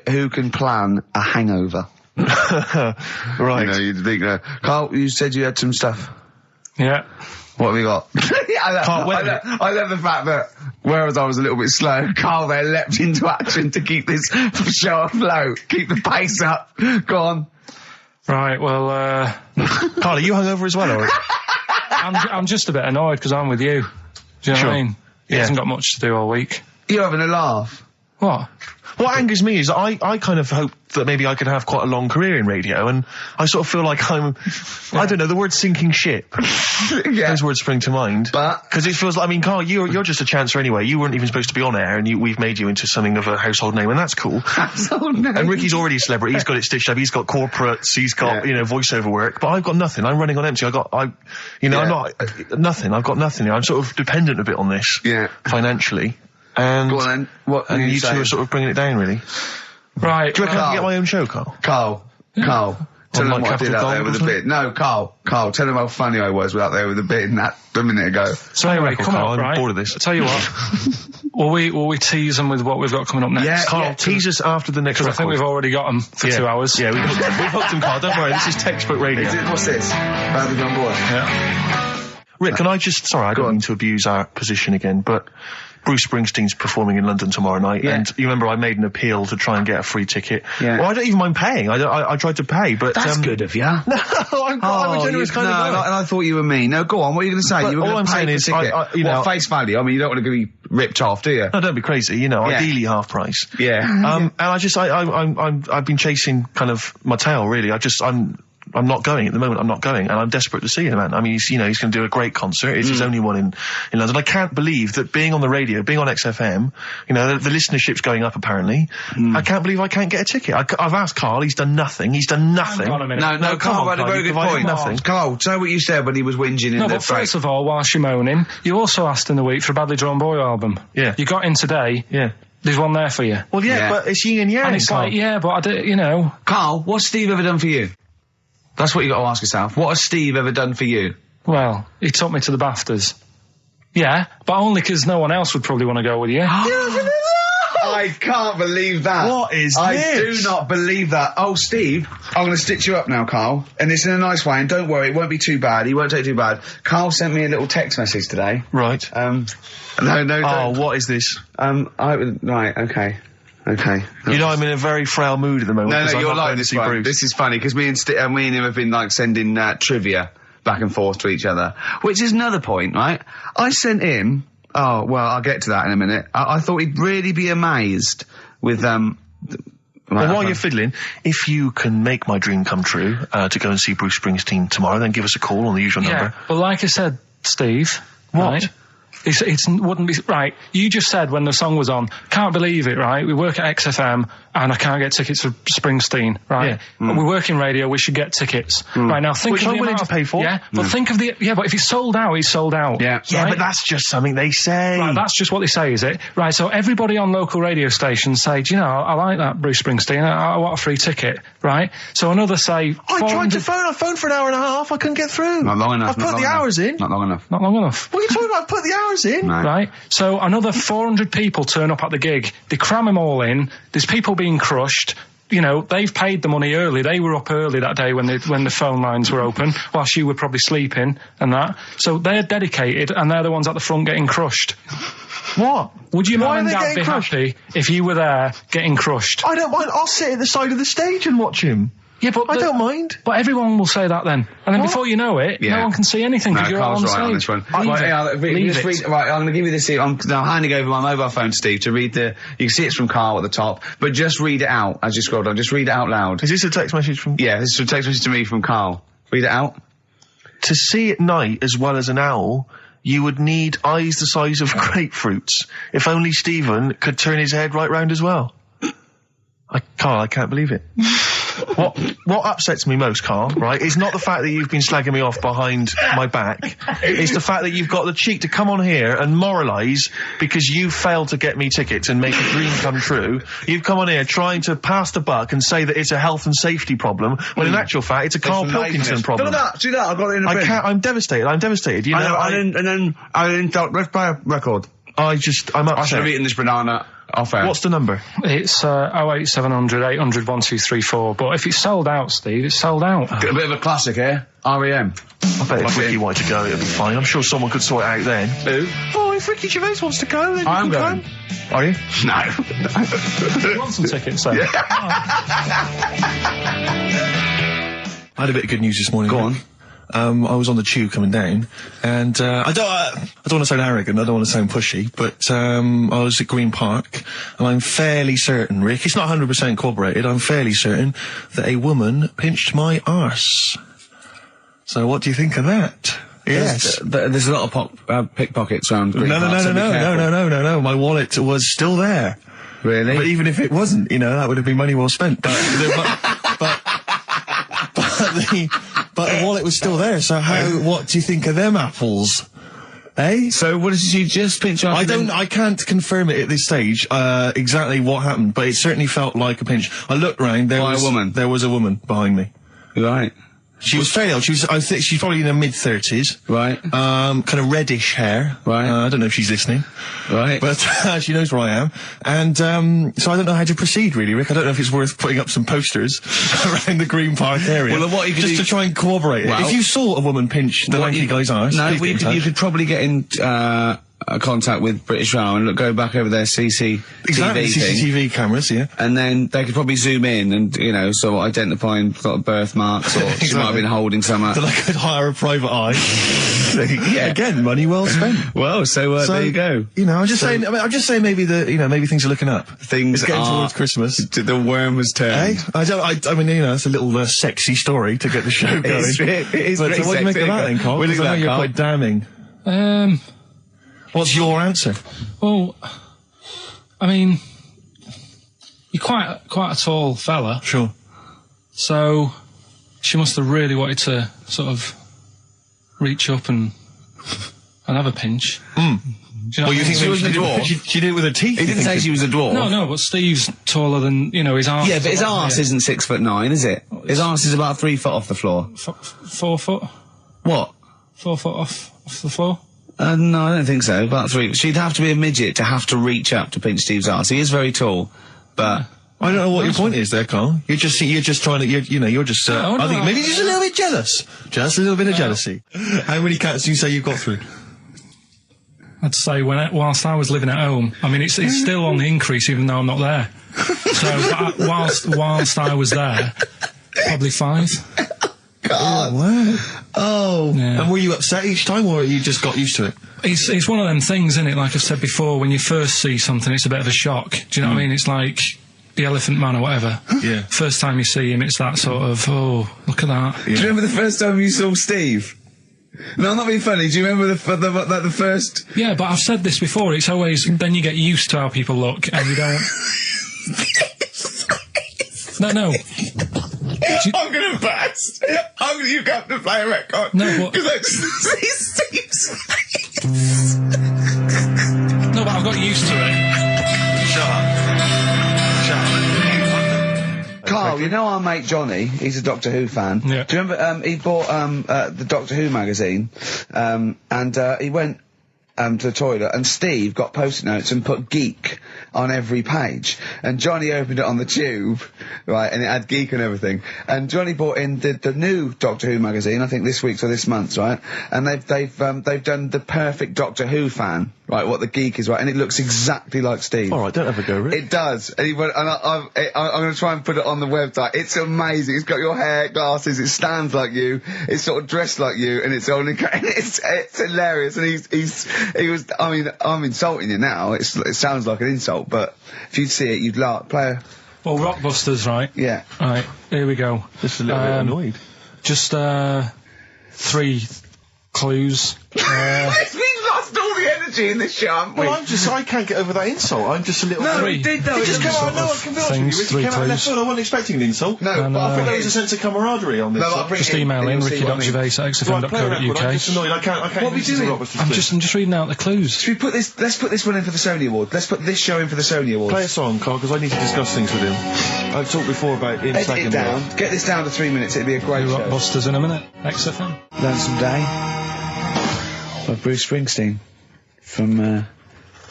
S1: who can plan a hangover?
S2: Right.
S1: You know, you'd think, Carl, you said you had some stuff.
S3: Yeah.
S1: What have we got?
S2: Carl,
S1: I love the fact that, whereas I was a little bit slow, Carl there leapt into action to keep this show afloat, keep the pace up. Go on.
S3: Right, well,
S2: Carl, are you hungover as well, or?
S3: I'm just a bit annoyed because I'm with you. Do you know what I mean? He hasn't got much to do all week.
S1: You're having a laugh.
S3: What?
S2: What angers me is I kind of hope that maybe I could have quite a long career in radio, and I sort of feel like I don't know, the word sinking ship.
S1: Yeah.
S2: Those words spring to mind.
S1: But
S2: because it feels like, I mean, Carl, you're just a chancer anyway. You weren't even supposed to be on air, and we've made you into something of a household name, and that's cool.
S1: household name.
S2: And Ricky's already a celebrity. He's got it stitched up. He's got corporates. He's got voiceover work. But I've got nothing. I'm running on empty. I'm not nothing. I've got nothing. I'm sort of dependent a bit on this.
S1: Yeah.
S2: Financially. And
S1: go on then. What
S2: and
S1: are
S2: you two
S1: saying?
S2: are sort of bringing it down, really.
S3: Right.
S2: Do you reckon I can get my own show, Carl?
S1: Carl. Tell them
S2: like
S1: what I did
S2: Capital
S1: out there
S2: Gold
S1: with a bit. No, Carl, tell them how funny I was out there with a bit in that a minute ago.
S3: So anyway, come
S2: Carl,
S3: on,
S2: I'm
S3: right?
S2: bored of this.
S3: I tell you what. will we tease them with what we've got coming up next?
S1: Yeah,
S2: Carl, tease us after the next
S3: Because I
S2: record.
S3: think we've already got them for 2 hours.
S2: Yeah, we've hooked them, Carl. Don't worry, this is textbook radio.
S1: What's this? Bad John Boy.
S3: Yeah.
S2: Rick, can I just... Sorry, I don't mean to abuse our position again, but... Bruce Springsteen's performing in London tomorrow night, and you remember I made an appeal to try and get a free ticket.
S1: Yeah.
S2: Well, I don't even mind paying. I tried to pay, but...
S1: That's good of you. No,
S2: I'm a generous kind of guy.
S1: and I thought you were me. No, go on, what are you going to say?
S2: But
S1: You were
S2: all
S1: going
S2: I'm
S1: to pay
S2: saying
S1: for
S2: is,
S1: ticket.
S2: you know...
S1: face value? I mean, you don't want to be ripped off, do you?
S2: No, don't be crazy, you know, ideally half price.
S1: Yeah.
S2: And I've been chasing kind of my tail, really. I'm not going at the moment. I'm not going, and I'm desperate to see him, man. I mean, he's going to do a great concert. It's his only one in London. I can't believe that being on the radio, being on XFM, you know, the listenership's going up apparently. I can't believe I can't get a ticket. I've asked Carl. He's done nothing.
S3: Hang on a minute.
S1: No, Carl
S2: on,
S1: had a
S2: Carl,
S1: very
S2: you
S1: good
S2: provided
S1: point.
S2: nothing.
S1: Carl, say what you said when he was whinging in
S3: No,
S1: the
S3: but first of all, whilst you're moaning, you also asked in the week for a Badly Drawn Boy album.
S2: Yeah.
S3: You got in today.
S2: Yeah.
S3: There's one there for you.
S2: Well, yeah, but it's yin and yang.
S3: And it's
S2: Carl.
S3: like, yeah, but I do, you know.
S1: Carl, what's Steve ever done for you? That's what you got to ask yourself. What has Steve ever done for you?
S3: Well, he took me to the BAFTAs. Yeah, but only because no one else would probably want to go with you.
S1: I can't believe that.
S2: What is
S1: I
S2: this?
S1: do not believe that. Oh, Steve, I'm going to stitch you up now, Carl. And it's in a nice way, and don't worry, it won't be too bad. He won't take it too bad. Carl sent me a little text message today.
S2: Right.
S1: No,
S2: Oh, what is this?
S1: Right, okay.
S2: You know, I'm in a very frail mood at the moment.
S1: No,
S2: because
S1: you're
S2: I'm not
S1: like
S2: going to
S1: this
S2: see
S1: one.
S2: Bruce.
S1: This is funny, because me and him have been, like, sending trivia back and forth to each other. Which is another point, right? I sent him... Oh, well, I'll get to that in a minute. I thought he'd really be amazed with,
S2: Well, while you're fiddling, if you can make my dream come true, to go and see Bruce Springsteen tomorrow, then give us a call on the usual number.
S3: But like I said, Steve...
S2: What?
S3: Right, it wouldn't be... Right, you just said when the song was on, can't believe it, right? We work at XFM and I can't get tickets for Springsteen, right?
S2: Yeah.
S3: We work in radio, we should get tickets. Right, now think
S2: Which
S3: of
S2: I'm
S3: the
S2: willing
S3: amount
S2: to pay for.
S3: Yeah, but think of the... Yeah, but if he's sold out, he's sold out.
S1: Yeah.
S2: Yeah,
S3: right?
S2: but that's just something they say.
S3: Right, that's just what they say, is it? Right, so everybody on local radio stations say, do you know, I like that Bruce Springsteen, I want a free ticket, right? So another say...
S2: I tried to phone. I phoned for an hour and a half. I couldn't get through.
S1: Not long enough.
S2: I've put the hours in.
S1: Not long enough.
S3: Not long enough.
S2: What are you talking about? I've put the hours in.
S1: No.
S3: Right, so another 400 people turn up at the gig. They cram them all in. There's people being crushed. You know, they've paid the money early. They were up early that day when the phone lines were open, whilst you were probably sleeping and that. So they're dedicated, and they're the ones at the front getting crushed.
S2: What?
S3: Would your
S2: Why
S3: mum and
S2: are they
S3: dad
S2: getting
S3: be
S2: crushed?
S3: happy if you were there getting crushed?
S2: I don't mind. I'll sit at the side of the stage and watch him.
S3: Yeah, but
S2: I don't mind.
S3: But everyone will say that then, and then before you know it,
S1: Yeah.
S3: no one can see anything because you're
S1: Carl's
S3: all on
S1: right
S3: stage.
S1: on this one. Right, I'm going to give you this. I'm handing over my mobile phone to Steve to read the... You can see it's from Karl at the top, but just read it out as you scroll down. Just read it out loud.
S2: Is this a text message from...
S1: Yeah, this is a text message to me from Karl. Read it out.
S2: To see at night as well as an owl, you would need eyes the size of grapefruits. If only Stephen could turn his head right round as well. Carl, I can't believe it. What upsets me most, Carl, right, is not the fact that you've been slagging me off behind my back. It's the fact that you've got the cheek to come on here and moralise because you failed to get me tickets and make a dream come true. You've come on here trying to pass the buck and say that it's a health and safety problem, when in actual fact it's a Carl Pilkington problem.
S1: Do that, I've got it in a bin.
S2: I'm devastated. You know,
S1: and then I didn't thought, let's play a record.
S2: I'm
S1: I should
S2: upset.
S1: have eaten this banana. Off air.
S2: What's the number?
S3: It's 08700 800 1234. But if it's sold out, Steve, it's sold out.
S1: A bit of a classic here. REM.
S2: I bet if Ricky wanted to go, it'd be fine. I'm sure someone could sort it out then.
S1: Who?
S2: Oh, if Ricky Gervais wants to go, then
S1: I'm
S2: you can
S1: going.
S2: come. Are you?
S1: No.
S3: You want some tickets, then?
S2: I had a bit of good news this morning.
S1: Go on.
S2: I was on the tube coming down, and I don't want to sound arrogant, I don't want to sound pushy, but I was at Green Park, and I'm fairly certain, Rick, it's not 100% corroborated, I'm fairly certain that a woman pinched my arse. So what do you think of that? Yes.
S1: There's a lot of pickpockets around Green Park, so be careful.
S2: No, my wallet was still there.
S1: Really?
S2: But even if it wasn't, you know, that would have been money well spent. But the wallet was still there, so what do you think of them apples? Eh?
S1: So what did you just pinch off?
S2: I can't confirm it at this stage, exactly what happened, but it certainly felt like a pinch. I looked round, there was a woman behind me.
S1: Right.
S2: She was fairly old. I think she's probably in her mid-30s.
S1: Right.
S2: Kind of reddish hair.
S1: Right.
S2: I don't know if she's listening.
S1: Right.
S2: But she knows where I am. And so I don't know how to proceed, really, Rick. I don't know if it's worth putting up some posters around the Green Park area.
S1: Well, what you could
S2: just
S1: do...
S2: to try and corroborate it.
S1: Well,
S2: if you saw a woman pinch the lanky guy's arse,
S1: no,
S2: please get in touch.
S1: you could probably get in contact with British Rail and go back over their CCTV
S2: exactly,
S1: thing.
S2: CCTV cameras, yeah.
S1: And then they could probably zoom in and, you know, sort of identifying sort of birthmarks, or she might have been holding some.
S2: Then I could hire a private eye. Yeah. Again, money well spent.
S1: Well, so there you go.
S2: You know, I'm just saying maybe maybe things are looking up.
S1: Things
S2: it's getting
S1: are
S2: towards Christmas.
S1: The worm has turned.
S2: I mean, you know, it's a little sexy story to get the show going.
S1: It is
S2: but
S1: pretty
S2: what do you make
S1: sexy.
S2: of that then, Karl?
S1: What do you
S2: Because I
S1: think
S2: know
S1: of
S2: you're
S1: that,
S2: quite damning. What's your answer?
S3: Well, I mean, you're quite a tall fella.
S2: Sure.
S3: So she must have really wanted to sort of reach up and have a pinch. Do you know
S2: Well, you think
S1: She was a dwarf?
S2: She did it with her teeth?
S1: He didn't say she was a dwarf.
S3: No, but Steve's taller than, you know, his arse.
S1: Yeah, but his arse isn't 6'9", is it? His arse is about 3 foot off the floor.
S3: 4 foot?
S1: What?
S3: 4 foot off the floor?
S1: No, I don't think so. About 3. She'd have to be a midget to have to reach up to pinch Steve's arse. He is very tall, but
S2: I don't know what your point is there, Karl. You're just trying to, you're just, I think maybe just a little bit jealous. Just a little bit of jealousy. How many cats do you say you've got through?
S3: I'd say whilst I was living at home, I mean, it's still on the increase even though I'm not there. So whilst I was there, probably 5.
S2: God. Wow. Oh.
S3: Yeah.
S2: And were you upset each time, or you just got used to it?
S3: It's one of them things, isn't it? Like I've said before, when you first see something, it's a bit of a shock. Do you know what I mean? It's like the Elephant Man or whatever.
S2: Yeah.
S3: First time you see him, it's that sort of, oh, look at that.
S1: Yeah. Do you remember the first time you saw Steve? No, I'm not being funny. Do you remember the first?
S3: Yeah, but I've said this before. It's always then you get used to how people look, and you don't. No.
S1: I'm gonna burst. You have to play a record.
S3: No, what?
S1: Because I see Steve's face.
S3: No, but I've got used to it.
S2: Shut up.
S1: Carl, you know our mate Johnny, he's a Doctor Who fan.
S3: Yeah.
S1: Do you remember, he bought, the Doctor Who magazine, and he went, to the toilet, and Steve got post-it notes and put geek on every page. And Johnny opened it on the tube, right, and it had geek and everything. And Johnny bought in the new Doctor Who magazine, I think this week's or this month's, right? And they've done the perfect Doctor Who fan, right, what the geek is, right, and it looks exactly like Steve.
S2: Alright, don't ever go, Rick.
S1: It does. And he went, and I'm going to try and put it on the website. It's amazing. It's got your hair, glasses, it stands like you, it's sort of dressed like you, and it's only, it's hilarious. And he was, I mean, I'm insulting you now, it sounds like an insult, but if you'd see it, you'd laugh. Play
S3: Well, Rockbusters, right?
S1: Yeah.
S3: Right, here we go.
S2: Just a little bit annoyed.
S3: Just, 3 clues.
S1: We've lost all the energy in this show, haven't we?
S2: Well, I can't get over that insult. I'm just a little...
S1: No,
S3: Three.
S1: we did though.
S2: It just came out, no, I can be honest with you,
S3: things,
S2: Rick,
S3: 3
S2: it came out
S3: clues.
S2: left field. I wasn't expecting an insult.
S1: No,
S3: And,
S1: but I think
S2: There was a sense of camaraderie on this.
S1: No, I'll bring
S3: Just
S1: it
S3: email in,
S1: and you'll see what I mean.
S3: ricky.gervais@xfm.co.uk.
S2: I'm just annoyed. I can't
S1: What are we
S2: listen to
S1: doing?
S2: Robert's
S3: I'm just reading out the clues.
S1: Should we put this, let's put this one in for the Sony Award. Let's put this show in for the Sony Awards.
S2: Play a song, Karl, because I need to discuss things with him. I've talked before about him
S1: Edit
S2: slagging
S1: it
S2: me
S1: down.
S2: off.
S1: Get this down to 3 minutes. It'd be a great show.
S3: Rockbusters in a minute. XFM.
S1: Lonesome Day by Bruce Springsteen from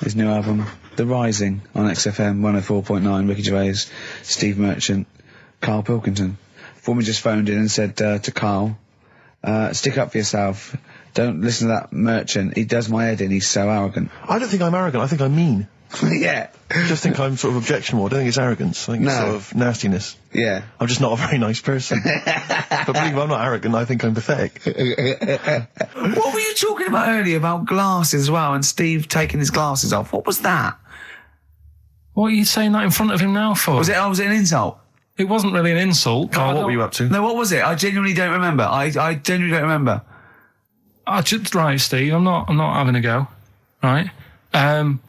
S1: his new album The Rising on XFM 104.9. Ricky Gervais, Steve Merchant, Karl Pilkington. Woman just phoned in and said to Karl, stick up for yourself. Don't listen to that Merchant. He does my head in. He's so arrogant.
S2: I don't think I'm arrogant. I think I'm mean.
S1: Yeah.
S2: I just think I'm sort of objectionable. I don't think it's arrogance. I think it's sort of nastiness.
S1: Yeah.
S2: I'm just not a very nice person. But believe me, I'm not arrogant. I think I'm pathetic.
S1: What were you talking about earlier about glasses as well, and Steve taking his glasses off? What was that?
S3: What are you saying that in front of him now for?
S1: Was it an insult?
S3: It wasn't really an insult.
S2: Karl, what were you up to?
S1: No, what was it? I genuinely don't remember. I genuinely don't remember.
S3: Right, Steve, I'm not having a go. Right?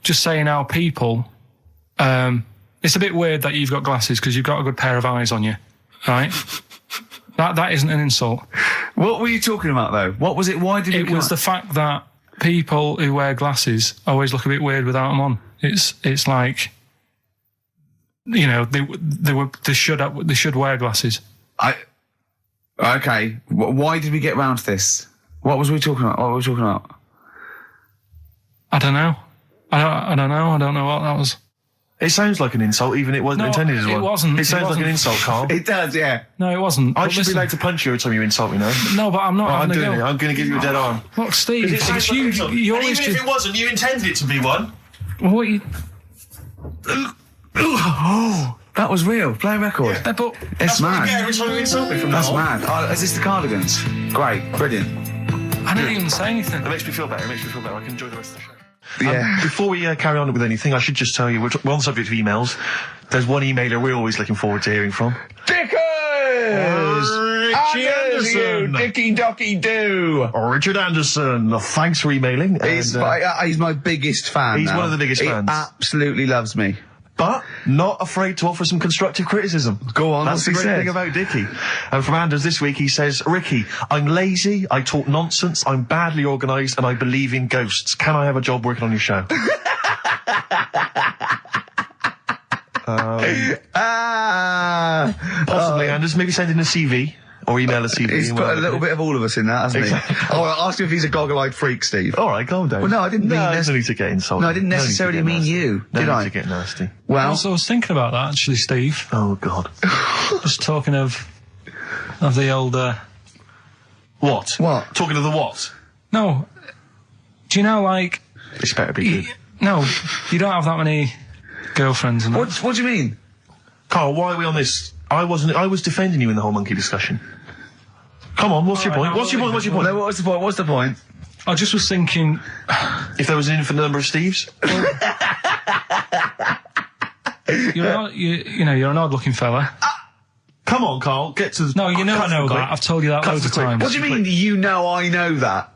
S3: Just saying how people, it's a bit weird that you've got glasses because you've got a good pair of eyes on you. Right? That isn't an insult.
S1: What were you talking about though? What was it? Why did
S3: it was the fact that people who wear glasses always look a bit weird without them on. It's like, you know, they should wear glasses.
S1: Okay. Why did we get round to this? What was we talking about? What were we talking about?
S3: I don't know. I don't know. I don't know what that was.
S2: It sounds like an insult, even it wasn't intended as one.
S3: It wasn't.
S2: It sounds like an insult, Karl.
S1: It does, yeah.
S3: No, it wasn't.
S2: I should be allowed to punch you every time you insult me now.
S3: No, but I'm not
S2: I'm
S3: having a
S2: doing
S3: go.
S2: it. I'm going to give you a dead arm.
S3: Look, Steve,
S2: It sounds like an insult.
S3: you
S2: And
S3: always
S2: even if it wasn't, you intended it to be one.
S3: What you...
S1: Oh, that was real. Play a record.
S3: Yeah, but
S1: It's mad.
S2: What you get every time you insult me from
S1: That's
S2: now on.
S1: mad. Oh, is this the Cardigans? Great. Brilliant.
S3: I didn't even say anything.
S2: It makes me feel better. I can enjoy the rest of the show.
S1: Yeah.
S2: Before we carry on with anything, I should just tell you, we're on the subject of emails. There's one emailer we're always looking forward to hearing from.
S1: Dickers!
S2: Richie Anderson!
S1: Dicky Docky Doo!
S2: Richard Anderson, thanks for emailing.
S1: He's my biggest fan.
S2: He's
S1: now.
S2: one of the biggest fans.
S1: He absolutely loves me.
S2: But not afraid to offer some constructive criticism.
S1: Go on,
S2: That's the
S1: what's he
S2: great
S1: said?
S2: thing about Dickie. And from Anders this week, he says, Ricky, I'm lazy, I talk nonsense, I'm badly organised, and I believe in ghosts. Can I have a job working on your show? Possibly, Anders. Maybe send in a CV. Or email a CV.
S1: He's put a little bit of all of us in that, hasn't
S2: Exactly.
S1: he? Oh, I'll ask him if he's a goggle-eyed freak, Steve.
S2: All right, calm down.
S1: Well, no, I didn't mean
S2: there's no need to get insulted.
S1: No, I didn't necessarily mean you,
S2: No
S1: did
S2: need
S1: I?
S2: to get nasty.
S1: Well,
S3: I was thinking about that, actually, Steve.
S2: Oh, God.
S3: Just talking of the old...
S2: What?
S1: What?
S2: Talking of the what?
S3: No. Do you know, like...
S2: This better be good.
S3: No, you don't have that many girlfriends and that.
S1: what do you mean?
S2: Karl, why are we on this? I was defending you in the whole monkey discussion. Come on, what's your point? What's your point? What's your point?
S1: No, what's the point? What's the point?
S3: I just was thinking...
S2: If there was an infinite number of Steves?
S3: You're an odd-looking fella.
S2: Come on, Karl, get to the...
S3: No, you know
S2: cut
S3: I know
S2: to the
S3: that.
S2: quick.
S3: I've told you that
S2: Cut
S3: loads
S2: to
S3: of
S2: the quick.
S3: times.
S1: What do you mean you know I know that?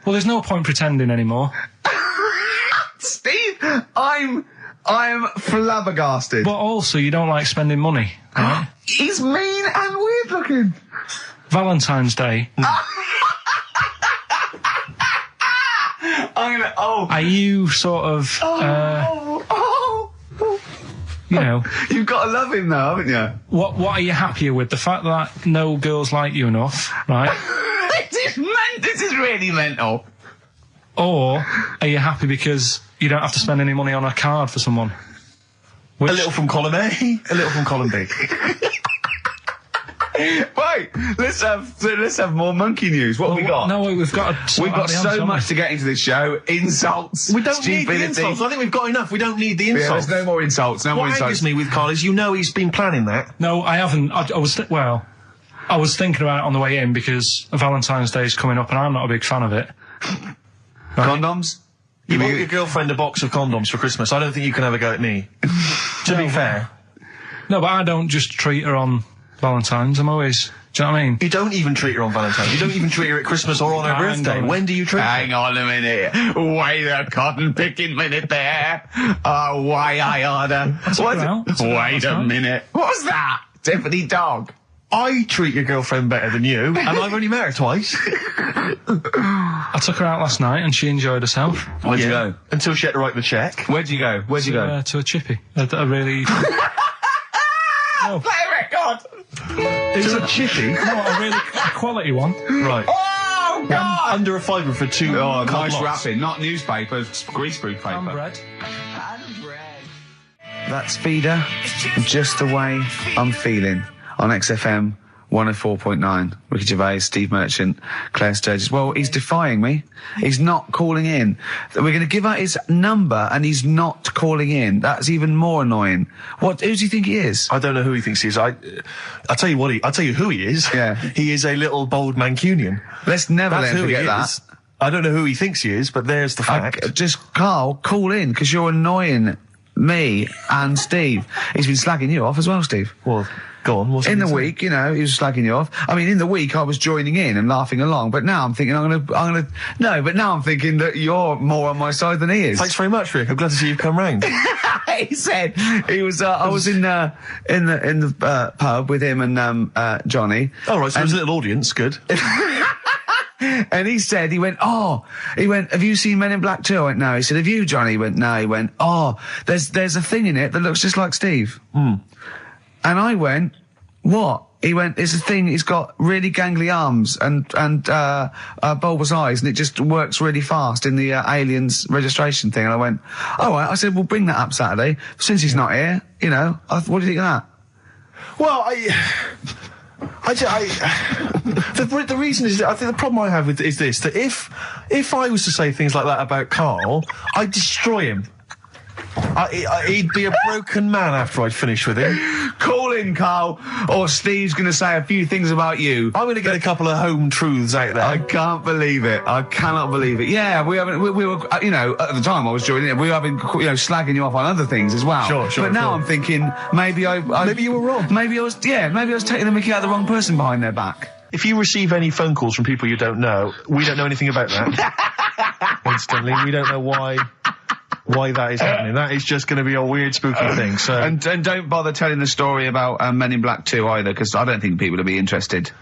S3: Well, there's no point pretending anymore.
S1: Steve, I'm flabbergasted.
S3: But also, you don't like spending money, right?
S1: He's mean and weird looking.
S3: Valentine's Day. Are you sort of, you know...
S1: You've got to love him though, haven't you?
S3: What are you happier with? The fact that no girls like you enough, right?
S1: This is really mental.
S3: Or are you happy because you don't have to spend any money on a card for someone?
S2: A little from column A, a little from column B.
S1: Right, let's have more monkey news. What have we got?
S3: No, we've got
S1: so much to get into this show. Insults.
S2: We don't need the
S1: stupidity.
S2: insults. I think we've got enough. We don't need the
S1: Yeah,
S2: insults.
S1: there's no more insults. No more
S2: What
S1: insults.
S2: angers me with Karl is, you know, he's been planning that.
S3: No, I haven't. I was thinking about it on the way in because Valentine's Day is coming up and I'm not a big fan of it.
S1: Condoms?
S2: You bought your girlfriend a box of condoms for Christmas. I don't think you can have a go at me. To be fair.
S3: No, but I don't just treat her on Valentine's. I'm always... Do you know what I mean?
S2: You don't even treat her on Valentine's. You don't even treat her at Christmas or on her
S3: Hang
S2: birthday.
S3: on.
S2: When do you treat her?
S1: Hang on a minute. Wait a cotton picking minute there. Oh, why I order. Wait a minute. What was that? Tiffany dog.
S2: I treat your girlfriend better than you, and I've only met her twice.
S3: I took her out last night and she enjoyed herself.
S1: Where'd you go?
S2: Until she had to write the check.
S1: Where'd you go? Where'd you go?
S3: To a chippy. A really... No.
S1: Play a record!
S2: It was a chippy.
S3: No, a really quality one.
S2: Right.
S1: Oh, God!
S2: Under a fiver for two.
S1: Oh,
S2: cut
S1: nice
S2: lots.
S1: wrapping. Not newspapers, greaseproof paper.
S3: And bread.
S1: And bread. That's Feeder, Just the Way I'm Feeling, on XFM 104.9. Ricky Gervais, Steve Merchant, Claire Sturgis. Well, he's defying me. He's not calling in. We're going to give out his number and he's not calling in. That's even more annoying. Who do you think he is?
S2: I don't know who he thinks he is. I'll tell you what I'll tell you who he is.
S1: Yeah.
S2: He is a little bold Mancunian.
S1: Let's never let him
S2: who he
S1: forget that.
S2: is. I don't know who he thinks he is, but there's the fact.
S1: Just, Carl, call in, because you're annoying me and Steve. He's been slagging you off as well, Steve.
S2: Well, go on. What's
S1: in the
S2: saying?
S1: week, you know, he was slagging you off. I mean, in the week, I was joining in and laughing along, but now I'm thinking but now I'm thinking that you're more on my side than he is.
S2: Thanks very much, Rick. I'm glad to see you've come round.
S1: He said he was. I was in the pub with him and Johnny.
S2: Oh right, so there's a little audience. Good.
S1: And he went, have you seen Men in Black 2? I went, no. He said, have you, Johnny? He went, no. He went, there's a thing in it that looks just like Steve. And I went, what? He went, it's a thing, it's got really gangly arms and bulbous eyes, and it just works really fast in the Aliens registration thing. And I went, all right. I said, we'll bring that up Saturday. Since he's not here, you know, what do you think of that?
S2: Well, the reason is, I think the problem I have with is this, that if I was to say things like that about Karl, I'd destroy him. He'd be a broken man after I'd finish with him.
S1: Call in, Karl, or Steve's going to say a few things about you.
S2: I'm going to get a couple of home truths out there.
S1: I can't believe it. I cannot believe it. Yeah, we were, you know, at the time I was joining it, we were having, you know, slagging you off on other things as well.
S2: Sure.
S1: But now I'm thinking, maybe you were wrong. Maybe I was taking the mickey out of the wrong person behind their back.
S2: If you receive any phone calls from people you don't know, we don't know anything about that. Instantly, we don't know why that is happening. That is just going to be a weird, spooky thing. So
S1: and don't bother telling the story about Men in Black 2 either, because I don't think people will be interested.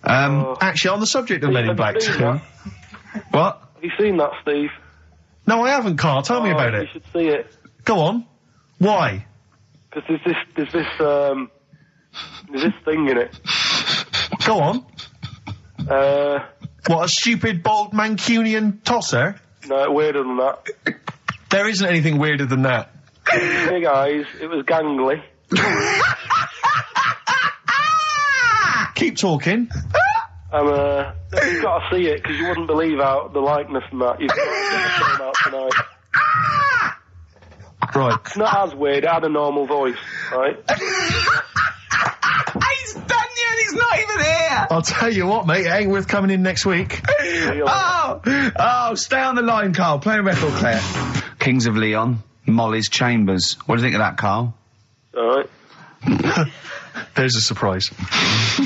S2: Actually, on the subject of Men in Black 2, what?
S7: Have you seen that, Steve?
S2: No, I haven't, Karl. Tell me about
S7: You
S2: it.
S7: should see it.
S2: Go on. Why?
S7: Because there's this thing in it.
S2: Go on.
S7: What,
S2: a stupid, bald Mancunian tosser?
S7: No, weirder than that.
S2: There isn't anything weirder than that.
S7: Big eyes, it was gangly.
S2: Keep talking.
S7: You've got to see it, because you wouldn't believe how the likeness and that. You've got to get the film out tonight.
S2: Right.
S7: It's not as weird, it had a normal voice, right?
S1: He's done you and he's not even here!
S2: I'll tell you what, mate, it ain't worth coming in next week.
S1: Stay on the line, Karl. Play a record, Claire. Kings of Leon, Molly's Chambers. What do you think of that, Karl?
S7: Alright.
S2: There's a surprise.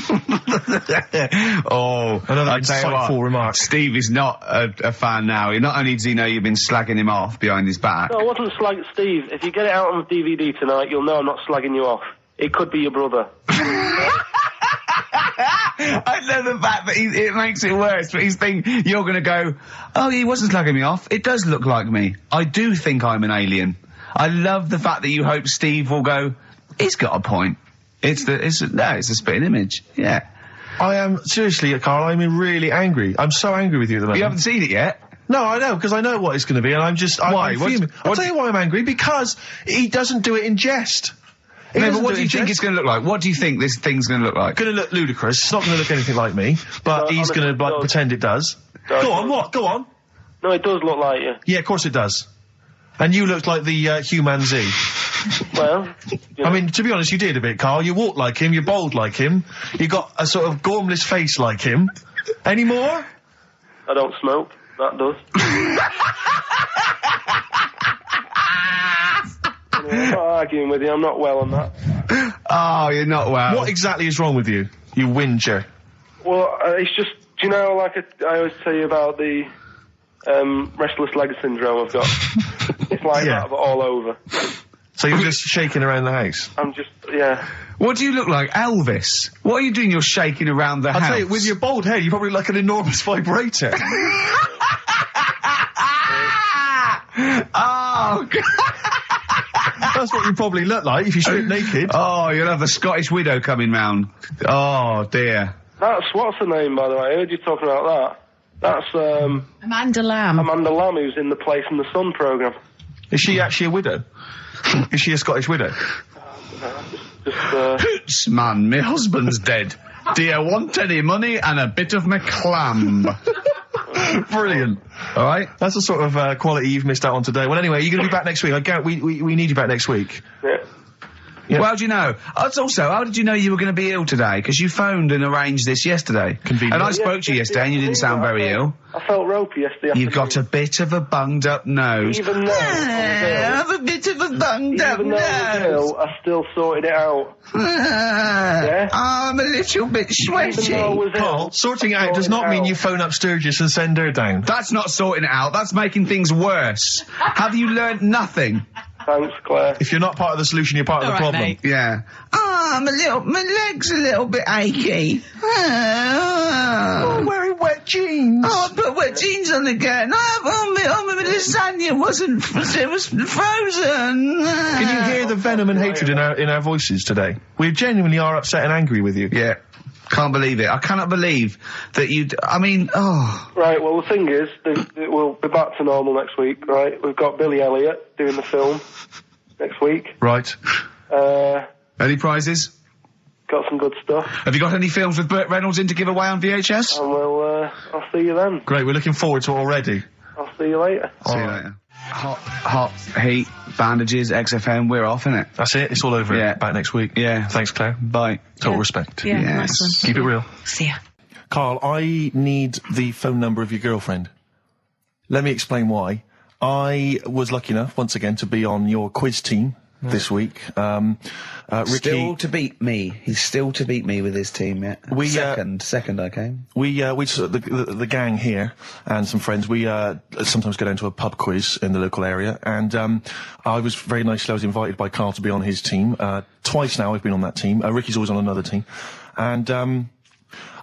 S1: Another
S2: insightful remark.
S1: Steve is not a fan now. Not only does he know you've been slagging him off behind his back.
S7: No, I wasn't slagging Steve. If you get it out on DVD tonight, you'll know I'm not slagging you off. It could be your brother.
S1: I love the fact that it makes it worse, but he's thinking you're going to go, oh, he wasn't slagging me off. It does look like me. I do think I'm an alien. I love the fact that you hope Steve will go, he's got a point. It's a spitting image. Yeah.
S2: I am, seriously, Karl, I'm really angry. I'm so angry with you at the moment.
S1: You haven't seen it yet?
S2: No, I know, because I know what it's going to be, and I'm just...
S1: Why?
S2: I'm fuming. I'll tell you why I'm angry, because he doesn't do it in jest.
S1: No, but what do you think it's going to look like? What do you think this thing's going to look like?
S2: Going to look ludicrous. It's not going to look anything like me, but he's going to pretend it does. Go on, what? Go on.
S7: No, it does look like you.
S2: Yeah, of course it does. And you looked like the Human Z.
S7: Well,
S2: I mean, to be honest, you did a bit, Karl. You walk like him, you're bold like him, you got a sort of gormless face like him. Any more?
S7: I don't smoke. That does. I'm not arguing with you, I'm not well on that.
S1: Oh, you're not well.
S2: What exactly is wrong with you, you whinger?
S7: Well, it's just, do you know, like I always tell you about the restless leg syndrome I've got? It's like that, but all over.
S2: So you're just shaking around the house?
S7: I'm just, yeah.
S1: What do you look like, Elvis? What are you doing? You're shaking around the house.
S2: I'll tell you, with your bald head, you probably look like an enormous vibrator.
S1: Oh, God.
S2: That's what you probably look like if you strip naked.
S1: Oh, you'll have the Scottish widow coming round. Oh, dear.
S7: That's, what's her name, by the way? I heard you talking about that. That's,
S4: Amanda Lamb.
S7: Amanda Lamb, who's in the Place in the Sun programme.
S2: Is she actually a widow? Is she a Scottish widow?
S1: Hoots, man, my husband's dead. Do you want any money and a bit of my clam?
S2: Brilliant.
S1: All right.
S2: That's the sort of quality you've missed out on today. Well, anyway, you're going to be back next week. We need you back next week.
S7: Yeah.
S2: Yep.
S1: Well, how do you know? Also, how did you know you were going to be ill today? Because you phoned and arranged this yesterday.
S2: Convenient.
S1: And I spoke to you yesterday and you didn't sound very ill.
S7: I felt ropey yesterday afternoon.
S1: You've got a bit of a bunged up nose.
S7: Even though
S1: I have a bit of a bunged up
S7: Even though I was
S1: nose.
S7: ill, I still sorted it out. Yeah?
S1: I'm a little bit sweaty.
S7: Even though I was
S2: Carl,
S7: ill,
S2: sorting it
S7: I
S2: out does
S7: sorted
S2: not mean
S7: out.
S2: you phone up Sturgis and send her down.
S1: That's not sorting it out. That's making things worse. Have you learnt nothing?
S7: Thanks, Claire.
S2: If you're not part of the solution, you're part of the
S4: All right,
S2: problem.
S4: mate.
S1: Yeah. My leg's a little bit achy.
S2: Oh, wearing wet jeans.
S1: Oh, I put wet jeans on again. My lasagna it was frozen.
S2: Can you hear the venom and hatred in our voices today? We genuinely are upset and angry with you.
S1: Yeah. Can't believe it. I cannot believe that
S7: Right, well, the thing is, we'll be back to normal next week, right? We've got Billy Elliot doing the film next week.
S2: Right.
S1: Any prizes?
S7: Got some good stuff.
S1: Have you got any films with Burt Reynolds in to give away on VHS?
S7: And I'll see you then.
S2: Great, we're looking forward to it already.
S7: I'll see you later.
S1: See you later. Hot heat, bandages, XFM, we're off, innit?
S2: That's it, it's all over.
S1: Yeah.
S2: Back next week.
S1: Yeah.
S2: Thanks, Claire.
S1: Bye.
S2: Total respect.
S4: Yeah,
S1: Yes.
S4: nice one.
S2: Keep it real.
S4: See ya.
S2: Carl, I need the phone number of your girlfriend. Let me explain why. I was lucky enough, once again, to be on your quiz team this week. Ricky...
S1: Still to beat me. He's still to beat me with his team, yeah. Second I came.
S2: The gang here and some friends, we sometimes go down to a pub quiz in the local area, and I was very nicely, I was invited by Karl to be on his team. Twice now I've been on that team. Ricky's always on another team. And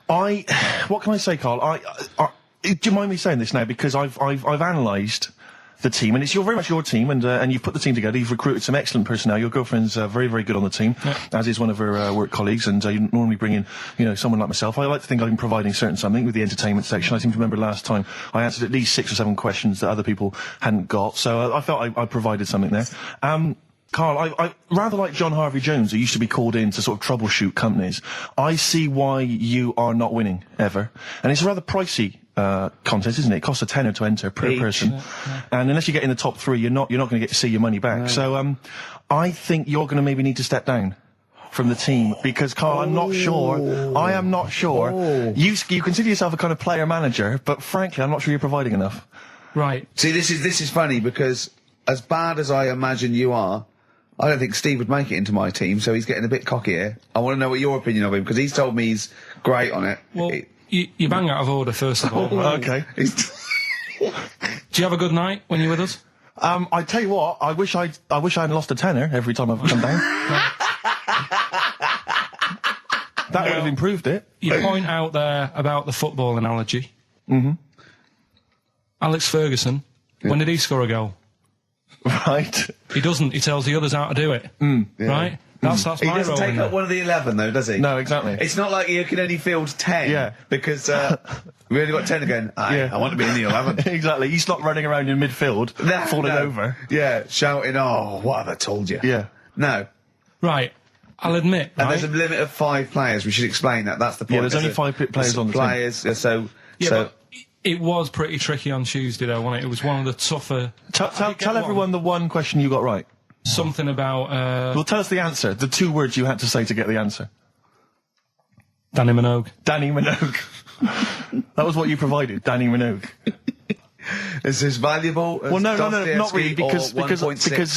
S2: what can I say, Karl? Do you mind me saying this now? Because I've analysed the team, and it's very much your team, and you've put the team together. You've recruited some excellent personnel. Your girlfriend's very, very good on the team, as is one of her work colleagues. And you normally bring in, someone like myself. I like to think I'm providing something with the entertainment section. I seem to remember last time I answered at least 6 or 7 questions that other people hadn't got. So I felt I provided something there. Karl, I rather like John Harvey Jones, who used to be called in to sort of troubleshoot companies. I see why you are not winning ever, and it's a rather pricey contest, isn't it? It costs a tenner to enter per person, and unless you get in the top 3, you're not going to get to see your money back. No. So I think you're going to maybe need to step down from the team, because Karl, I am not sure. You consider yourself a kind of player manager, but frankly, I'm not sure you're providing enough.
S3: Right.
S1: See, this is funny, because as bad as I imagine you are, I don't think Steve would make it into my team, so he's getting a bit cocky here. I want to know what your opinion of him, because he's told me he's great on it.
S3: Well, you bang out of order, first of all.
S2: Okay.
S3: Do you have a good night when you're with us?
S2: I tell you what, I wish I hadn't lost a tenner every time I've come down. That would have improved it.
S3: You point out there about the football analogy.
S2: Mm-hmm.
S3: Alex Ferguson, when did he score a goal?
S2: Right.
S3: He doesn't. He tells the others how to do it. Right? That's
S1: He
S3: my
S1: doesn't
S3: role
S1: take
S3: in
S1: up
S3: there.
S1: one of the 11, though, does he?
S2: No, exactly.
S1: It's not like you can only field 10.
S2: Yeah.
S1: Because we only got 10 again. I want to be in the 11.
S2: Exactly. He's not running around in midfield, falling over.
S1: Yeah, shouting, "Oh, what have I told you?"
S2: Yeah.
S1: No.
S3: Right. I'll admit,
S1: And
S3: right?
S1: there's a limit of 5 players. We should explain that. That's the point.
S2: Yeah, there's only 5 players on the team.
S1: players,
S3: But it was pretty tricky on Tuesday, though, wasn't it? It was one of the tougher...
S2: Tell everyone the one question you got right.
S3: Something about...
S2: Well, tell us the answer. The 2 words you had to say to get the answer.
S3: Danny Minogue.
S2: Danny Minogue. That was what you provided, Danny Minogue.
S1: Is this valuable?
S2: Well, no, not really, because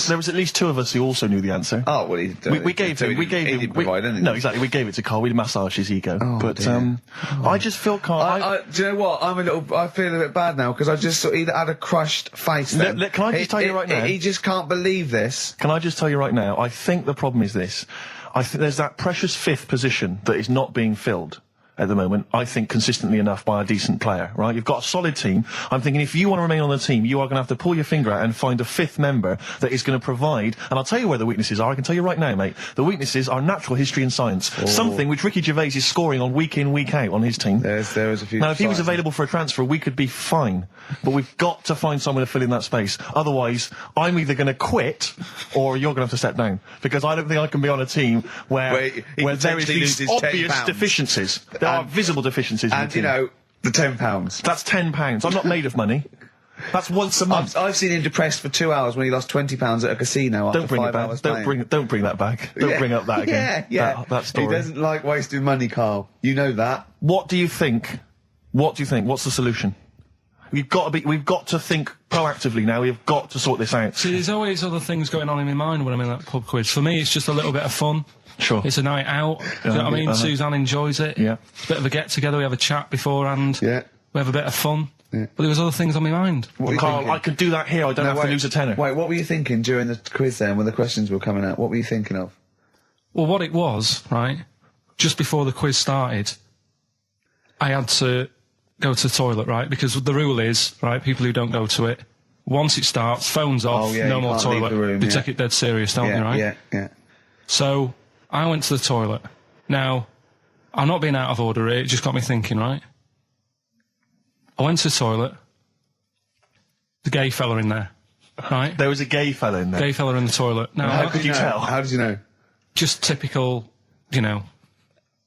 S2: there was at least 2 of us who also knew the answer.
S1: Oh, well,
S2: we gave him.
S1: He didn't provide anything.
S2: No, exactly. We gave it to Karl. We massaged his ego. I just feel Karl.
S1: Do you know what? I feel a bit bad now, because I just sort of had a crushed face. Then.
S2: Can I just tell you right now?
S1: He just can't believe this.
S2: Can I just tell you right now? I think the problem is this. I think there's that precious 5th position that is not being filled. at the moment, I think, consistently enough by a decent player, right? You've got a solid team. I'm thinking if you want to remain on the team, you are going to have to pull your finger out and find a fifth member that is going to provide, and I'll tell you where the weaknesses are. I can tell you right now, mate. The weaknesses are natural history and science. Something which Ricky Gervais is scoring on week in, week out on his team.
S1: There is a few.
S2: Now, if he was available for a transfer, we could be fine. But we've got to find someone to fill in that space. Otherwise, I'm either going to quit or you're going to have to step down. Because I don't think I can be on a team where there is these obvious deficiencies. There are visible deficiencies in the team.
S1: And, the £10.
S2: That's £10. I'm not made of money. That's once a month.
S1: I've seen him depressed for 2 hours when he lost £20 at a casino after 5 hours playing.
S2: Don't bring that back. Don't bring up that again.
S1: Yeah.
S2: That story.
S1: He doesn't like wasting money, Karl. You know that.
S2: What do you think? What's the solution? We've got to think proactively now. We've got to sort this out.
S3: See, there's always other things going on in my mind when I'm in that pub quiz. For me, it's just a little bit of fun.
S2: Sure.
S3: It's a night out. Do you know what I mean? Suzanne enjoys it.
S2: Yeah.
S3: Bit of a get-together. We have a chat beforehand.
S1: Yeah.
S3: We have a bit of fun.
S1: Yeah.
S3: But there was other things on my mind.
S2: Karl, I could do that here. I don't have to lose a tenner.
S1: Wait, what were you thinking during the quiz then when the questions were coming out? What were you thinking of?
S3: Well, what it was, right, just before the quiz started, I had to go to the toilet, right? Because the rule is, right, people who don't go to it, once it starts, phone's off, no more toilet. They take it dead serious, don't they, right?
S1: Yeah.
S3: So, I went to the toilet. Now, I'm not being out of order here, it just got me thinking, right? I went to the toilet. The gay fella in there, right?
S2: There was a gay fella in there.
S3: Gay fella in the toilet. Now,
S2: how could you tell?
S1: How did you know?
S3: Just typical,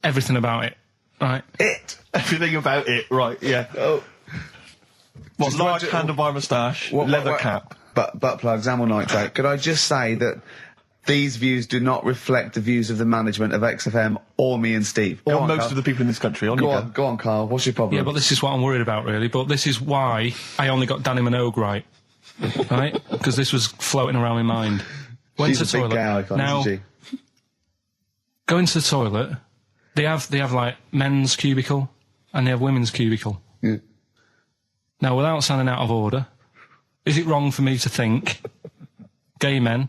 S3: everything about it, right?
S2: Everything about it, right, yeah.
S1: Oh.
S2: What, large handlebar moustache, leather cap.
S1: Butt plugs, amyl nitrate. Could I just say that these views do not reflect the views of the management of XFM or me and Steve.
S2: Or most of the people in this country.
S1: Go on, Karl. What's your problem?
S3: Yeah, but this is what I'm worried about, really. But this is why I only got Danny Minogue right. Right? Because this was floating around my mind. Went to the toilet.
S1: Big gay icon,
S3: now,
S1: isn't she?
S3: Go into the toilet. They have like men's cubicle and they have women's cubicle.
S1: Yeah.
S3: Now, without sounding out of order, is it wrong for me to think gay men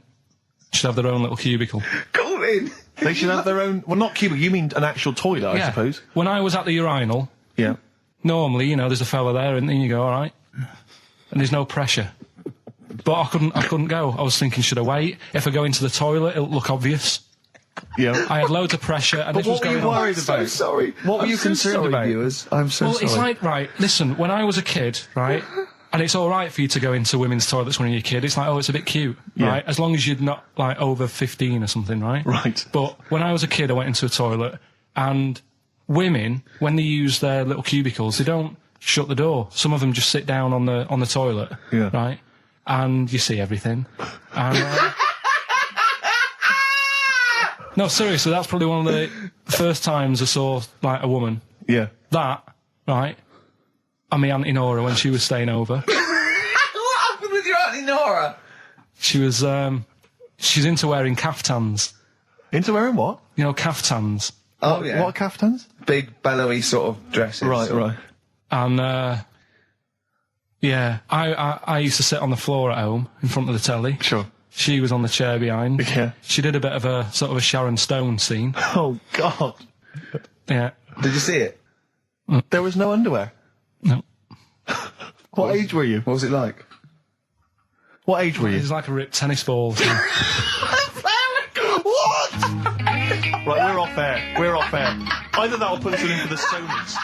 S3: should have their own little cubicle?
S1: Go in.
S2: They should have their own. Well, not cubicle. You mean an actual toilet, I suppose.
S3: When I was at the urinal, normally, there's a fella there, and then you go, all right, and there's no pressure. But I couldn't go. I was thinking, should I wait? If I go into the toilet, it'll look obvious.
S2: Yeah.
S3: I had loads of pressure, and
S2: but
S3: this was going on.
S2: What were you worried about?
S1: I'm so sorry.
S2: What were you concerned about?
S1: Viewers? I'm so sorry.
S3: Well, it's like, right, listen, when I was a kid, right, and it's all right for you to go into women's toilets when you're a kid. It's like, oh, it's a bit cute, right? As long as you're not, like, over 15 or something, right?
S2: Right.
S3: But when I was a kid, I went into a toilet, and women, when they use their little cubicles, they don't shut the door. Some of them just sit down on the toilet, right? And you see everything. And, no, seriously, that's probably one of the first times I saw, like, a woman.
S2: Yeah.
S3: That, right? And my Auntie Nora when she was staying over.
S1: What happened with your Auntie Nora?
S3: She was, she's into wearing caftans.
S2: Into wearing what?
S3: Caftans.
S1: Oh, yeah.
S2: What are caftans?
S1: Big, bellowy sort of dresses.
S2: Right.
S3: And, I used to sit on the floor at home in front of the telly.
S2: Sure.
S3: She was on the chair behind.
S2: Yeah.
S3: She did a bit of a sort of a Sharon Stone scene.
S2: Oh, God.
S3: Yeah.
S1: Did you see it?
S2: There was no underwear?
S3: No.
S2: What age were you?
S1: What was it like?
S2: What age were you?
S3: It was like a ripped tennis ball.
S2: What? Right, we're off air. Either that or put us in for the Stoners.